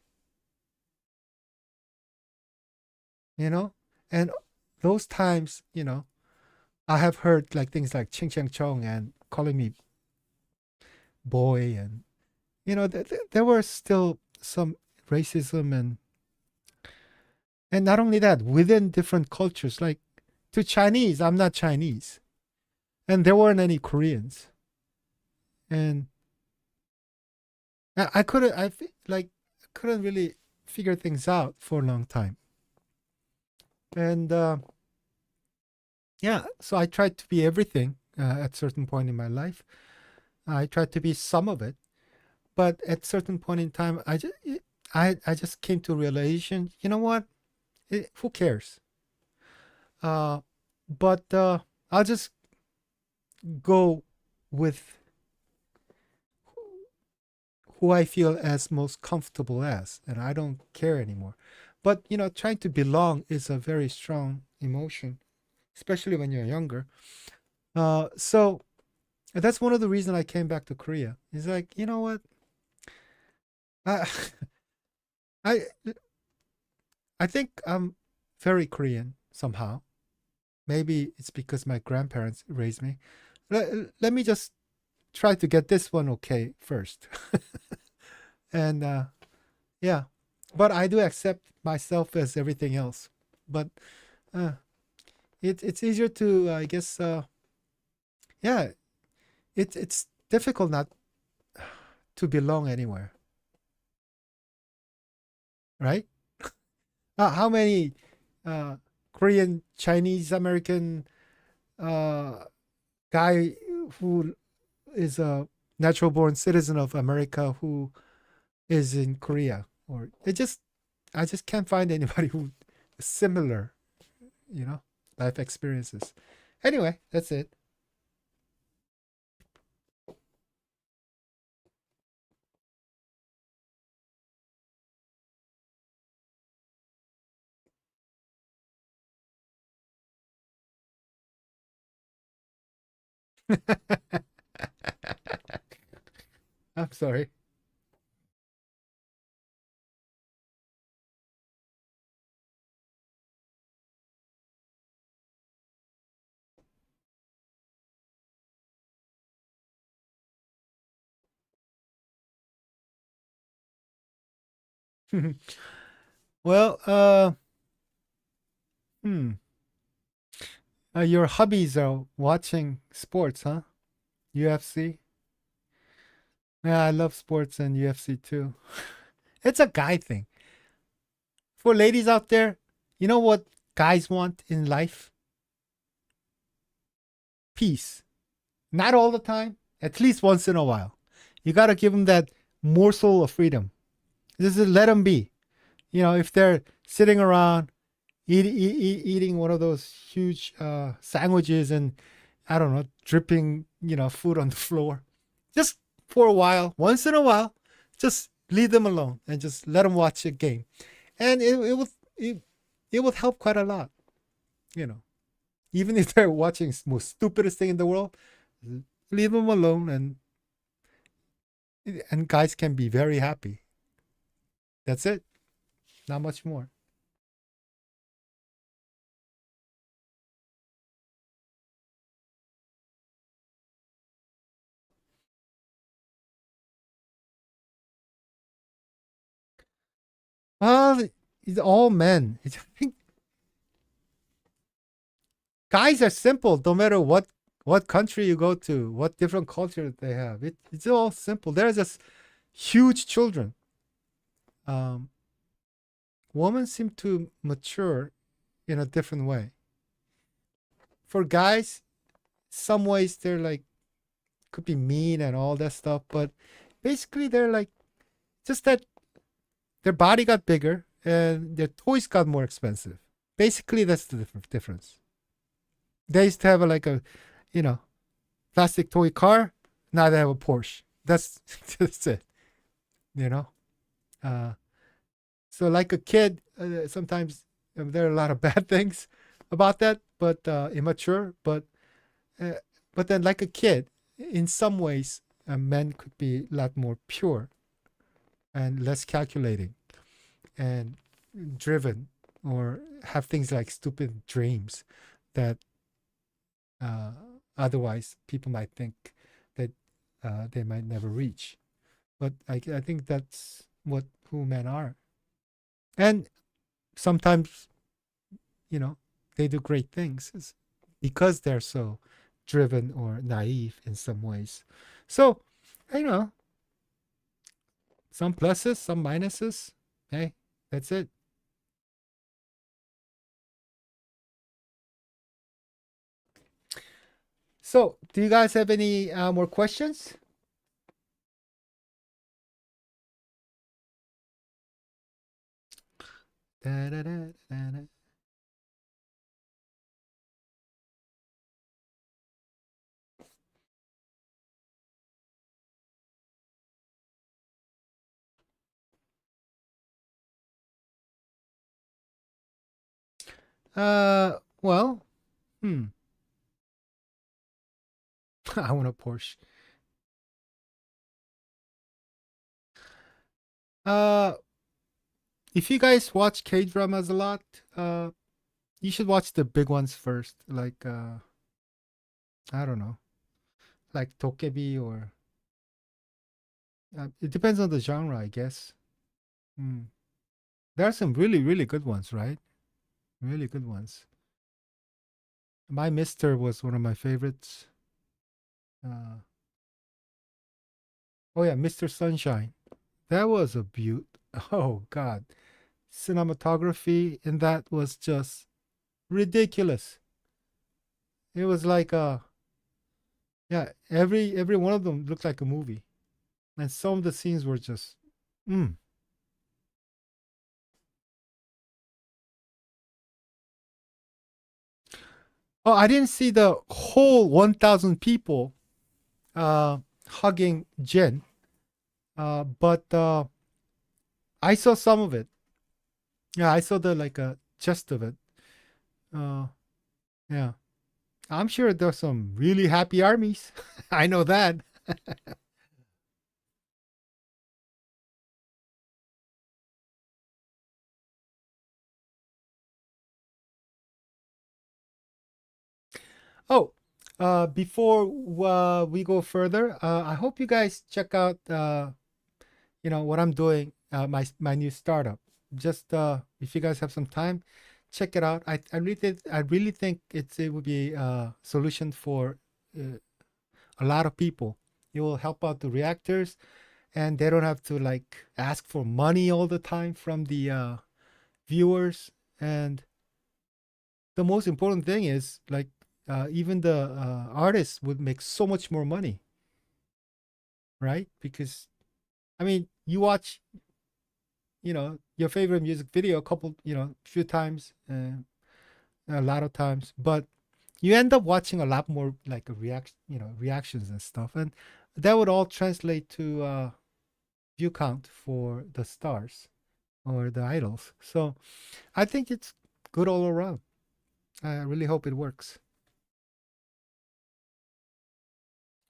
you know? And those times, I have heard like things like ching chang chong and calling me boy, and there were still some racism, and not only that, within different cultures, like to Chinese, I'm not Chinese, and there weren't any Koreans, and I couldn't like couldn't really figure things out for a long time, and yeah, so I tried to be everything at certain point in my life. I tried to be some of it, but at certain point in time, I just came to a realization. You know what? Who cares? Uh, but I'll just go with who I feel as most comfortable as, and I don't care anymore. But trying to belong is a very strong emotion, especially when you're younger. So that's one of the reasons I came back to Korea. It's like, you know what? I I I think I'm very Korean somehow. Maybe it's because my grandparents raised me. Let me just try to get this one okay first. And yeah, but I do accept myself as everything else. But uh, it's easier to, I guess, yeah, it's difficult not to belong anywhere, right? How many uh, Korean, Chinese, American uh, guy who is a natural born citizen of America who is in Korea, or I just can't find anybody who is similar, you know, life experiences. Anyway, that's it. I'm sorry. Well, hmm. Your hobbies are watching sports, huh? UFC. Yeah, I love sports and UFC too. It's a guy thing. For ladies out there, you know what guys want in life? Peace. Not all the time, at least once in a while. You gotta give them that morsel of freedom. Just let them be. If they're sitting around eating one of those huge sandwiches and I don't know, dripping, food on the floor. Just for a while, once in a while, just leave them alone and just let them watch a game. And it will help quite a lot, you know. Even if they're watching most stupidest thing in the world, leave them alone and guys can be very happy. That's it. Not much more. Well, it's all men. I think guys are simple no matter what country you go to, what different culture they have. It's all simple. They're just huge children. Um, Women seem to mature in a different way. For guys, some ways they're like could be mean and all that stuff, but basically they're like just that their body got bigger and their toys got more expensive. Basically, that's the difference. They used to have like a, you know, plastic toy car. Now they have a Porsche. That's that's it. You know. Uh, so like a kid, sometimes there are a lot of bad things about that, but immature. Uh, but then like a kid, in some ways, men could be a lot more pure and less calculating and driven, or have things like stupid dreams that uh, otherwise people might think that they might never reach. But I think that's what who men are. And sometimes, they do great things because they're so driven or naive in some ways. So, you know, some pluses, some minuses. Hey, that's it. So, do you guys have any more questions? Da-da-da-da-da. Well, hmm. I want a Porsche. Uh, if you guys watch K dramas a lot, you should watch the big ones first. Like, I don't know, like Tokebi or it depends on the genre, I guess. Hmm. There are some really, really good ones, right? Really good ones. My Mister was one of my favorites. Uh, oh yeah, Mr. Sunshine. That was a beaut. Oh God, cinematography in that was just ridiculous. It was like yeah, every one of them looked like a movie, and some of the scenes were just mm. Oh, I didn't see the whole 1,000 people hugging Jin, but I saw some of it. Yeah, I saw the like gist of it. Uh, yeah, I'm sure there's some really happy armies. I know that. Oh, before we go further, I hope you guys check out what I'm doing, my new startup. Just if you guys have some time, check it out. I really think it would be a solution for uh, a lot of people. It will help out the reactors, and they don't have to like ask for money all the time from the viewers. And the most important thing is like even the artists would make so much more money, right? Because I mean, you watch your favorite music video a couple, few times, a lot of times, but you end up watching a lot more like a reactions and stuff, and that would all translate to view count for the stars or the idols. So I think it's good all around. I really hope it works.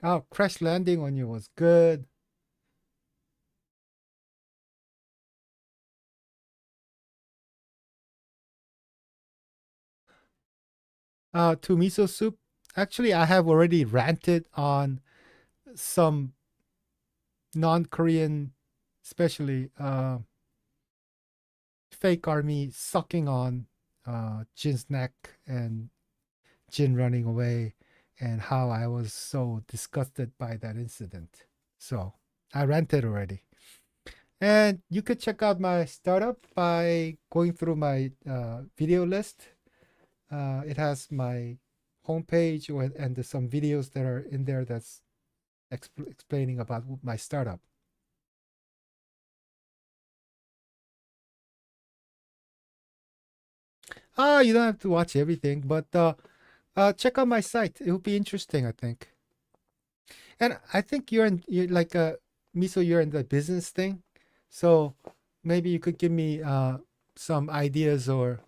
Oh, Crash Landing on You was good. To miso soup. Actually, I have already ranted on some non-Korean, especially fake army sucking on Jin's neck and Jin running away, and how I was so disgusted by that incident. So I ranted already. And you could check out my startup by going through my video list. It has my homepage and there's some videos that are in there that's explaining about my startup. You don't have to watch everything, but check out my site. It will be interesting, I think. And I think you're like Miso, you're in the business thing, so maybe you could give me some ideas or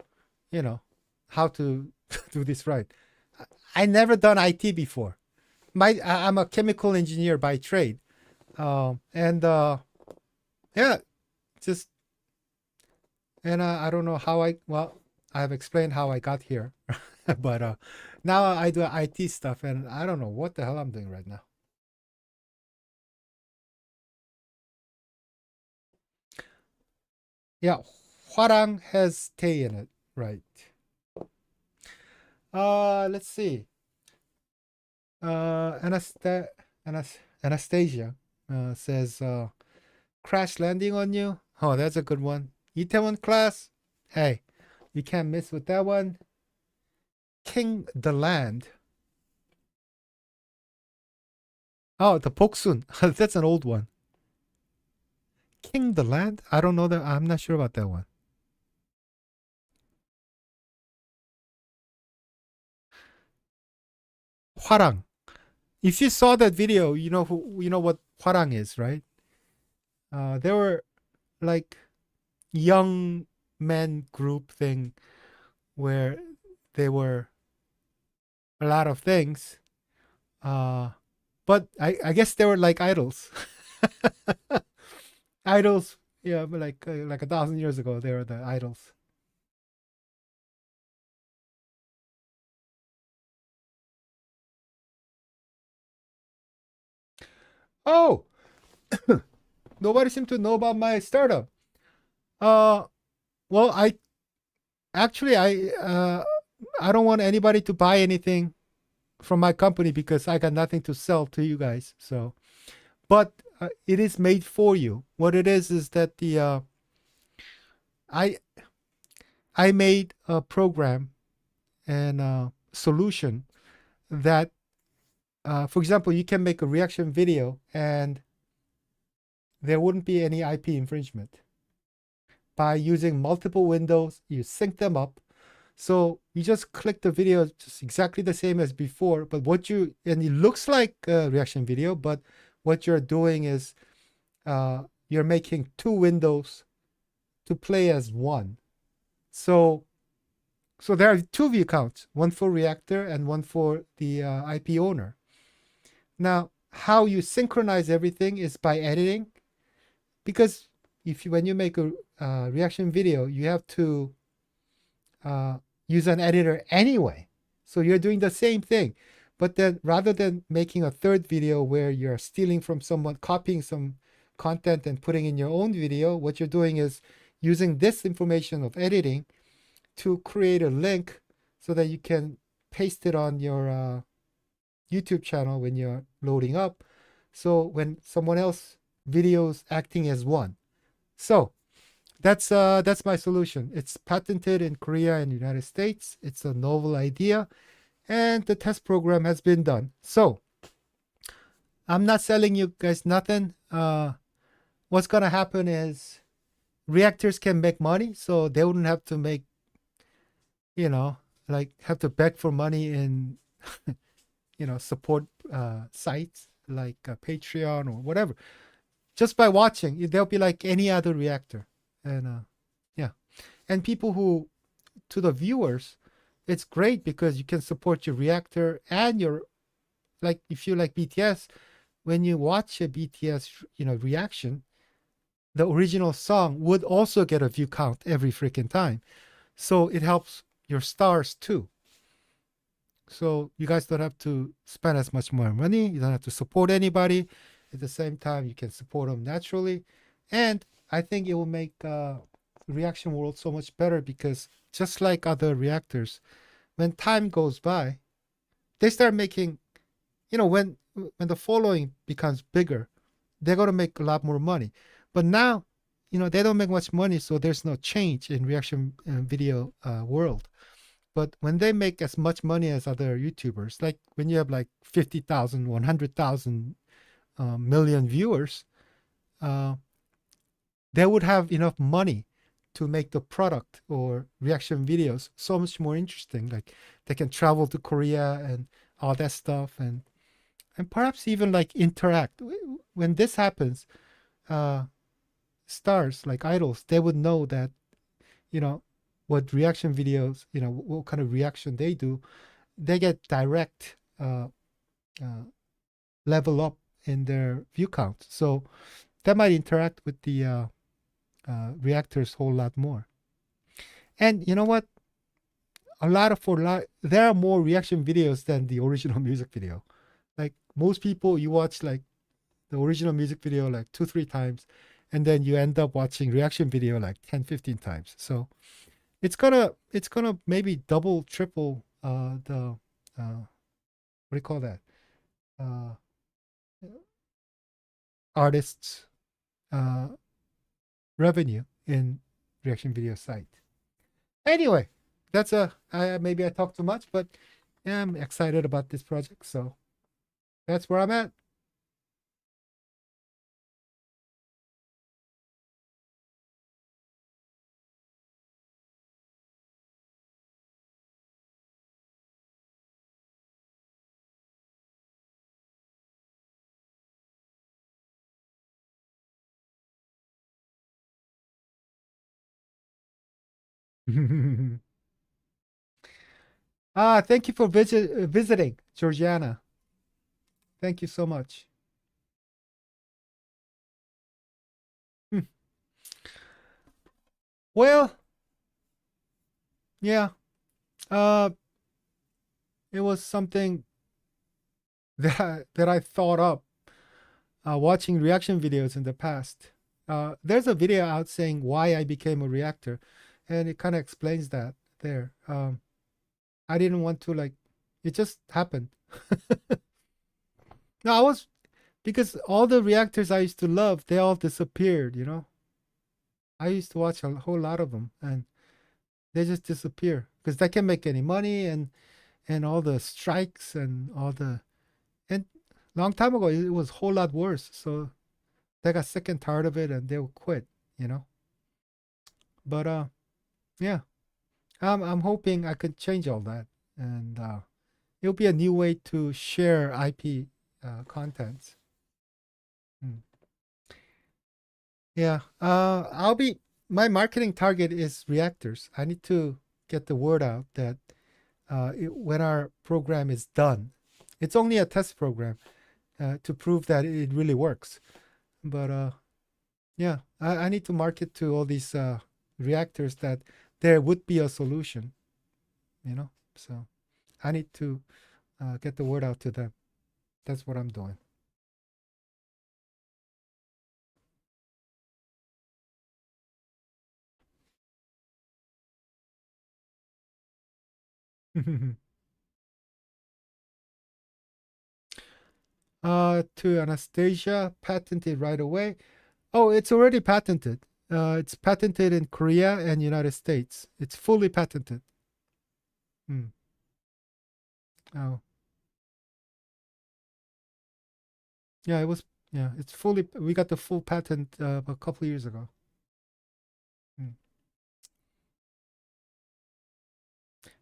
how to do this right. I never done IT before. I'm a chemical engineer by trade, and yeah, just and I don't know how I have explained how I got here, but now I do IT stuff, and I don't know what the hell I'm doing right now. Yeah, Hwarang has Tay in it, right? Let's see. Anastasia says, Crash Landing on You. Oh, that's a good one. Itaewon Class. Hey, you can't miss with that one. King the Land. Oh, the Poksun. That's an old one. King the Land? I don't know that. I'm not sure about that one. Hwarang. If you saw that video, you know what Hwarang is, right? They were like young men group thing where they were a lot of things. But I guess they were like idols. Idols, yeah, but like 1,000 years ago, they were the idols. Oh, nobody seemed to know about my startup. Uh, well, I don't want anybody to buy anything from my company because I got nothing to sell to you guys. So, but it is made for you. What it is that I I made a program and a solution that, for example, you can make a reaction video and there wouldn't be any IP infringement. By using multiple windows, you sync them up. So you just click the video just exactly the same as before, but and it looks like a reaction video, but what you're doing is you're making two windows to play as one. So there are two view counts, one for reactor and one for the IP owner. Now, how you synchronize everything is by editing, because when you make a reaction video, you have to use an editor anyway. So you're doing the same thing, but then rather than making a third video where you're stealing from someone, copying some content and putting in your own video, what you're doing is using this information of editing to create a link so that you can paste it on your YouTube channel when you're loading up. So when someone else videos acting as one. So that's my solution. It's patented in Korea and United States. It's a novel idea, and the test program has been done. So I'm not selling you guys nothing. What's gonna happen is reactors can make money, so they wouldn't have to make, you know, like have to beg for money in, support sites like Patreon or whatever. Just by watching, they'll be like any other reactor. And yeah. And people who, to the viewers, it's great because you can support your reactor and your, like, if you like BTS, when you watch a BTS, reaction, the original song would also get a view count every freaking time. So it helps your stars too. So you guys don't have to spend as much more money. You don't have to support anybody. At the same time, you can support them naturally. And I think it will make reaction world so much better because just like other reactors, when time goes by, they start making, when the following becomes bigger, they're going to make a lot more money. But now, they don't make much money, so there's no change in reaction video world. But when they make as much money as other YouTubers, like when you have like 50,000, 100,000 million viewers, uh, they would have enough money to make the product or reaction videos so much more interesting. Like they can travel to Korea and all that stuff, and perhaps even like interact. When this happens, uh, stars like idols, they would know that, you know, what reaction videos, what kind of reaction they do, they get direct uh, level up in their view count. So that might interact with the reactors a whole lot more. And you know what? There are more reaction videos than the original music video. Like most people, you watch like the original music video like 2-3 times, and then you end up watching reaction video like 10-15 times. So it's gonna maybe double, triple the what do you call that? Uh, artists uh, revenue in reaction video site. Anyway, maybe I talked too much, but yeah, I'm excited about this project, so that's where I'm at. Thank you for visiting, Georgiana. Thank you so much. Hmm. Well, yeah, uh, it was something that I thought up watching reaction videos in the past. There's a video out saying why I became a reactor, and it kind of explains that there. I didn't want to like, it just happened. No, I was because all the reactors I used to love, they all disappeared. I used to watch a whole lot of them, and they just disappear because they can't make any money, and all the strikes and all the and long time ago it was a whole lot worse. So they got sick and tired of it, and they would quit. But yeah, I'm hoping I could change all that, and it'll be a new way to share IP contents. Mm. Yeah. My marketing target is reactors. I need to get the word out that when our program is done, it's only a test program to prove that it really works. But yeah, I need to market to all these reactors that there would be a solution. So I need to get the word out to them. That's what I'm doing. To Anastasia, patented right away. Oh, it's already patented. It's patented in Korea and United States. It's fully patented. Hmm. Oh, yeah, it was. Yeah, it's fully. We got the full patent a couple of years ago.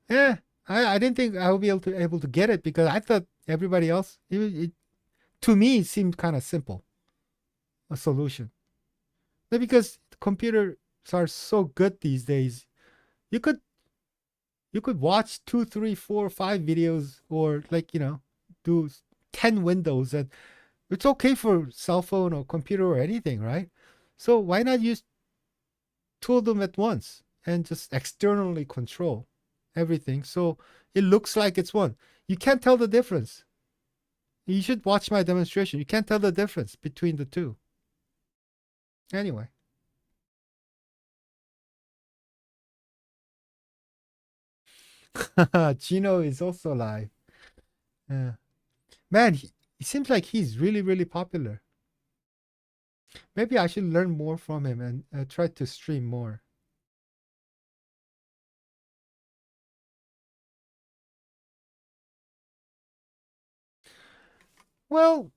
Yeah, I didn't think I would be able to get it because I thought everybody else. To me, it seemed kind of simple a solution. But because computers are so good these days, you could you could watch two, three, four, five videos, or like do 10 windows, and it's okay for cell phone or computer or anything, right? So why not use two of them at once and just externally control everything so it looks like it's one? You can't tell the difference. You should watch my demonstration. You can't tell the difference between the two. Anyway, Gino is also live. Yeah. Man, he seems like he's really, really popular. Maybe I should learn more from him and try to stream more. Well,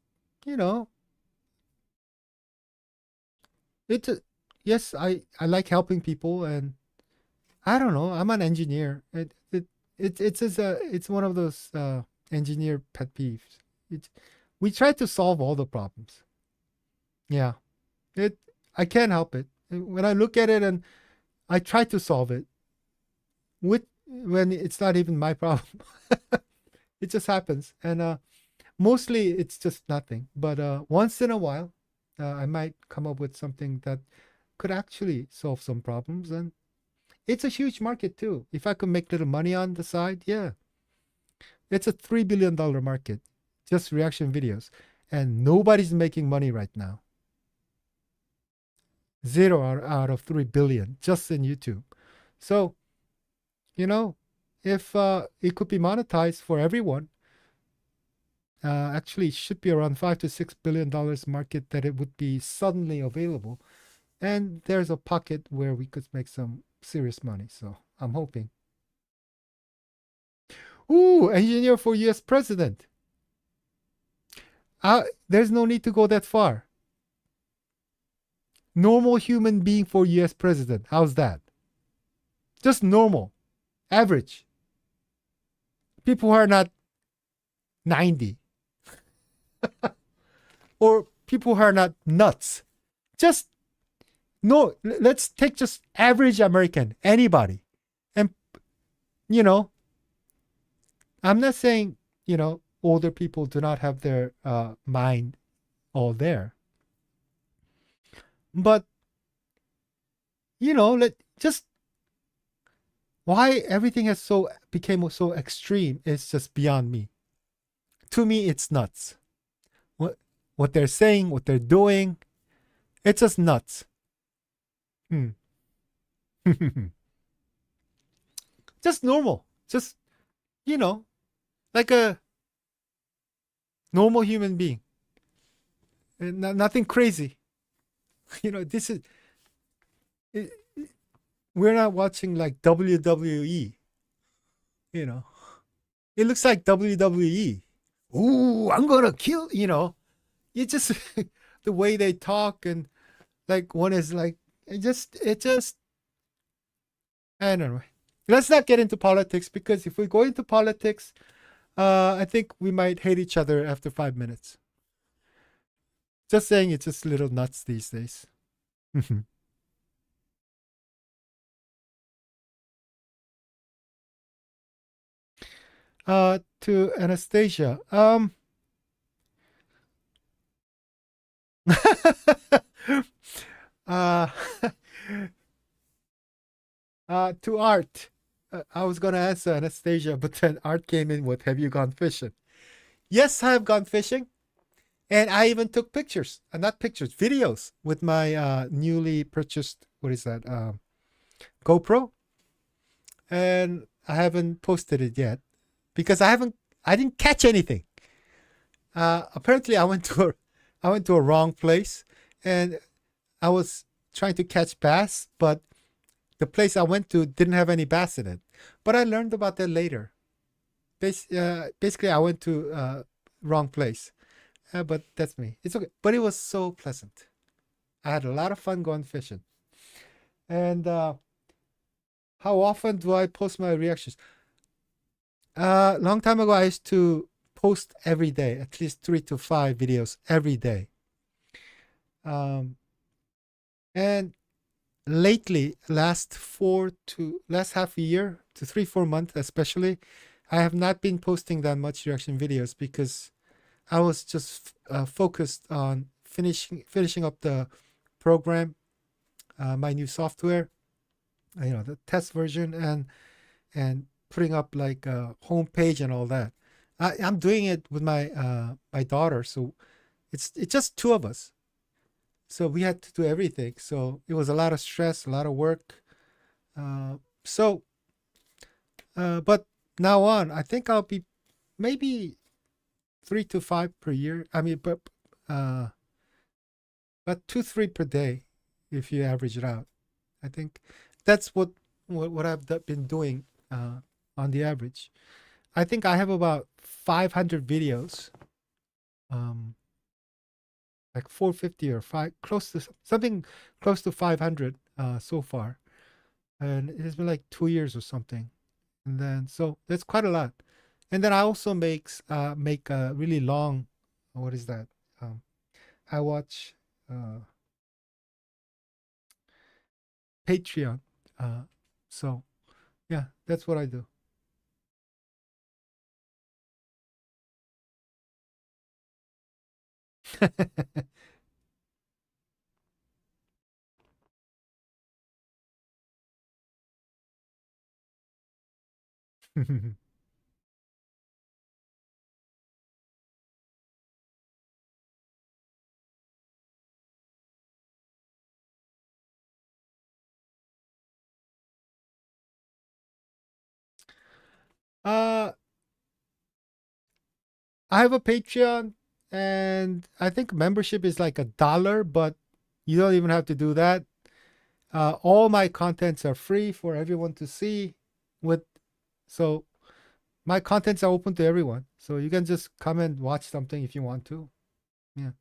you know, it's yes, I like helping people, and I don't know, I'm an engineer. It's one of those engineer pet peeves. It we try to solve all the problems. Yeah, it I can't help it. When I look at it and I try to solve it with when it's not even my problem. It just happens, and mostly it's just nothing. But once in a while, I might come up with something that could actually solve some problems, and it's a huge market too. If I could make little money on the side, yeah, it's a $3 billion market, just reaction videos, and nobody's making money right now. Zero out of 3 billion just in YouTube. So you know, if it could be monetized for everyone, actually it should be around $5 to $6 billion market that it would be suddenly available, and there's a pocket where we could make some serious money. So I'm hoping. Ooh, engineer for U.S. president. There's no need to go that far. Normal human being for U.S. president. How's that? Just normal, average. People who are not 90 or people who are not nuts. Just no, let's take just average American, anybody. And, you know, I'm not saying, older people do not have their mind all there. But, let just why everything has so became so extreme is just beyond me. To me, it's nuts. What they're saying, what they're doing, it's just nuts. Hmm. Just normal. Just, you know, like a normal human being. Nothing crazy. This is, it, we're not watching like WWE, you know. It looks like WWE. Ooh, I'm gonna kill, It just, the way they talk, and like one is like, it just, I don't know. Let's not get into politics, because if we go into politics, I think we might hate each other after 5 minutes. Just saying, it's just a little nuts these days. To Anastasia. uh, to Art. I was gonna answer Anastasia, but then Art came in with, "Have you gone fishing?" Yes, I have gone fishing, and I even took pictures. Not pictures, videos with my newly purchased, what is that? GoPro, and I haven't posted it yet because I didn't catch anything. Apparently, I went to a wrong place, and I was trying to catch bass, but the place I went to didn't have any bass in it. But I learned about that later. Basically, I went to wrong place. But that's me. It's okay. But it was so pleasant. I had a lot of fun going fishing. And how often do I post my reactions? Long time ago, I used to post every day, at least 3 to 5 videos every day. Um, and lately, last half a year to 3 4 months, especially, I have not been posting that much reaction videos because I was just focused on finishing up the program, my new software, the test version, and putting up like a homepage and all that. I'm doing it with my daughter, so it's just two of us. So we had to do everything. So it was a lot of stress, a lot of work. Uh, so, but now on, I think I'll be maybe 3 to 5 per year. I mean, uh, but 2 3 per day, if you average it out. I think that's what I've been doing on the average. I think I have about 500 videos, um, like 450 or five, close to something close to 500 so far, and it's been like 2 years or something. And then so that's quite a lot. And then I also make a really long, what is that? Um, I watch uh, Patreon. Uh, so yeah, that's what I do. uh, I have a Patreon, and I think membership is like $1, but you don't even have to do that. All my contents are free for everyone to see. With so my contents are open to everyone, so you can just come and watch something if you want to. Yeah,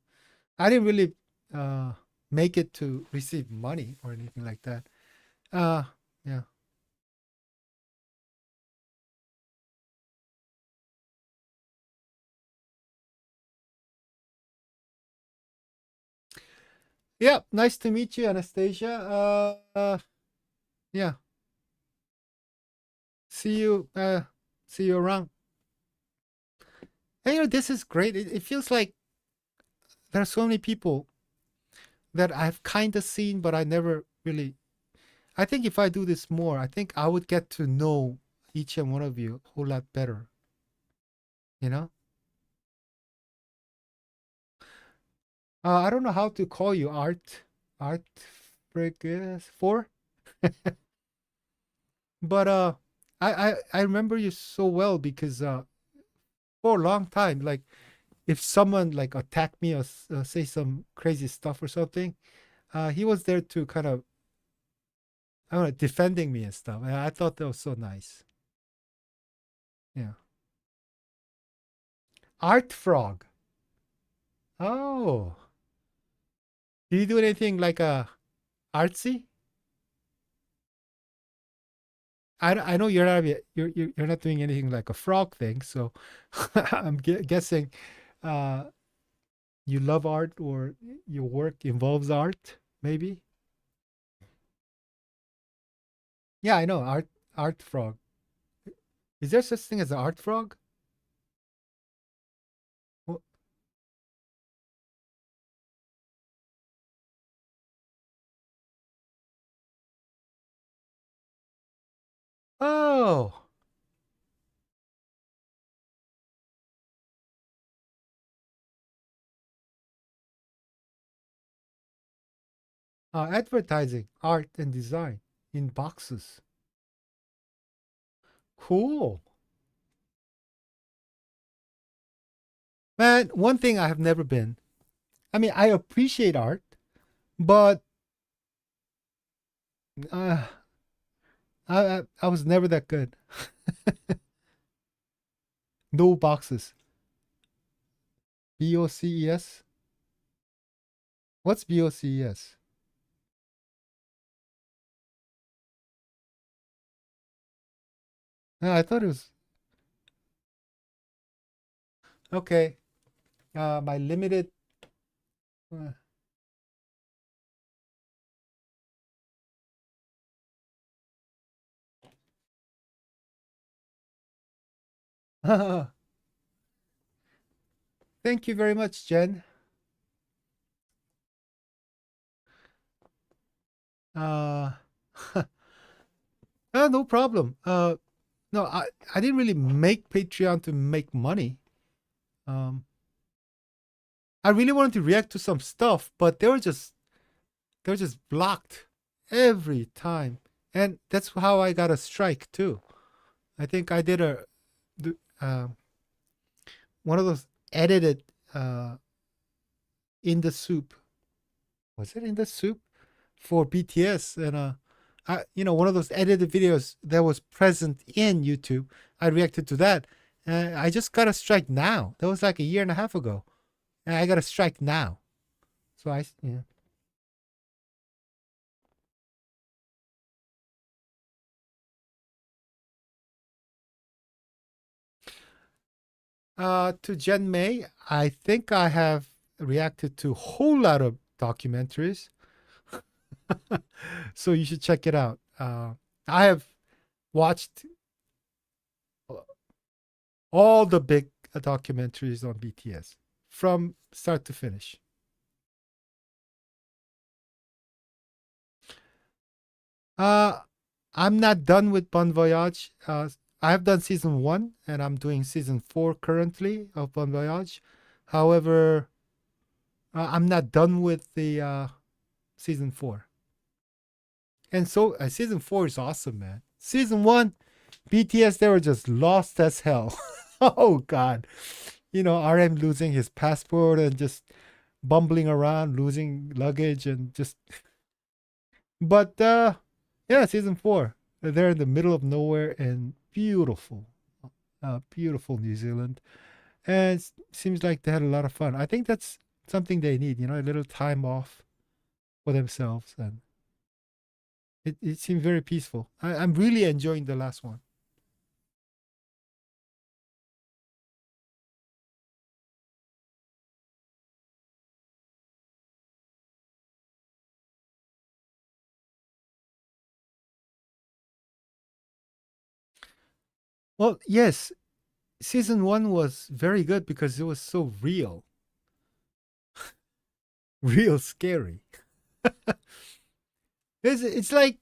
I didn't really uh, make it to receive money or anything like that. Uh, yeah, yeah. Nice to meet you, Anastasia. Yeah. See you. See you around. And this is great. It feels like there are so many people that I've kind of seen, but I never really. I think if I do this more, I think I would get to know each and one of you a whole lot better. You know, I don't know how to call you Art Frigus for, but I remember you so well because for a long time, like if someone like attacked me or say some crazy stuff or something, he was there to kind of, I don't know, defending me and stuff. And I thought that was so nice. Yeah. Art Frog. Oh, do you do anything like artsy? I know you're not you're not doing anything like a frog thing, so I'm guessing uh, you love art or your work involves art, maybe. Yeah, I know art frog. Is there such thing as an art frog? Wh- Oh, advertising, art and design in boxes. Cool. Man, one thing I have never been. I mean, I appreciate art, but uh, I was never that good. No boxes. BOCES? What's BOCES? I thought it was. Okay. My limited. Thank you very much, Jen. Uh, no problem. No, I didn't really make Patreon to make money. Um, I really wanted to react to some stuff, but they were just blocked every time, and that's how I got a strike too. I think I did uh, one of those edited uh, in the soup. Was it in the soup for BTS? And one of those edited videos that was present in YouTube. I reacted to that. I just got a strike now. That was like a year and a half ago, and I got a strike now. So yeah. To Jen May, I think I have reacted to a whole lot of documentaries, so you should check it out. I have watched all the big documentaries on BTS from start to finish. Uh, I'm not done with Bon Voyage. I have done season one, and I'm doing season four currently of Bon Voyage. However, I'm not done with the season four. And so season four is awesome, man. Season one, BTS, they were just lost as hell. Oh God, RM losing his passport and just bumbling around, losing luggage and just. But yeah, season four, they're in the middle of nowhere and beautiful, beautiful New Zealand, and it seems like they had a lot of fun. I think that's something they need, a little time off for themselves, and it seemed very peaceful. I'm really enjoying the last one. Well, yes, season one was very good because it was so real, real scary. It's like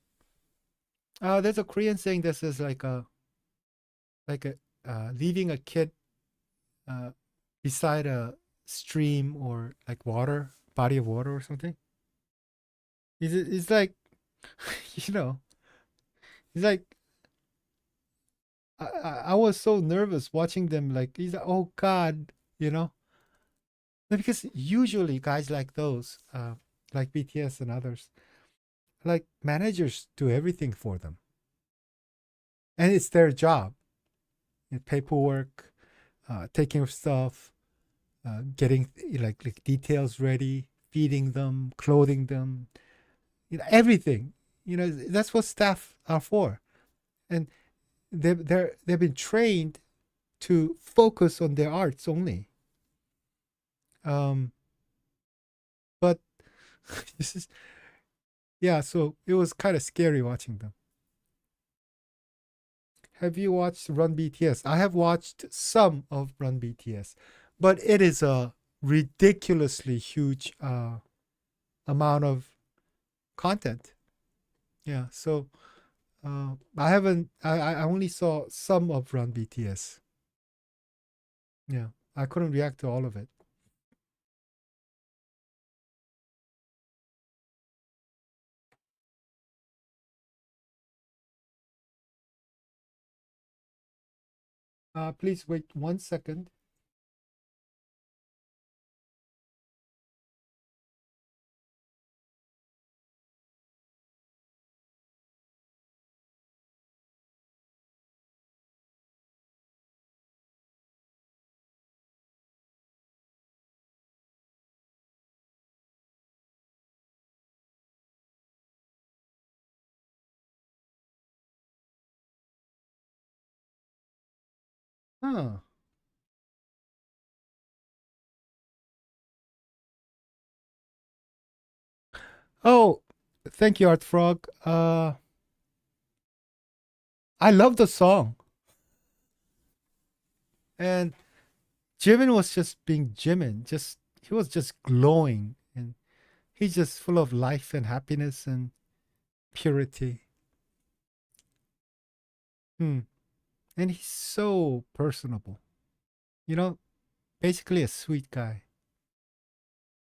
there's a Korean saying that says like a leaving a kid uh, beside a stream or like water, body of water or something. It's like you know, it's like I was so nervous watching them. Like he's like, oh God, because usually guys like those, like BTS and others, like managers do everything for them, and it's their job. Paperwork, taking of stuff, getting like details ready, feeding them, clothing them, everything. That's what staff are for, and they've been trained to focus on their arts only. Um, but this is yeah. So it was kind of scary watching them. Have you watched Run BTS? I have watched some of Run BTS, but it is a ridiculously huge amount of content. Yeah. So I haven't. I only saw some of Run BTS. Yeah. I couldn't react to all of it. Please wait 1 second. Huh. Oh, thank you, Art Frog. I love the song, and Jimin was just being Jimin. Just he was just glowing, and he's just full of life and happiness and purity. Hmm. And he's so personable. You know, basically a sweet guy.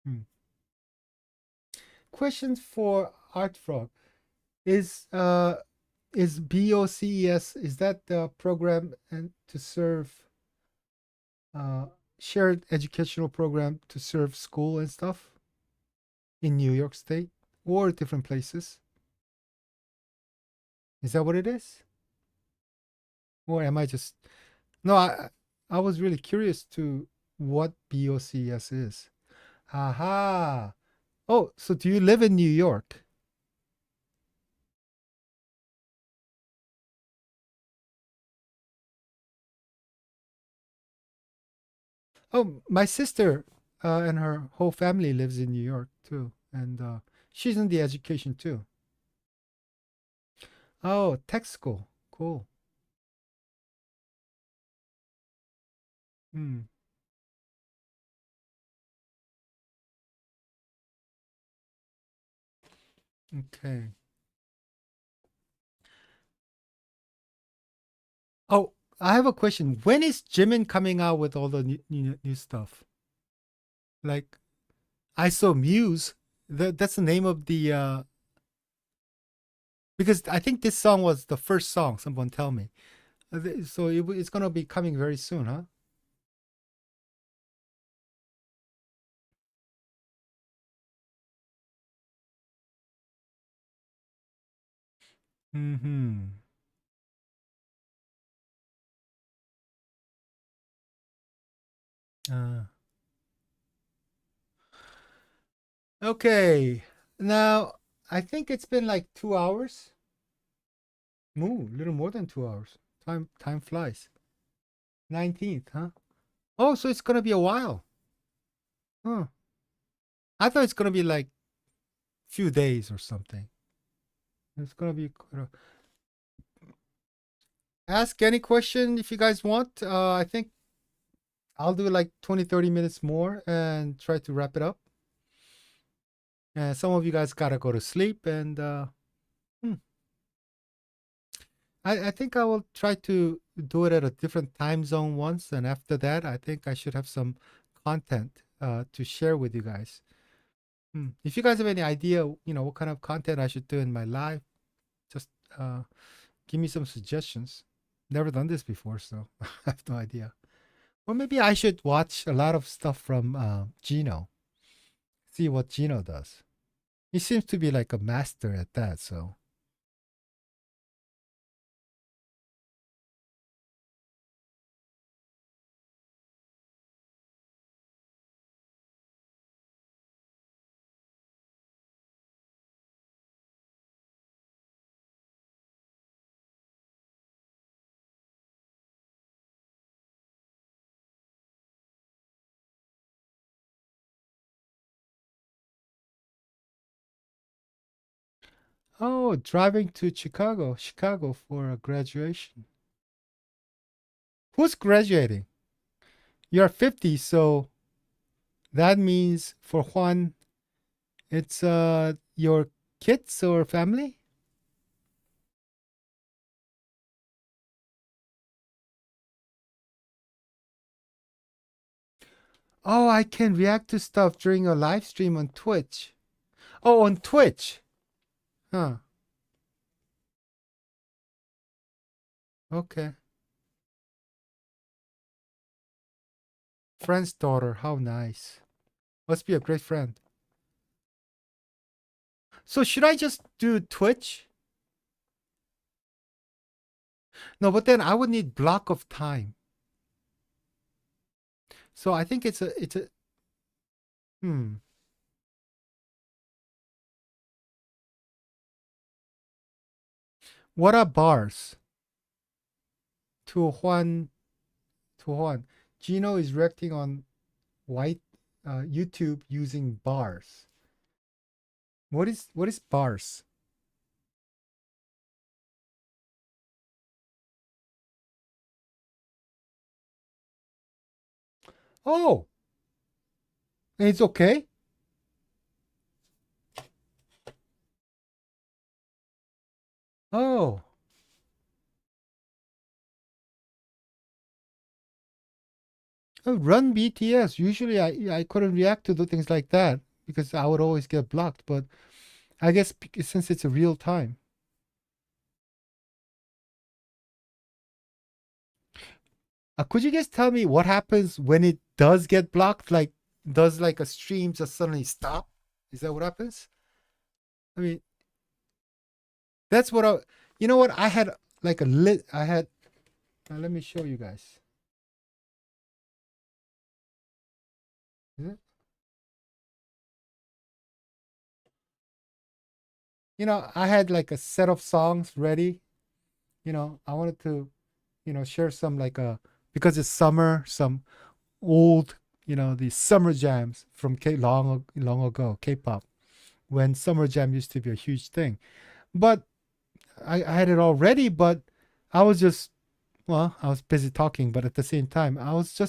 Hmm. Question for Art Frog is BOCES, is that the program and to serve uh shared educational program to serve school and stuff in New York State or different places? Is that what it is? Or am I just no, I was really curious to what BOCES is. Aha. Oh, so do you live in New York? Oh, my sister and her whole family lives in New York too, and she's in the education too. Oh, tech school. Cool. Hmm. Okay. Oh, I have a question. When is Jimin coming out with all the new stuff? Like, I saw Muse. That's the name of the because I think this song was the first song. Someone tell me. So it's gonna be coming very soon, huh? Mm-hmm. Uh, okay. Now I think it's been like 2 hours. Ooh, a little more than 2 hours. Time flies. 19th, huh? Oh, so it's gonna be a while. Huh. I thought it's gonna be like few days or something. It's gonna be quite a... Ask any question if you guys want. I think I'll do like 20, 30 minutes more and try to wrap it up. And some of you guys gotta go to sleep, and hmm, I think I will try to do it at a different time zone once, and after that, I think I should have some content to share with you guys. Hmm. If you guys have any idea, what kind of content I should do in my life, just uh, give me some suggestions. Never done this before, so I have no idea. Or maybe I should watch a lot of stuff from Gino, see what Gino does. He seems to be like a master at that. So, oh, driving to Chicago for a graduation. Who's graduating? You're 50, so that means for Juan, it's your kids or family? Oh, I can react to stuff during a live stream on Twitch. Oh, on Twitch. Huh. Okay. Friend's daughter. How nice. Must be a great friend. So should I just do Twitch? No, but then I would need block of time. So I think it's a hmm. What are bars? To Juan to Juan. Gino is reacting on white YouTube using bars. What is bars? Oh, it's okay. Oh, oh, run BTS. Usually I couldn't react to the things like that because I would always get blocked. But I guess since it's a real time. Could you guys tell me what happens when it does get blocked? Like, does like a stream just suddenly stop? Is that what happens? I mean, that's what I. You know what? I had like a lit. I had. Let me show you guys. Is it? I had like a set of songs ready. I wanted to, share some like because it's summer, some old, these summer jams from long ago, K-pop, when summer jam used to be a huge thing. But I had it all ready, but I was just, well, I was busy talking, but at the same time, I was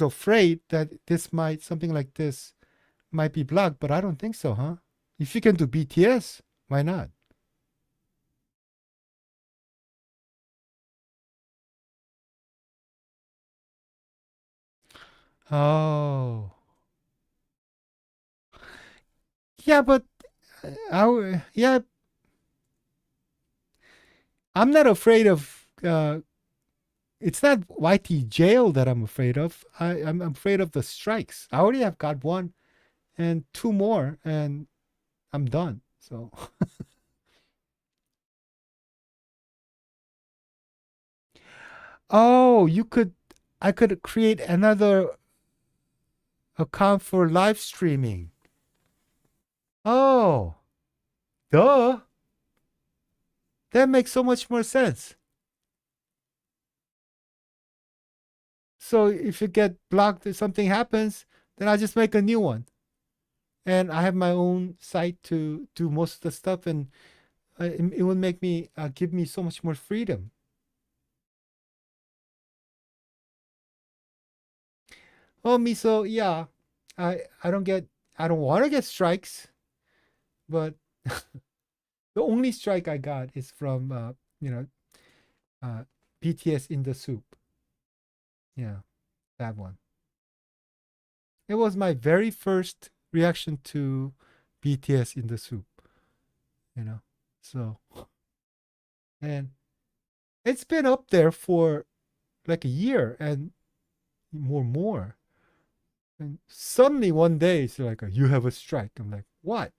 afraid that something like this might be blocked, but I don't think so, huh? If you can do BTS, why not? Oh, yeah, but yeah, I'm not afraid of. It's not YT jail that I'm afraid of. I'm afraid of the strikes. I already have got one and two more, and I'm done. So, oh, I could create another account for live streaming. Oh, duh. That makes so much more sense. So if you get blocked, if something happens, then I just make a new one, and I have my own site to do most of the stuff, and it would make me give me so much more freedom. Oh, Miso, yeah, I don't get, I don't want to get strikes, but the only strike I got is from uh, BTS in the soup. Yeah, that one. It was my very first reaction to BTS in the soup. You know, so and it's been up there for like a year and more. And suddenly one day it's like you have a strike. I'm like, what?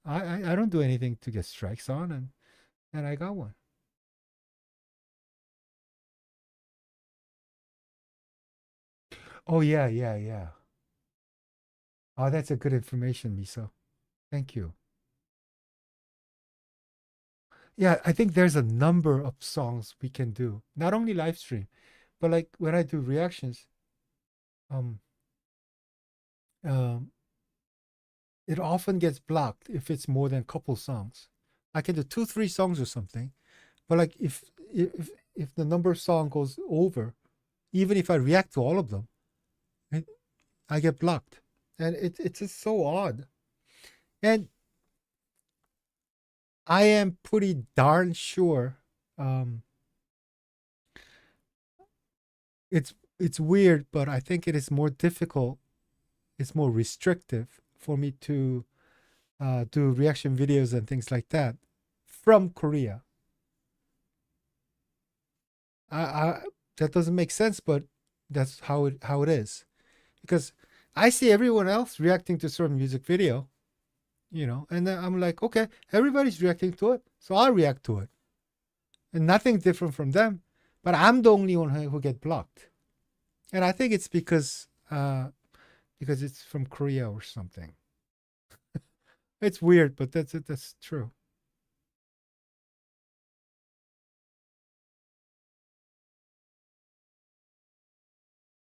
I don't do anything to get strikes on, and I got one. Oh yeah, yeah, yeah. Oh, that's a good information, Miso. Thank you. Yeah, I think there's a number of songs we can do. Not only live stream, but like when I do reactions, um, um, it often gets blocked if it's more than a couple songs. I can do two, three songs or something, but like if the number of song goes over, even if I react to all of them, it, I get blocked, and it's just so odd. And I am pretty darn sure, um, it's weird, but I think it is more difficult. It's more restrictive for me to do reaction videos and things like that from Korea. I that doesn't make sense, but that's how it is because I see everyone else reacting to certain music video, and then I'm like, okay, everybody's reacting to it, so I'll react to it, and nothing different from them, but I'm the only one who get blocked, and I think it's because it's from Korea or something. It's weird, but that's it. That's true.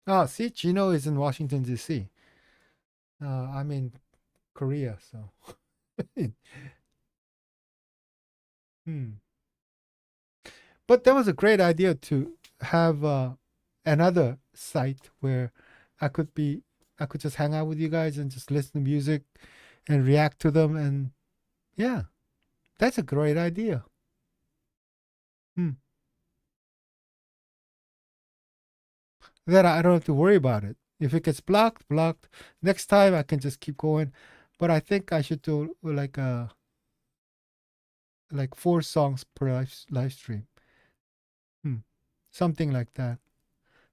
Ah, see, Gino is in Washington D.C. I'm in Korea, so. Hmm. But that was a great idea to have another site where I could be, I could just hang out with you guys and just listen to music and react to them. And yeah, that's a great idea. Hmm. Then I don't have to worry about it. If it gets blocked, blocked. Next time I can just keep going. But I think I should do like 4 songs per live stream. Hmm. Something like that.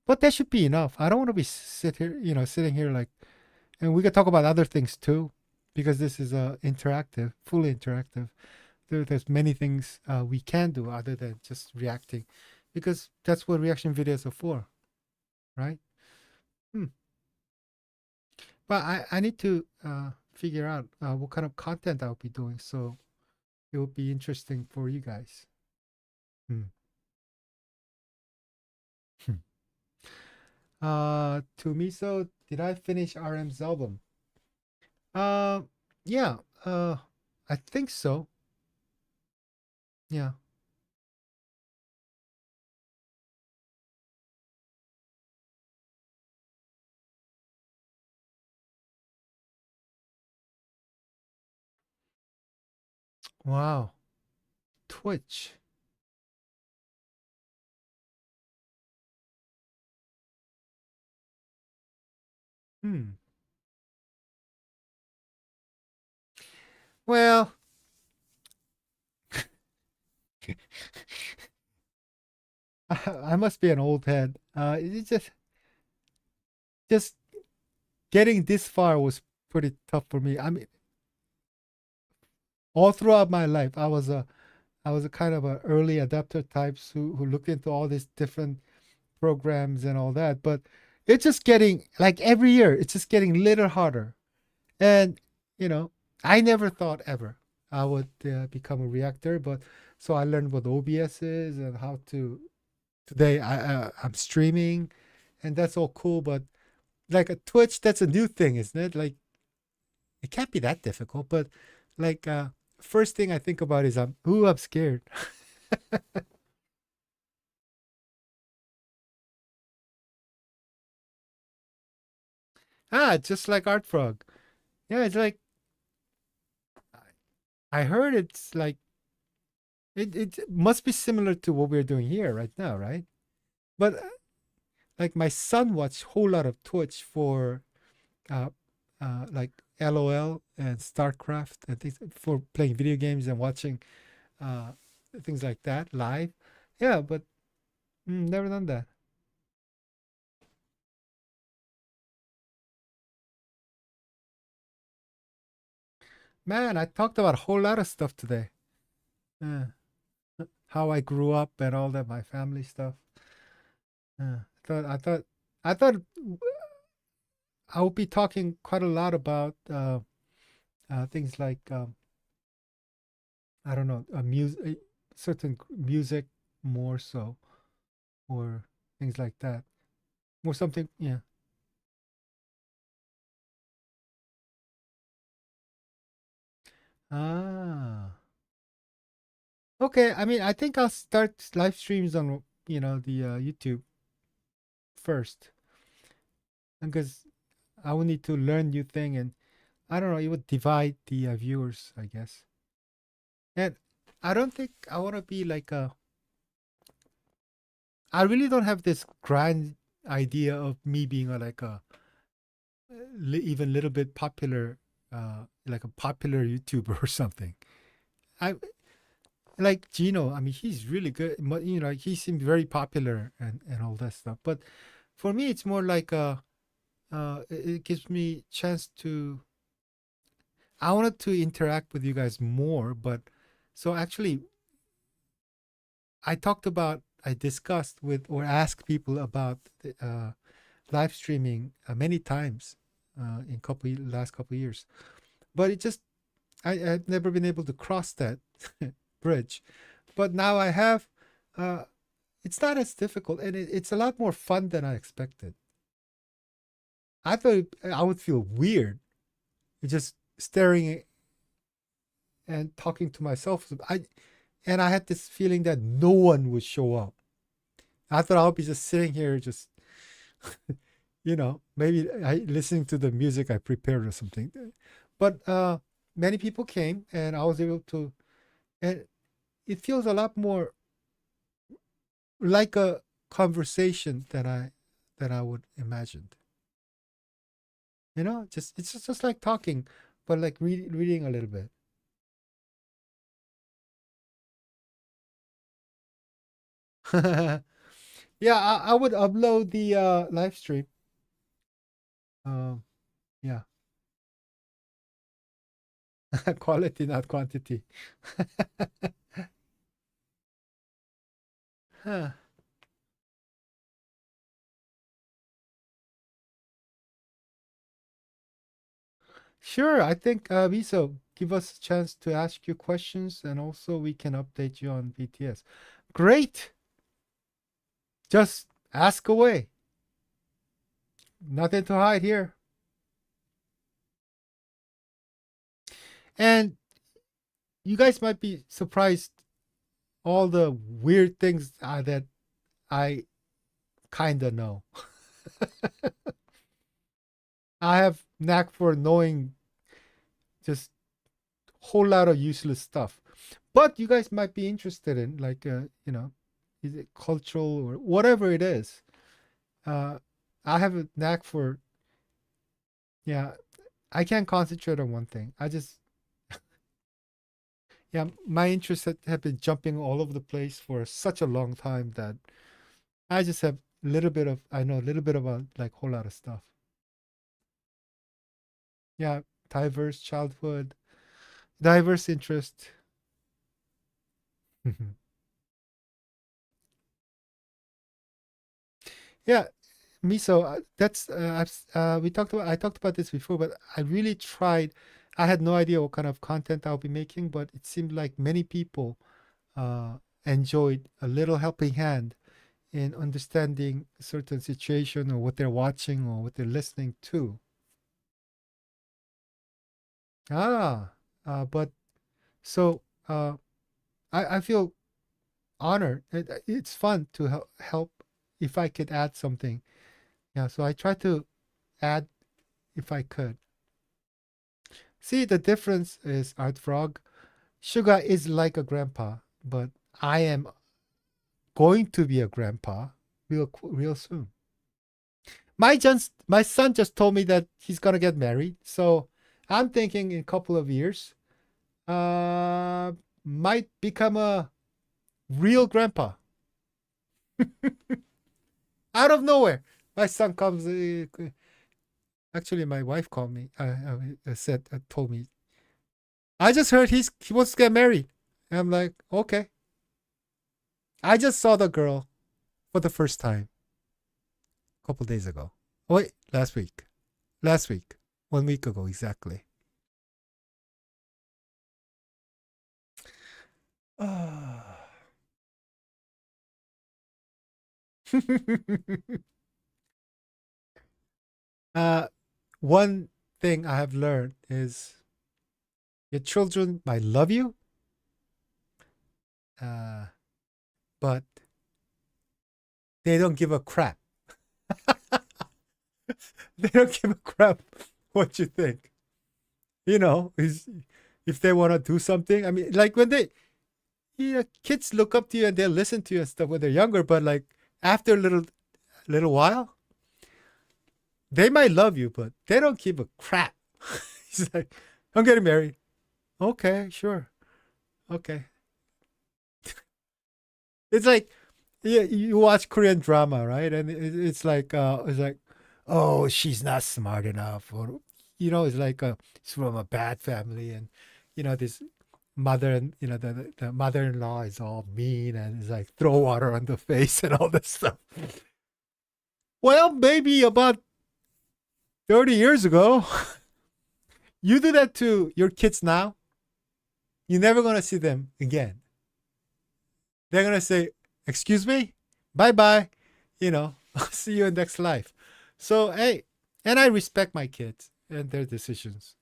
But that should be enough. I don't want to be sitting here like, and we could talk about other things too, because this is interactive, fully interactive. There's many things we can do other than just reacting, because that's what reaction videos are for, right? Hmm. But I need to figure out what kind of content I'll be doing, so it will be interesting for you guys. Hmm. To me, so did I finish RM's album? Uh, yeah. I think so. Yeah. Wow. Twitch. Hmm. Well, I must be an old head. It's just getting this far was pretty tough for me. I mean, all throughout my life, I was a kind of a early adapter types who looked into all these different programs and all that. But it's just getting like every year, it's just getting a little harder. And you know, I never thought ever I would become a reactor, but so I learned what OBS is and how to. Today I'm streaming, and that's all cool. But like a Twitch, that's a new thing, isn't it? Like it can't be that difficult. But like first thing I think about is I'm scared. Just like Art Frog. Yeah, it's like I heard it's like it must be similar to what we're doing here right now, right? But like my son watched a whole lot of Twitch for uh, like LOL and StarCraft and things for playing video games and watching uh, things like that live. Yeah, but never done that. Man, I talked about a whole lot of stuff today. Yeah. How I grew up and all that, my family stuff. Yeah. I thought I would be talking quite a lot about things like I don't know, music, certain music more so, or things like that, or something. Yeah. Ah. Okay. I mean, I think I'll start live streams on the YouTube first, because I will need to learn new thing, and I don't know. It would divide the viewers, I guess. And I don't think I want to be like a. I really don't have this grand idea of me being like a even little bit popular, like a popular YouTuber or something. I like Gino. I mean, he's really good. He seemed very popular and all that stuff. But for me, it's more like it gives me chance to. I wanted to interact with you guys more, but so actually, I discussed with or asked people about live streaming many times in last couple of years, but it just I've never been able to cross that bridge. But now I have. Uh, it's not as difficult, and it's a lot more fun than I expected. I thought I would feel weird just staring and talking to myself. I had this feeling that no one would show up. I thought I'll be just sitting here, just maybe listening to the music I prepared or something. But many people came, and I was able to, and it feels a lot more like a conversation than I would imagined. Just it's just like talking, but like reading a little bit. Yeah, I would upload the live stream. Um, yeah, quality, not quantity. Huh. Sure, I think Miso, give us a chance to ask you questions, and also we can update you on BTS. Great, just ask away. Nothing to hide here. And you guys might be surprised all the weird things that I kind of know. I have knack for knowing just whole lot of useless stuff. But you guys might be interested in like is it cultural or whatever it is. Uh I have a knack for, yeah, I can't concentrate on one thing. I just, yeah, my interests have been jumping all over the place for such a long time that I just have a little bit of, I know a little bit about like whole lot of stuff. Yeah, diverse childhood, diverse interest. Yeah, Miso, that's I talked about this before, but I really tried. I had no idea what kind of content I'll be making, but it seemed like many people enjoyed a little helping hand in understanding a certain situation or what they're watching or what they're listening to. Ah, but so I feel honored. It's fun to help if I could add something. Yeah, so I try to add if I could. See, the difference is Art Frog. Suga is like a grandpa, but I am going to be a grandpa real soon. My son just told me that he's gonna get married, so I'm thinking in a couple of years, uh, might become a real grandpa out of nowhere. My son comes. Actually, my wife called me. Told me. I just heard he wants to get married. And I'm like, okay. I just saw the girl for the first time a couple days ago. Oh, wait, last week. Last week. 1 week ago, exactly. uh, one thing I have learned is your children might love you, uh, but they don't give a crap. They don't give a crap what you think. Is if they want to do something. I mean, like when kids look up to you and they listen to you and stuff when they're younger, but like after a little while, they might love you, but they don't give a crap. He's like, I'm getting married. Okay, sure. Okay. It's like, yeah, you watch Korean drama, right? And it's like, oh, she's not smart enough, or it's like it's from a bad family, and this mother and the mother-in-law is all mean and is like throw water on the face and all this stuff. Well, maybe about 30 years ago, you do that to your kids now, you're never gonna see them again. They're gonna say, "Excuse me, bye bye," I'll see you in next life. So hey, and I respect my kids and their decisions.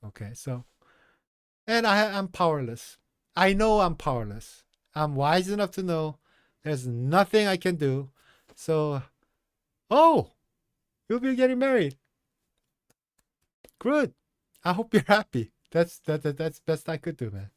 Okay, so And I'm powerless. I know I'm powerless. I'm wise enough to know there's nothing I can do. So, oh, you'll be getting married. Good. I hope you're happy. That's best I could do, man.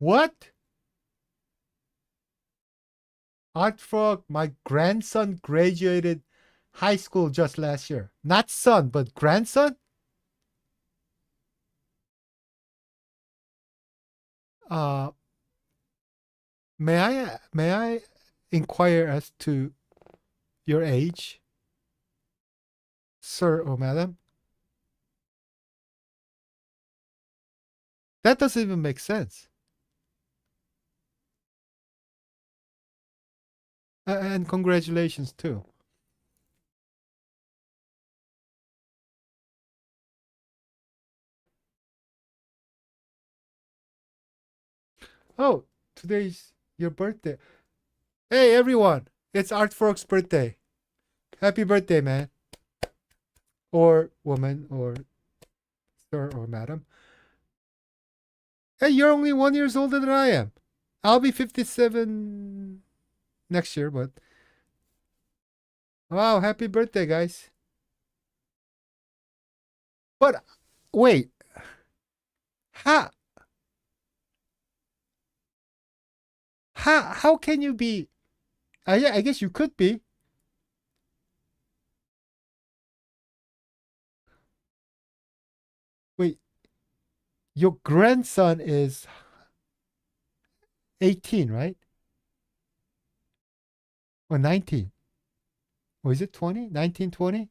What? Art Frog, my grandson graduated high school just last year. Not son, but grandson? Uh, may I inquire as to your age, sir or madam? That doesn't even make sense. And congratulations too. Oh, today's your birthday. Hey everyone, it's Art Frog's birthday. Happy birthday, man. Or woman, or sir or madam. Hey, you're only 1 year older than I am. I'll be 57 next year, but wow, happy birthday, guys. But wait, how how can you be? I guess you could be. Wait, your grandson is 18, right? Or 19? Or is it 20? 19, 20?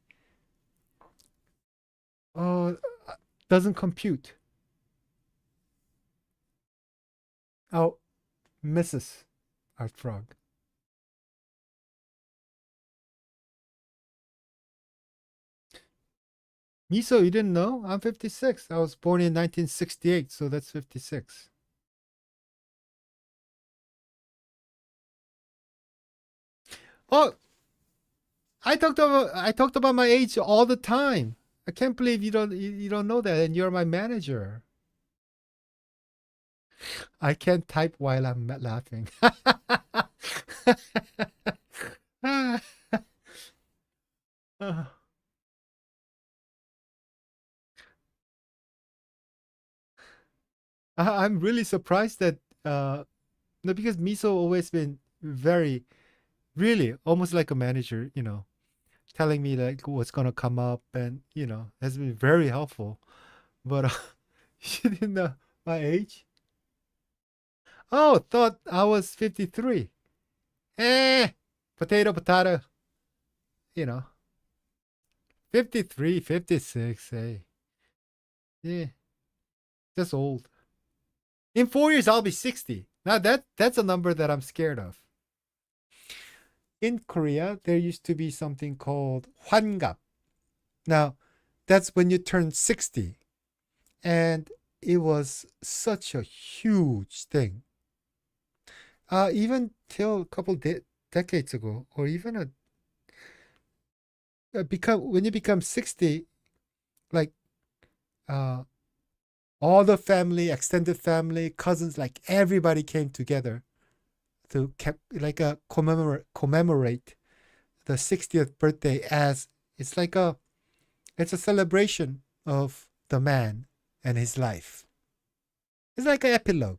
Oh, doesn't compute. Oh, Mrs. Art Frog. Miso, you didn't know? I'm 56. I was born in 1968, so that's 56. Oh, I talked about my age all the time. I can't believe you don't know that, and you're my manager. I can't type while I'm laughing. I'm really surprised that no, because Miso always been very, really almost like a manager, telling me like what's gonna come up, and has been very helpful. But she didn't know my age. Oh, thought I was 53. Eh, potato, potato. You know, 53, 56. Hey, yeah, just old. In 4 years, I'll be 60. Now that's a number that I'm scared of. In Korea, there used to be something called hwangap. Now, that's when you turn 60. And it was such a huge thing. Even till a couple decades ago, or even become when you become 60, like uh, all the family, extended family, cousins, like everybody came together to commemorate the 60th birthday, as it's like it's a celebration of the man and his life. It's like an epilogue.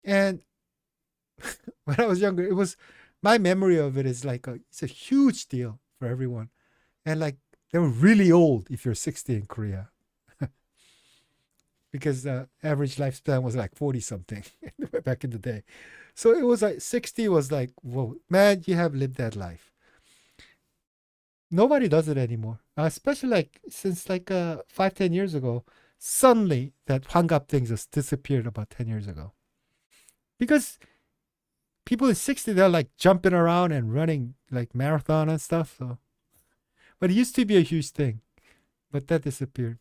And when I was younger, it was my memory of it is like it's a huge deal for everyone. And like they were really old if you're 60 in Korea, because the average lifespan was like 40 something back in the day. So it was like 60 was like, whoa, man, you have lived that life. Nobody does it anymore, especially like since like 5, 10 years ago. Suddenly, that hwangap thing just disappeared about 10 years ago, because people in 60 they're like jumping around and running like marathon and stuff. So, but it used to be a huge thing, but that disappeared.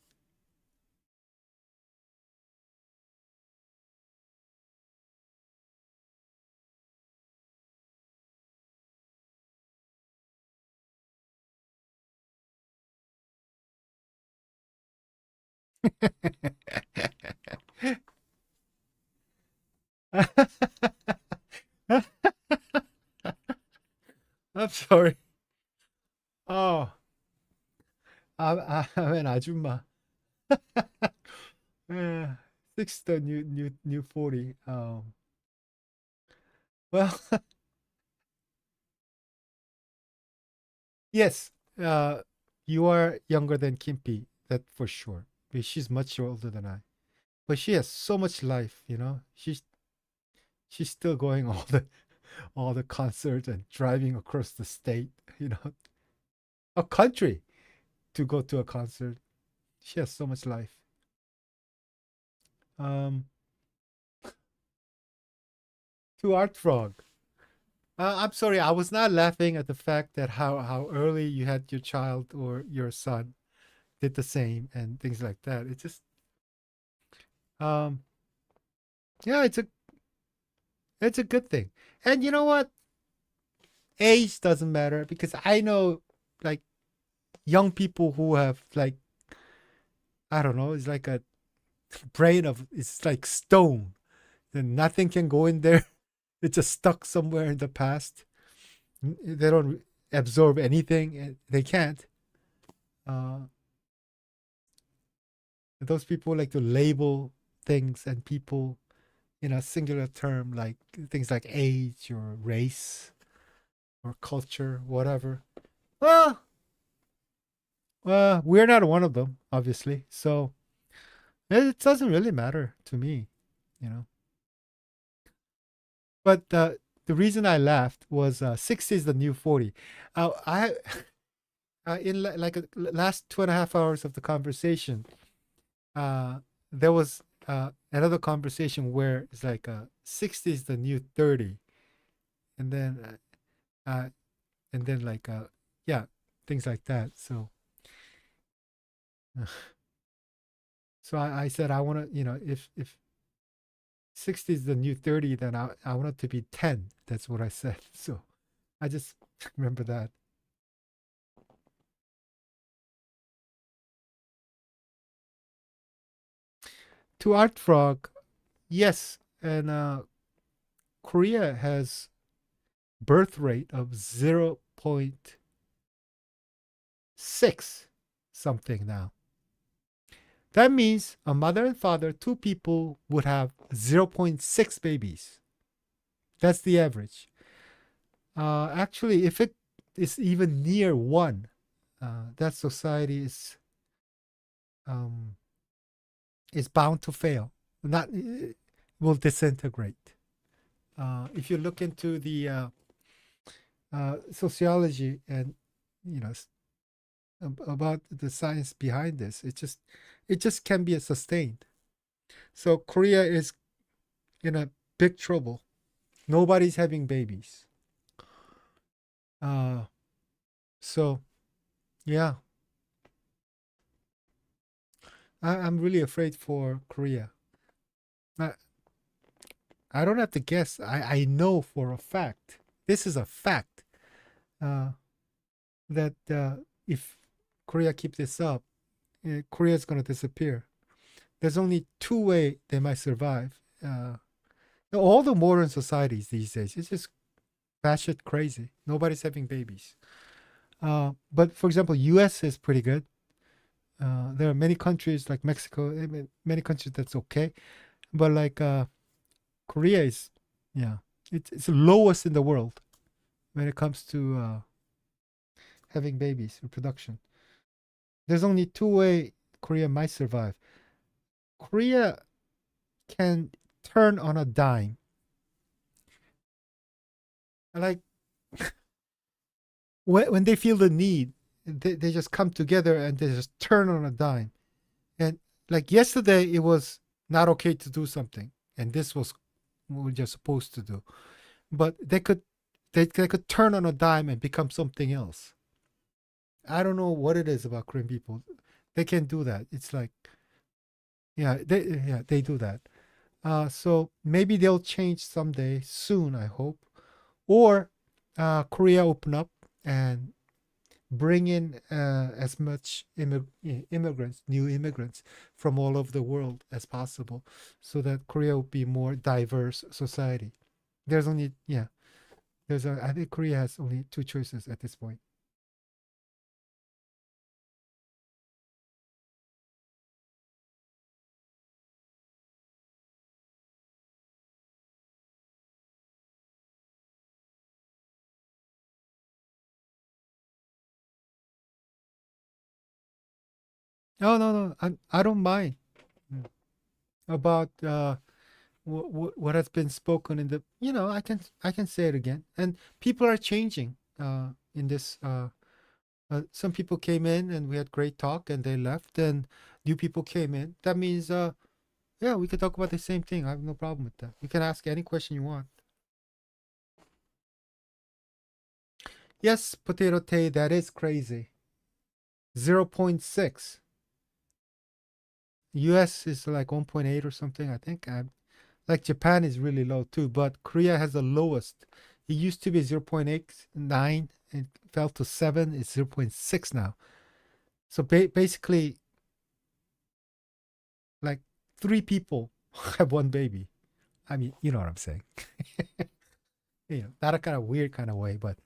I'm sorry. Oh, I'm an 아줌마. Yeah, six the new 40. Well, yes. Uh, you are younger than Kimpi, that for sure. Because she's much older than I. But she has so much life, you know. She's still going all the concerts and driving across the state, you know, a country to go to a concert. She has so much life. Um, to Art Frog. I'm sorry, I was not laughing at the fact that how early you had your child or your son did the same and things like that. It's just um yeah, it's a good thing. And you know what? Age doesn't matter because I know like young people who have like I don't know, it's like a brain of it's like stone. And nothing can go in there. It's just stuck somewhere in the past. They don't absorb anything. They can't. Uh, those people like to label things and people in a singular term, like things like age or race or culture, whatever. Well, we're not one of them, obviously. So it doesn't really matter to me, you know. But the reason I laughed was 60 is the new 40. I in last 2.5 hours of the conversation, uh, there was another conversation where it's like 60 is the new 30, and then and then like yeah, things like that. So so I said I want to, you know, if 60 is the new 30, then I want it to be 10. That's what I said. So I just remember that. To Art Frog, yes, and Korea has birth rate of 0.6 something now. That means a mother and father, two people would have zero point 0.6 babies. That's the average. Actually, if it is even near one, that society um, is bound to fail. Not will disintegrate. If you look into the sociology and you know about the science behind this, it just can be sustained. So Korea is in a big trouble. Nobody's having babies. Uh, so yeah, I'm really afraid for Korea. I, I don't have to guess. I know for a fact. This is a fact. Uh, that if Korea keeps this up, Korea is going to disappear. There's only two way they might survive. All the modern societies these days, it's just batshit crazy. Nobody's having babies. But for example, U.S. is pretty good. There are many countries like Mexico, many countries that's okay. But like Korea is, yeah, it's the lowest in the world when it comes to having babies, reproduction. There's only two way Korea might survive. Korea can turn on a dime. Like when they feel the need, they just come together and they just turn on a dime. And like yesterday, it was not okay to do something, and this was what you're supposed to do. But they could turn on a dime and become something else. I don't know what it is about Korean people. They can do that. It's like yeah they do that. So maybe they'll change someday soon. I hope, or Korea open up and bring in as much immigrants, new immigrants from all over the world as possible, so that Korea will be more diverse society. There's only I think Korea has only two choices at this point. No, no, no. I don't mind about what has been spoken in the. I can say it again, and people are changing in this. Some people came in and we had great talk, and they left, and new people came in. That means yeah, we could talk about the same thing. I have no problem with that. You can ask any question you want. Yes, Potato Tay, that is crazy. 0.6. US is like 1.8 or something, I think. Like Japan is really low too, but Korea has the lowest. It used to be 0.89 and fell to 7. It's 0.6 now. So basically, like 3 people have one baby. I mean, you know what I'm saying. Not a kind of weird kind of way, but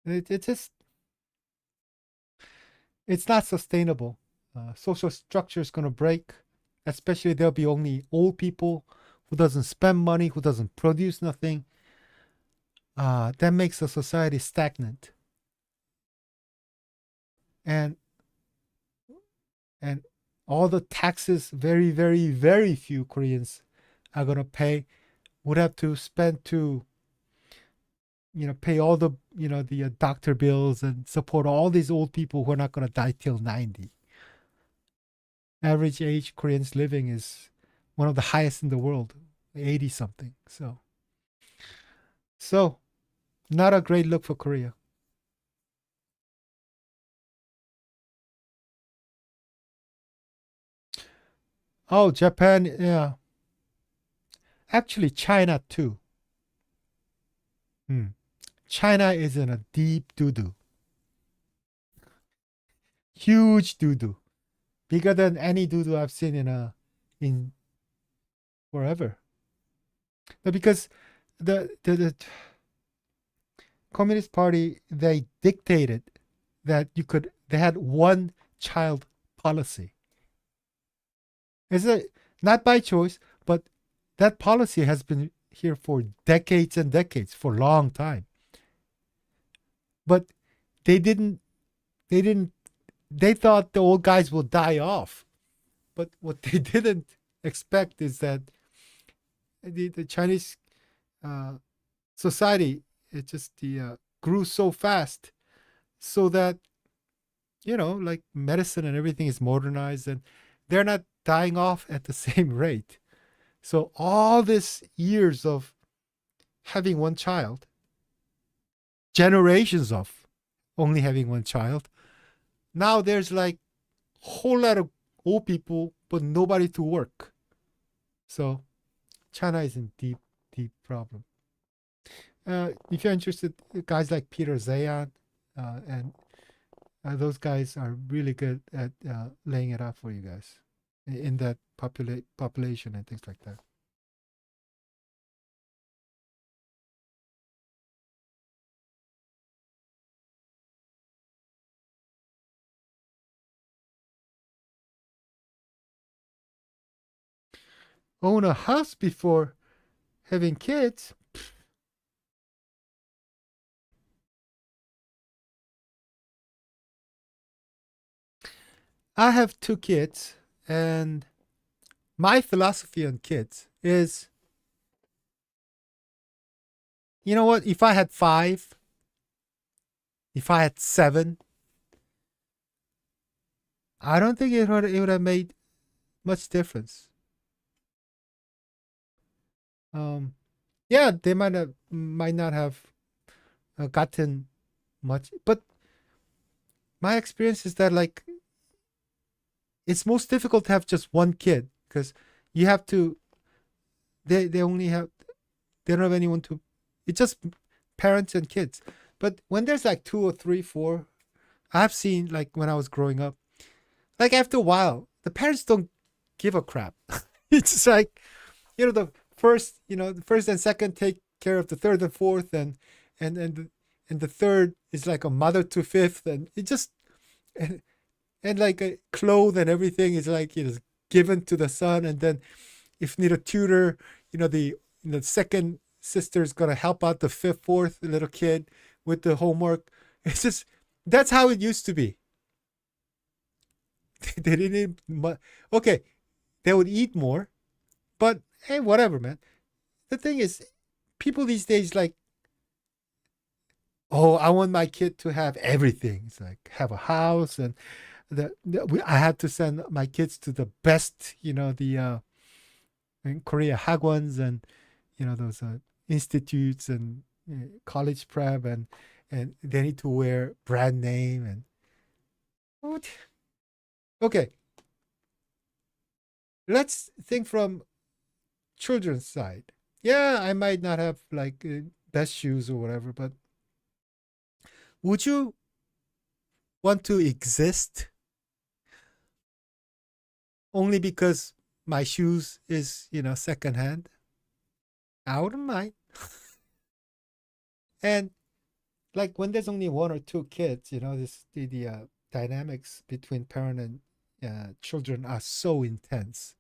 it just it's not sustainable. Social structure is going to break, especially there'll be only old people who doesn't spend money, who doesn't produce nothing. That makes the society stagnant. And and all the taxes very, very, very few Koreans are going to pay would have to spend to pay all the the doctor bills and support all these old people who are not going to die till 90. Average age Koreans living is one of the highest in the world, 80 something. So not a great look for Korea. Oh, Japan, yeah. Actually, China too. Hmm. China is in a deep doo-doo. Huge doo-doo. Bigger than any doo-doo I've seen in forever. No, because the Communist Party, they dictated that they had one child policy. It's not by choice, but that policy has been here for decades and decades, for a long time. But they didn't they didn't they thought the old guys will die off. But what they didn't expect is that the Chinese uh, society, it just grew so fast, so that like medicine and everything is modernized, and they're not dying off at the same rate. So all this years of having one child, generations of only having one child, now there's like a whole lot of old people, but nobody to work. So China is in deep, deep problem. If you're interested, guys like Peter Zayan and those guys are really good at laying it out for you guys in that population and things like that. Own a house before having kids? I have 2 kids, and my philosophy on kids is, you know what? If I had 5, if I had 7, I don't think it would have made much difference. Um, yeah, they might not have gotten much, but my experience is that like it's most difficult to have just one kid because you have to. They only have they don't have anyone to. It's just parents and kids. But when there's like two or three, four, I've seen like when I was growing up, like after a while, the parents don't give a crap. It's like, the first and second take care of the third and fourth, and and the third is like a mother to fifth, and it just and, and like a clothes and everything is like given to the son, and then if need a tutor, the second sister's gonna help out the fifth, fourth little kid with the homework. It's just that's how it used to be. They didn't eat okay, they would eat more, but hey, whatever, man. The thing is, people these days like, oh, I want my kid to have everything. It's like have a house, and I had to send my kids to the best, the in Korea hagwons, and those institutes, and college prep, and they need to wear brand name, and what? Okay, let's think from children's side. Yeah, I might not have like best shoes or whatever, but would you want to exist only because my shoes is secondhand? I wouldn't mind. And like when there's only one or two kids, this the dynamics between parent and children are so intense.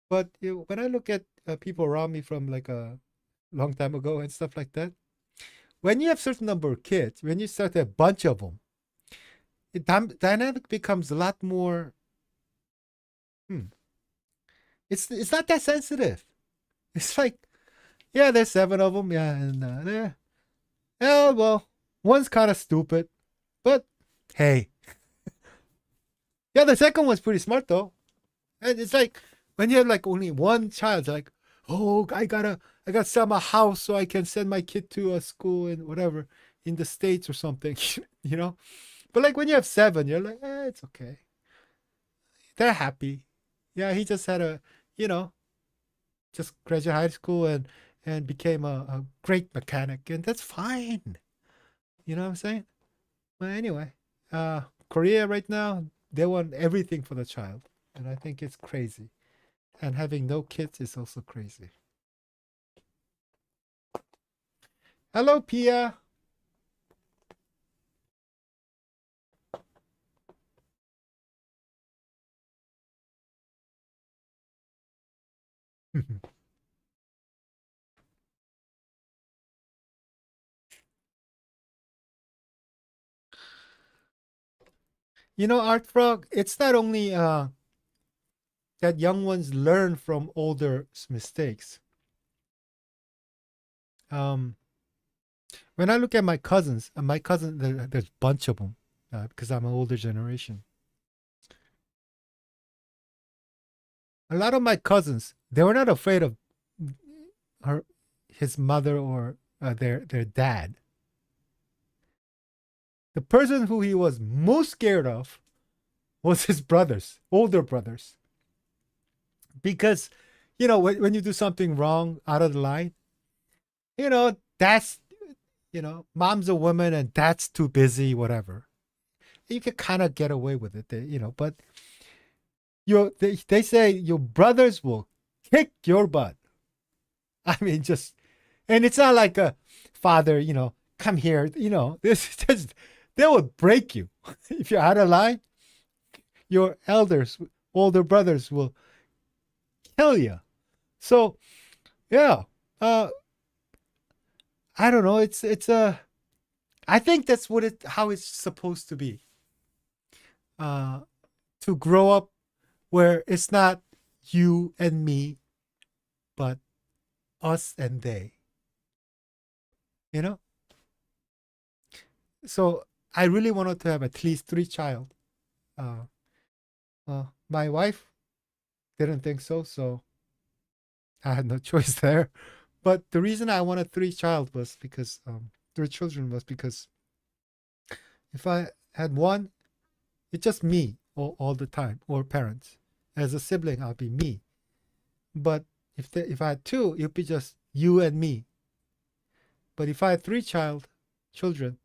But when I look at people around me from like a long time ago and stuff like that, when you have certain number of kids, when you start a bunch of them, dynamic becomes a lot more. It's not that sensitive. It's like, yeah, there's seven of them, yeah, and yeah, well, one's kind of stupid, but hey, yeah, the second one's pretty smart though. And it's like when you have like only one child, like, oh, I gotta sell my house so I can send my kid to a school and whatever in the States or something, you know. But like when you have seven, you're like, it's okay. They're happy. Yeah, he just had you know, just graduated high school and became a great mechanic, and that's fine. You know what I'm saying? Well, anyway, Korea right now, they want everything for the child, and I think it's crazy. And having no kids is also crazy. Hello, Pia. Art Frog, it's not only that young ones learn from older mistakes. Um, when I look at my cousins, there's a bunch of them because I'm an older generation. A lot of my cousins, they were not afraid of her, his mother, or their dad. The person who he was most scared of was his brothers, older brothers, because when you do something wrong out of the line, that's mom's a woman and dad's too busy, whatever. You can kind of get away with it, but they say your brothers will kick your butt. I mean, and it's not like a father, come here, this they would break you if you're out of line. Your older brothers will kill you. So yeah, I don't know. I think that's how it's supposed to be. Uh, to grow up where it's not you and me, but us and they. You know. So I really wanted to have at least three child. Uh, my wife didn't think so, so I had no choice there. But the reason I wanted three child was because three children was because if I had one, it's just me all the time, or parents. As a sibling, I'll be me. But if I had two, it'd be just you and me. But if I had three child, children,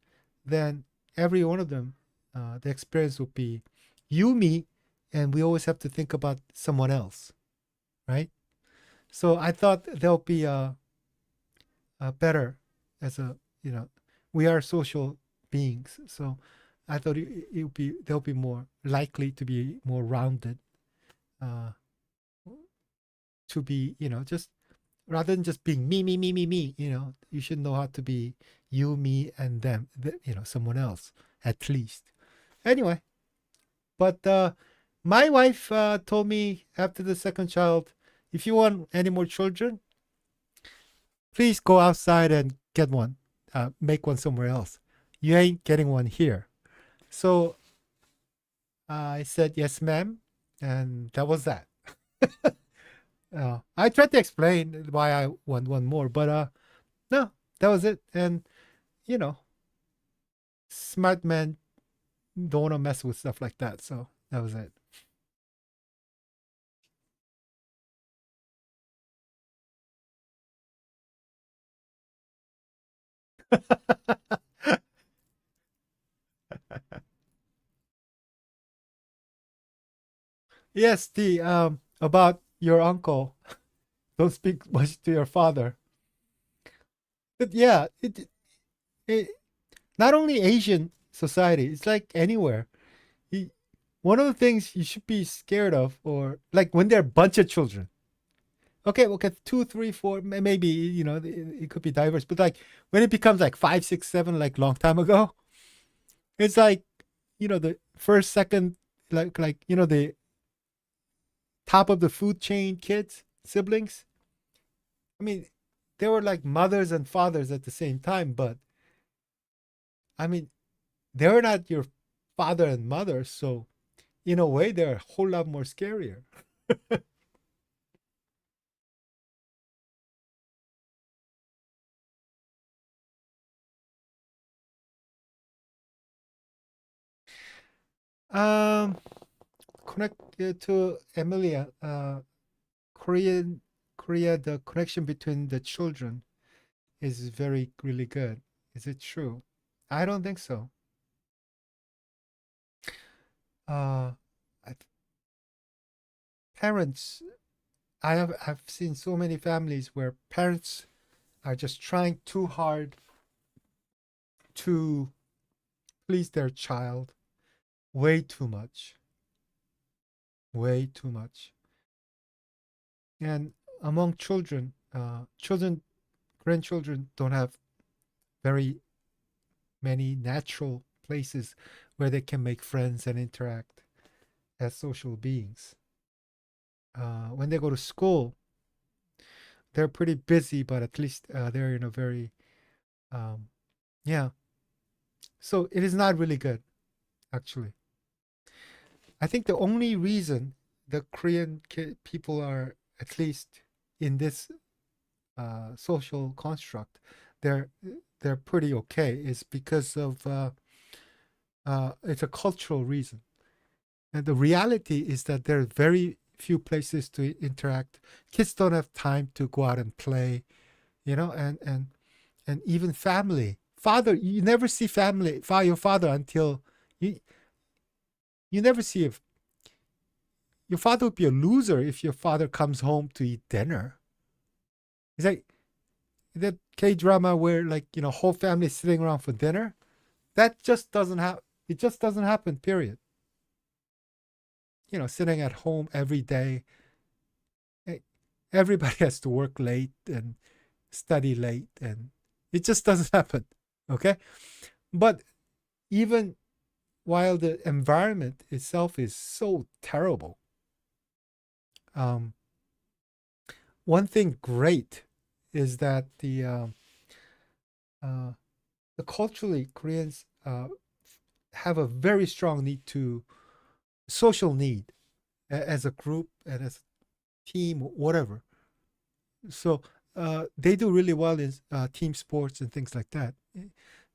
then every one of them, the experience would be you, me, and we always have to think about someone else, right? So I thought there'll be a better as a, you know, we are social beings. So I thought it would be, they'll be more likely to be more rounded, uh, to be, just rather than just being me, me, me, me, me, you should know how to be you, me, and them, someone else at least. Anyway, but my wife told me after the second child, if you want any more children, please go outside and get one, make one somewhere else. You ain't getting one here. So I said, yes, ma'am. And that was that. I tried to explain why I want one more, but no, that was it. And, you know, smart men don't want to mess with stuff like that. So that was it. Yes, the about your uncle. Don't speak much to your father. But yeah, it not only Asian society, it's like anywhere. You, one of the things you should be scared of, or like when there are a bunch of children. Okay, okay, two, three, four, maybe it could be diverse, but like when it becomes like five, six, seven, like long time ago, it's like the first, second, like the top of the food chain kids, siblings. I mean, they were like mothers and fathers at the same time, but I mean, they're not your father and mother, so in a way, they're a whole lot more scarier. Um, Connect to Emilia. Korean Korea, the connection between the children is very really good. Is it true? I don't think so. Uh, I- Parents. I've seen so many families where parents are just trying too hard to please their child, way too much, way too much. And among children, grandchildren don't have very many natural places where they can make friends and interact as social beings. When they go to school, they're pretty busy, but at least they're in a very, um, yeah. So it is not really good, actually. I think the only reason the Korean people are, at least in this social construct, they're they're pretty okay, is because of it's a cultural reason. And the reality is that there are very few places to interact. Kids don't have time to go out and play, and even family. Father, you never see your father until you you never see if your father would be a loser if your father comes home to eat dinner. It's like that K drama where like whole family is sitting around for dinner. That just doesn't happen. It just doesn't happen. Period. Sitting at home every day. Everybody has to work late and study late, and it just doesn't happen. Okay, but even while the environment itself is so terrible, um, one thing great is that uh, the culturally Koreans have a very strong need to social need as a group and as a team, whatever. So they do really well in team sports and things like that.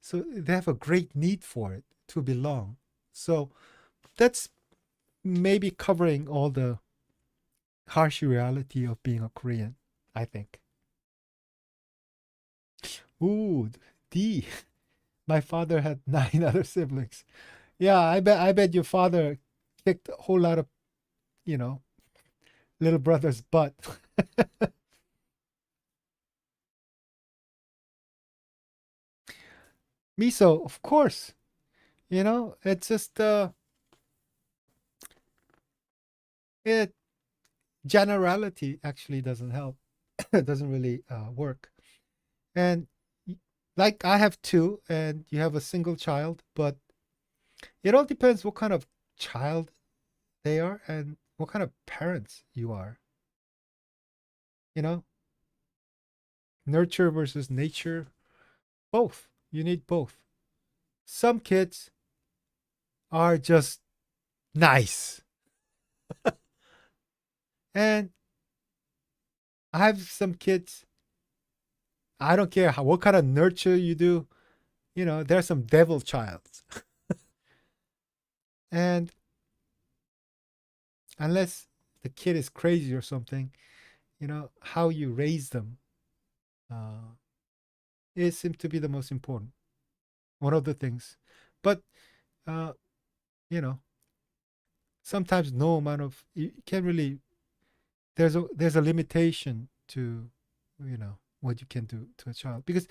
So they have a great need for it to belong. So that's maybe covering all the harsh reality of being a Korean, I think. Ooh, D. My father had 9 other siblings. Yeah, I bet your father kicked a whole lot of, you know, little brother's butt. Miso, of course. It's just it generality actually doesn't help. It doesn't really work. And y- like I have two and you have a single child, but it all depends what kind of child they are and what kind of parents you are. You know, nurture versus nature, both. You need both. Some kids are just nice. And I have some kids, I don't care what kind of nurture you do, there's some devil childs. And unless the kid is crazy or something, how you raise them uh, it seems to be the most important, one of the things. But, uh, you know, sometimes no amount of, you can't really, there's a limitation to, what you can do to a child. Because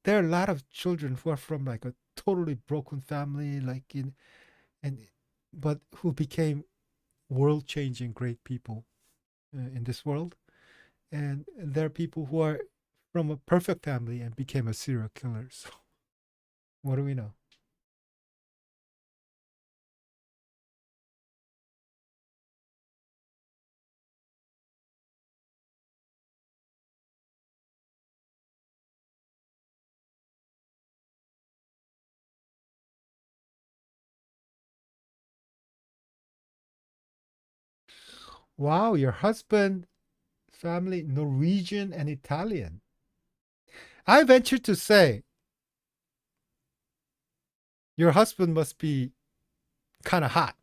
there are a lot of children who are from like a totally broken family, and, but who became world changing great people in this world. And there are people who are from a perfect family and became a serial killer. So what do we know? Wow, your husband family Norwegian and Italian. I venture to say your husband must be kind of hot.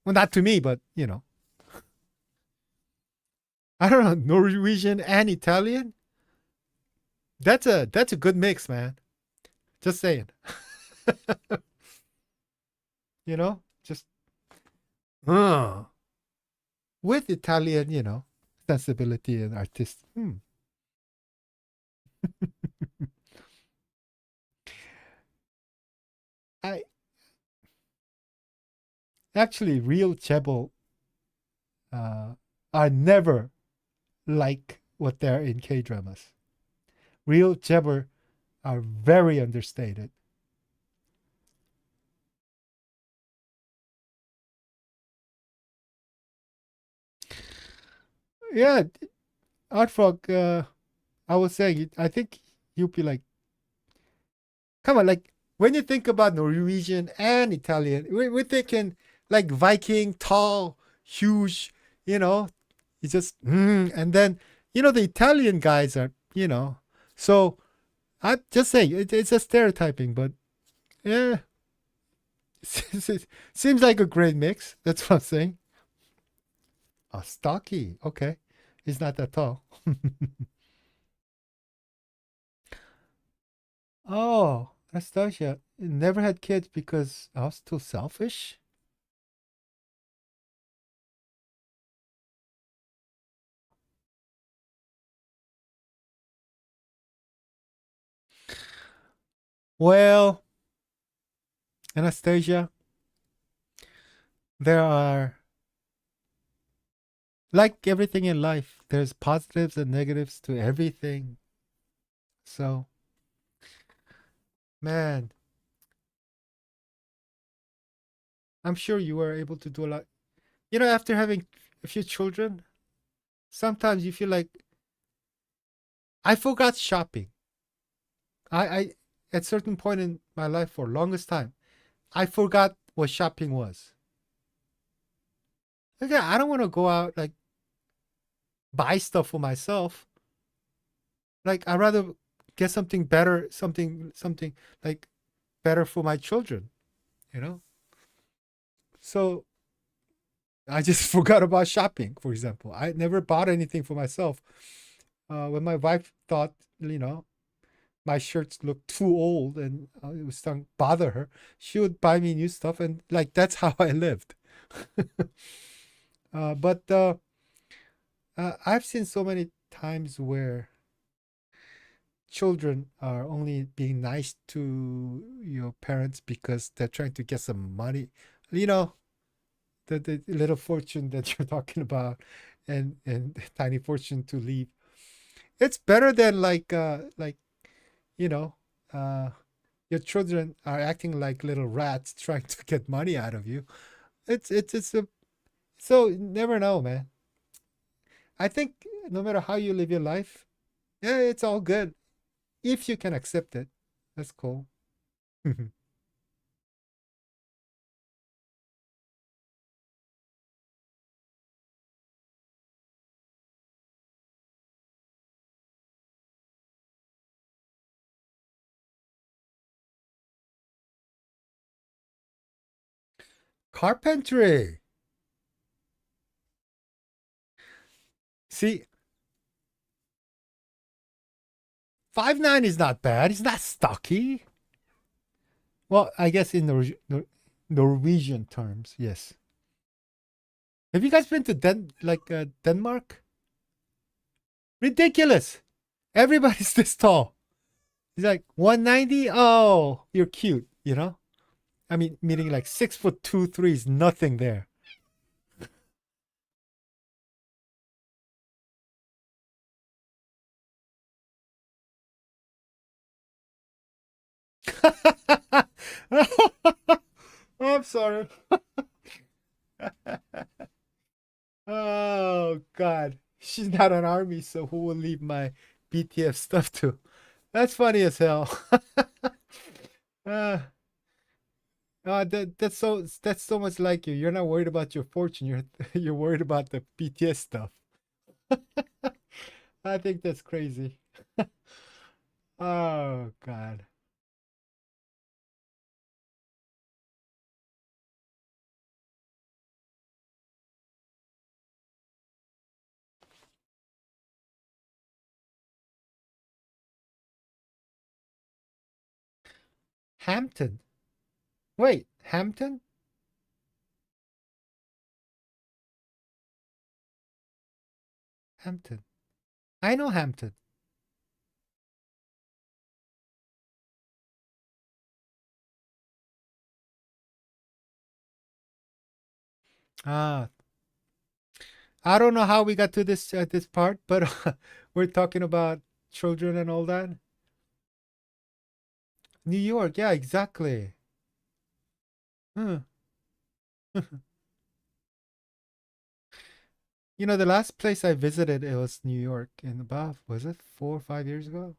Well, not to me, but I don't know, Norwegian and Italian. That's a good mix, man. Just saying. Just uh, with Italian, sensibility and artist. I actually real Chebol are never like what they're in K dramas. Real Jebber are very understated. Yeah, Art Frog, I was saying, I think you'd be like, come on, like when you think about Norwegian and Italian, we're thinking like Viking, tall, huge, you know, you just, and then, the Italian guys are, so I'm just saying, it's a stereotyping, but yeah, seems like a great mix. That's what I'm saying. Oh, stocky. Okay. He's not that tall. Oh, Anastasia never had kids because I was too selfish. Well, Anastasia, there are, like everything in life, there's positives and negatives to everything. So, man, I'm sure you were able to do a lot. After having a few children, sometimes you feel like I forgot shopping. I at certain point in my life for longest time, I forgot what shopping was. Like, yeah, I don't want to go out like buy stuff for myself. Like I'd rather get something better, something like better for my children, you know? So I just forgot about shopping, for example. I never bought anything for myself. When my wife thought, my shirts looked too old and it was starting to bother her, she would buy me new stuff, and like that's how I lived. But I've seen so many times where children are only being nice to your parents because they're trying to get some money. You know, the little fortune that you're talking about, and tiny fortune to leave. It's better than like you know, uh your children are acting like little rats trying to get money out of you. It's a so you never know, man. I think no matter how you live your life, yeah, it's all good if you can accept it. That's cool. Carpentry. See, 5'9" is not bad. It's not stocky. Well, I guess in Norwegian terms, yes. Have you guys been to Denmark? Ridiculous. Everybody's this tall. He's like 190. Oh, you're cute, you know? I mean, meaning like 6 foot 2, 3 is nothing there. I'm sorry. Oh God. She's not an army, so who will leave my BTF stuff to? That's funny as hell. uh, that's so much like you. You're not worried about your fortune. You're you're worried about the BTS stuff. I think that's crazy. Oh God. Hampton. Wait, Hampton? Hampton. I know Hampton. Ah, I don't know how we got to this part, but we're talking about children and all that. New York, yeah, exactly. Hmm. You know, the last place I visited it was New York in about was it 4 or 5 years ago?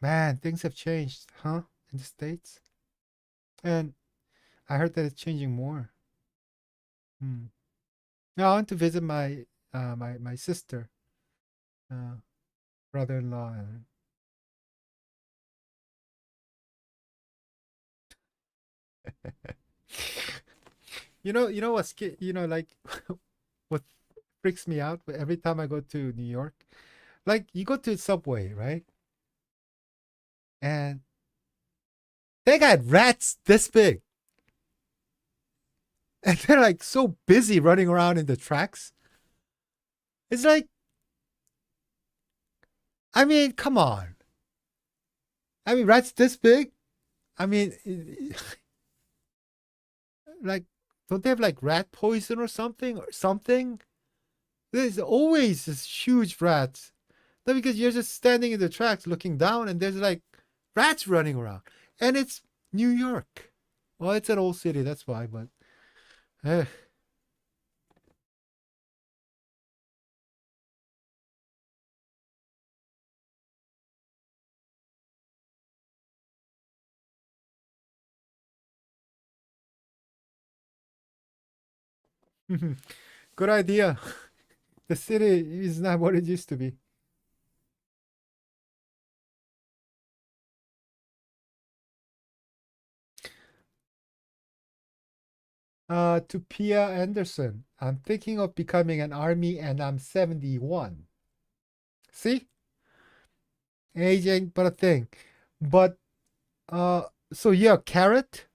Man, things have changed, huh? In the States, and I heard that it's changing more. Hmm. No, I went to visit my sister, uh, brother-in-law, and you know like what freaks me out every time I go to New York. Like you go to Subway, right? And they got rats this big, and they're like so busy running around in the tracks. It's like, I mean, come on. I mean, rats this big. I mean, like, don't they have like rat poison or something or something? There's always this huge rats. No, because you're just standing in the tracks looking down, and there's like rats running around, and it's New York. Well, it's an old city, that's why. But eh. Good idea. The city is not what it used to be. To Pia Anderson. I'm thinking of becoming an army and I'm 71. See? age ain't but a thing. But uh, so yeah, Carrot,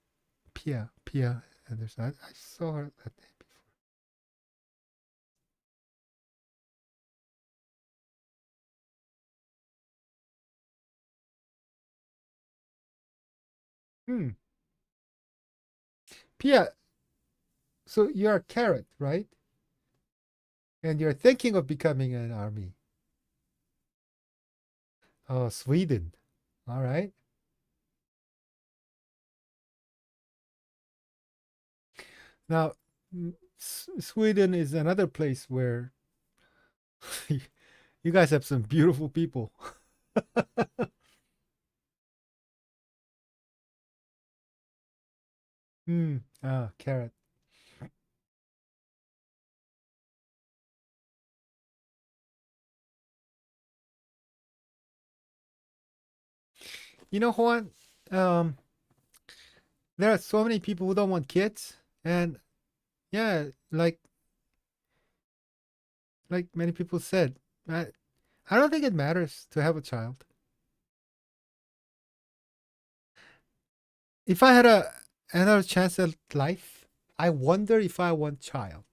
Pia Anderson. I saw her that name before. Pia. So you're a Carrot, right? And you're thinking of becoming an army. Oh, Sweden. All right. Now, Sweden is another place where you guys have some beautiful people. Carrot. You know, Juan, um, there are so many people who don't want kids, and yeah, like many people said, I don't think it matters to have a child. If I had another chance at life, I wonder if I want child.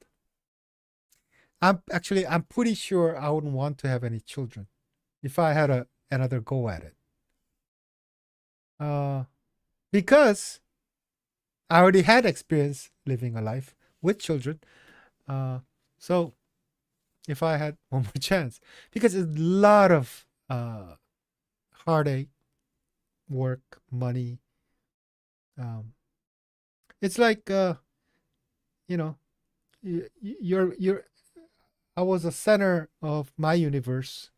I'm pretty sure I wouldn't want to have any children if I had another go at it. Uh, because I already had experience living a life with children. Uh, so if I had one more chance, because it's a lot of heartache, work, money. Um, it's like you know, you're. I was a center of my universe,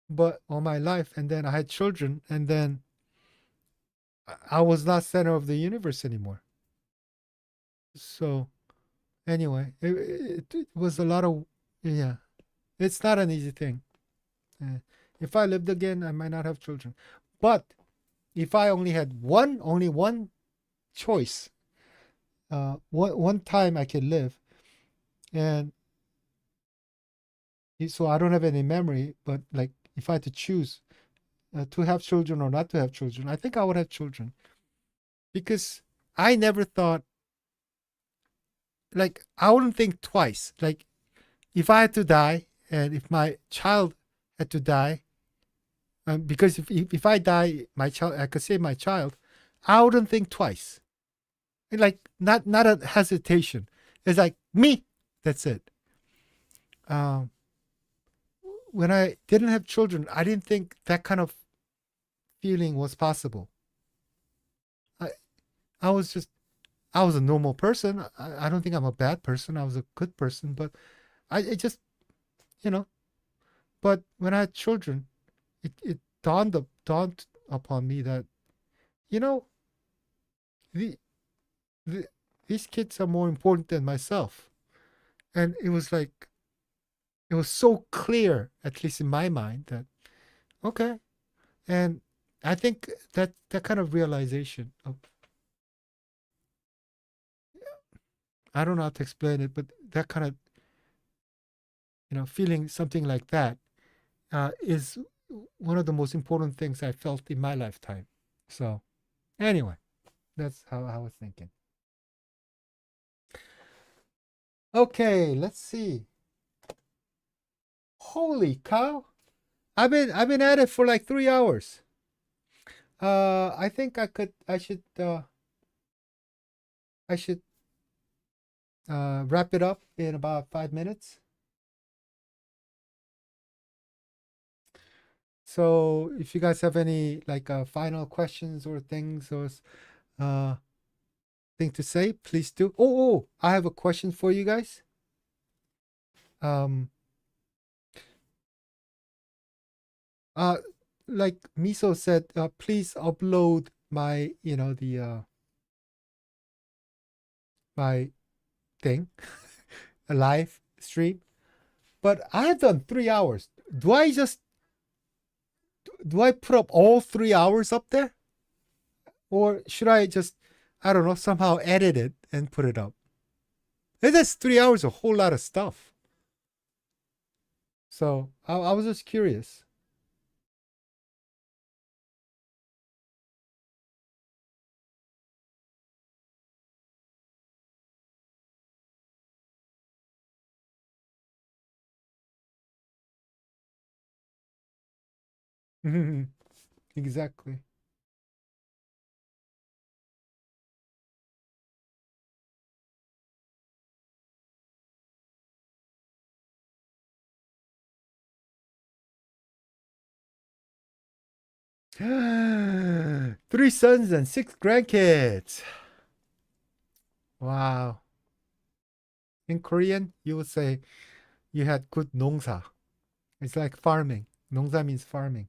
but all my life, and then I had children, and then I was not center of the universe anymore. So anyway, it was a lot of yeah. It's not an easy thing. Uh, if I lived again, I might not have children. But if I only had only one choice, one time I can live, and so I don't have any memory. But like, if I had to choose to have children or not to have children, I think I would have children because I never thought like I wouldn't think twice. Like if I had to die and if my child had to die, because if I die, my child, I could save my child. I wouldn't think twice. And like not a hesitation. It's like me. That's it. Um, when I didn't have children, I didn't think that kind of feeling was possible. I I was just I was a normal person. I don't think I'm a bad person. I was a good person, but I just you know. But when I had children, it dawned upon me that you know the, the these kids are more important than myself, and it was like it was so clear, at least in my mind, that okay, and I think that kind of realization of I don't know how to explain it, but that kind of feeling something like that is one of the most important things I felt in my lifetime. So anyway, that's how I was thinking. Okay, let's see. Holy cow! I've been at it for like 3 hours. I think I should wrap it up in about 5 minutes. So if you guys have any like final questions or things or uh thing to say, please do. Oh, I have a question for you guys. Um, uh, like Miso said, please upload my, the my thing, a live stream. But I have done 3 hours. Do I put up all 3 hours up there, or should I just, I don't know, somehow edit it and put it up? And that's 3 hours, a whole lot of stuff. So I was just curious. Exactly. Three sons and six grandkids. Wow. In Korean, you would say you had good 농사. It's like farming. 농사 means farming.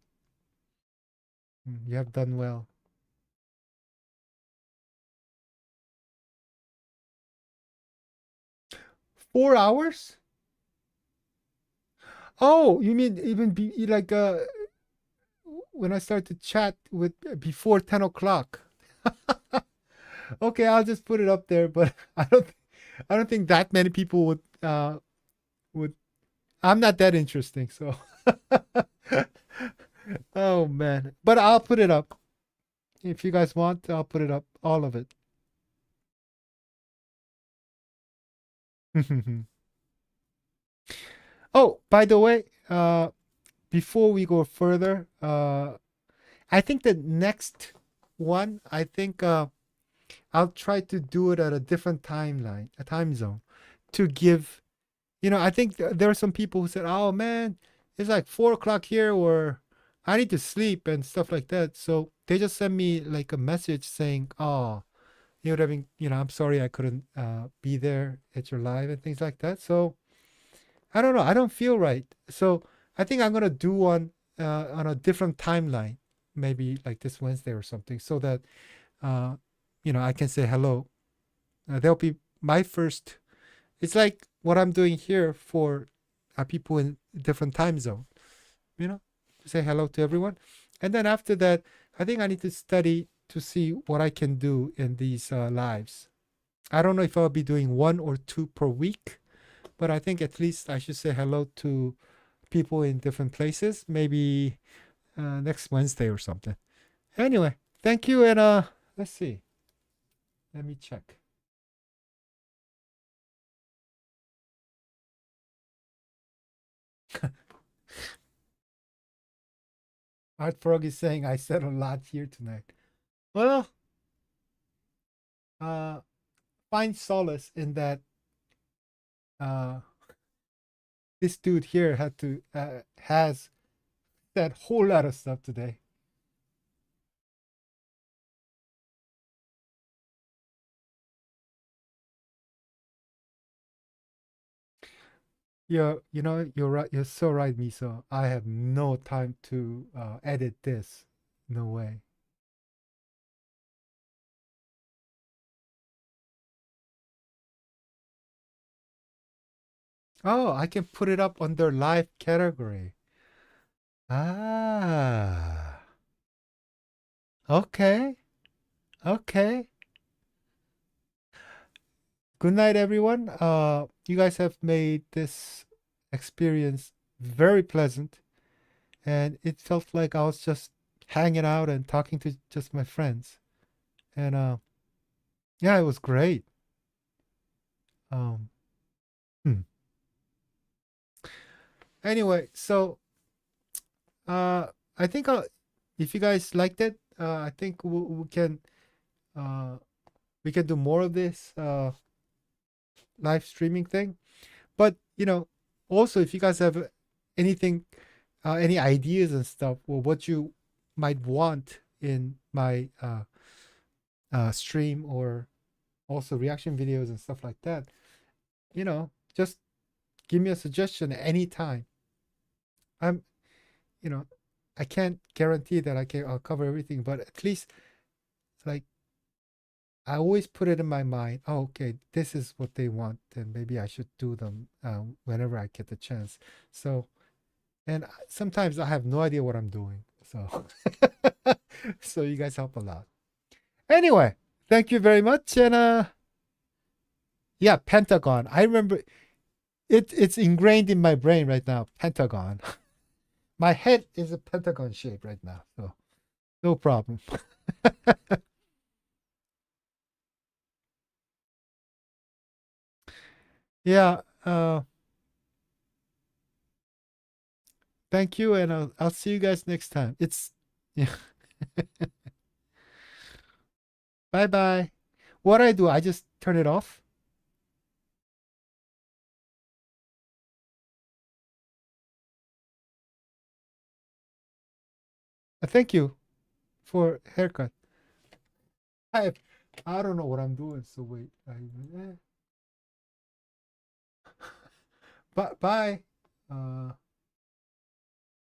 You have done well. 4 hours? Oh, you mean even like when I start to chat with before 10 o'clock? Okay, I'll just put it up there, but I don't think that many people would. I'm not that interesting, so. Oh man, but I'll put it up if you guys want. I'll put it up, all of it. Oh, by the way, before we go further, I think the next one, I think I'll try to do it at a different timeline, a time zone, to give. I think there are some people who said, "Oh man, it's like 4 o'clock here," or "I need to sleep" and stuff like that. So they just send me like a message saying, "Oh, I'm sorry I couldn't be there at your live and things like that." So I don't know. I don't feel right. So I think I'm gonna do one on a different timeline, maybe like this Wednesday or something, so that uh, I can say hello. That'll be my first. It's like what I'm doing here for people in different time zone. To say hello to everyone, and then after that, I think I need to study to see what I can do in these lives. I don't know if I'll be doing one or two per week, but I think at least I should say hello to people in different places, maybe next Wednesday or something. Anyway, thank you, and let's see. Let me check. Art Frog is saying I said a lot here tonight. Well, uh, find solace in that uh, this dude here has said whole lot of stuff today. You're right. You're so right, Miso. I have no time to edit this. No way. Oh, I can put it up under live category. Ah, okay, okay. Good night, everyone. You guys have made this experience very pleasant, and it felt like I was just hanging out and talking to just my friends. And yeah, it was great. Um, hmm. Anyway, so uh, I think if you guys liked it, I think uh, we can do more of this live streaming thing. But also if you guys have anything, any ideas and stuff, or what you might want in my stream, or also reaction videos and stuff like that, just give me a suggestion anytime. I'm, you know, I can't guarantee that I'll cover everything, but at least it's like I always put it in my mind. Oh, okay, this is what they want, and maybe I should do them whenever I get the chance. So, and sometimes I have no idea what I'm doing. So, so you guys help a lot. Anyway, thank you very much, and yeah, Pentagon. I remember it. It's ingrained in my brain right now. Pentagon. My head is a pentagon shape right now, so no problem. Yeah. Thank you, and I'll see you guys next time. It's yeah. Bye bye. What I do, I just turn it off. Thank you for haircut. I I don't know what I'm doing, so wait. Bye bye.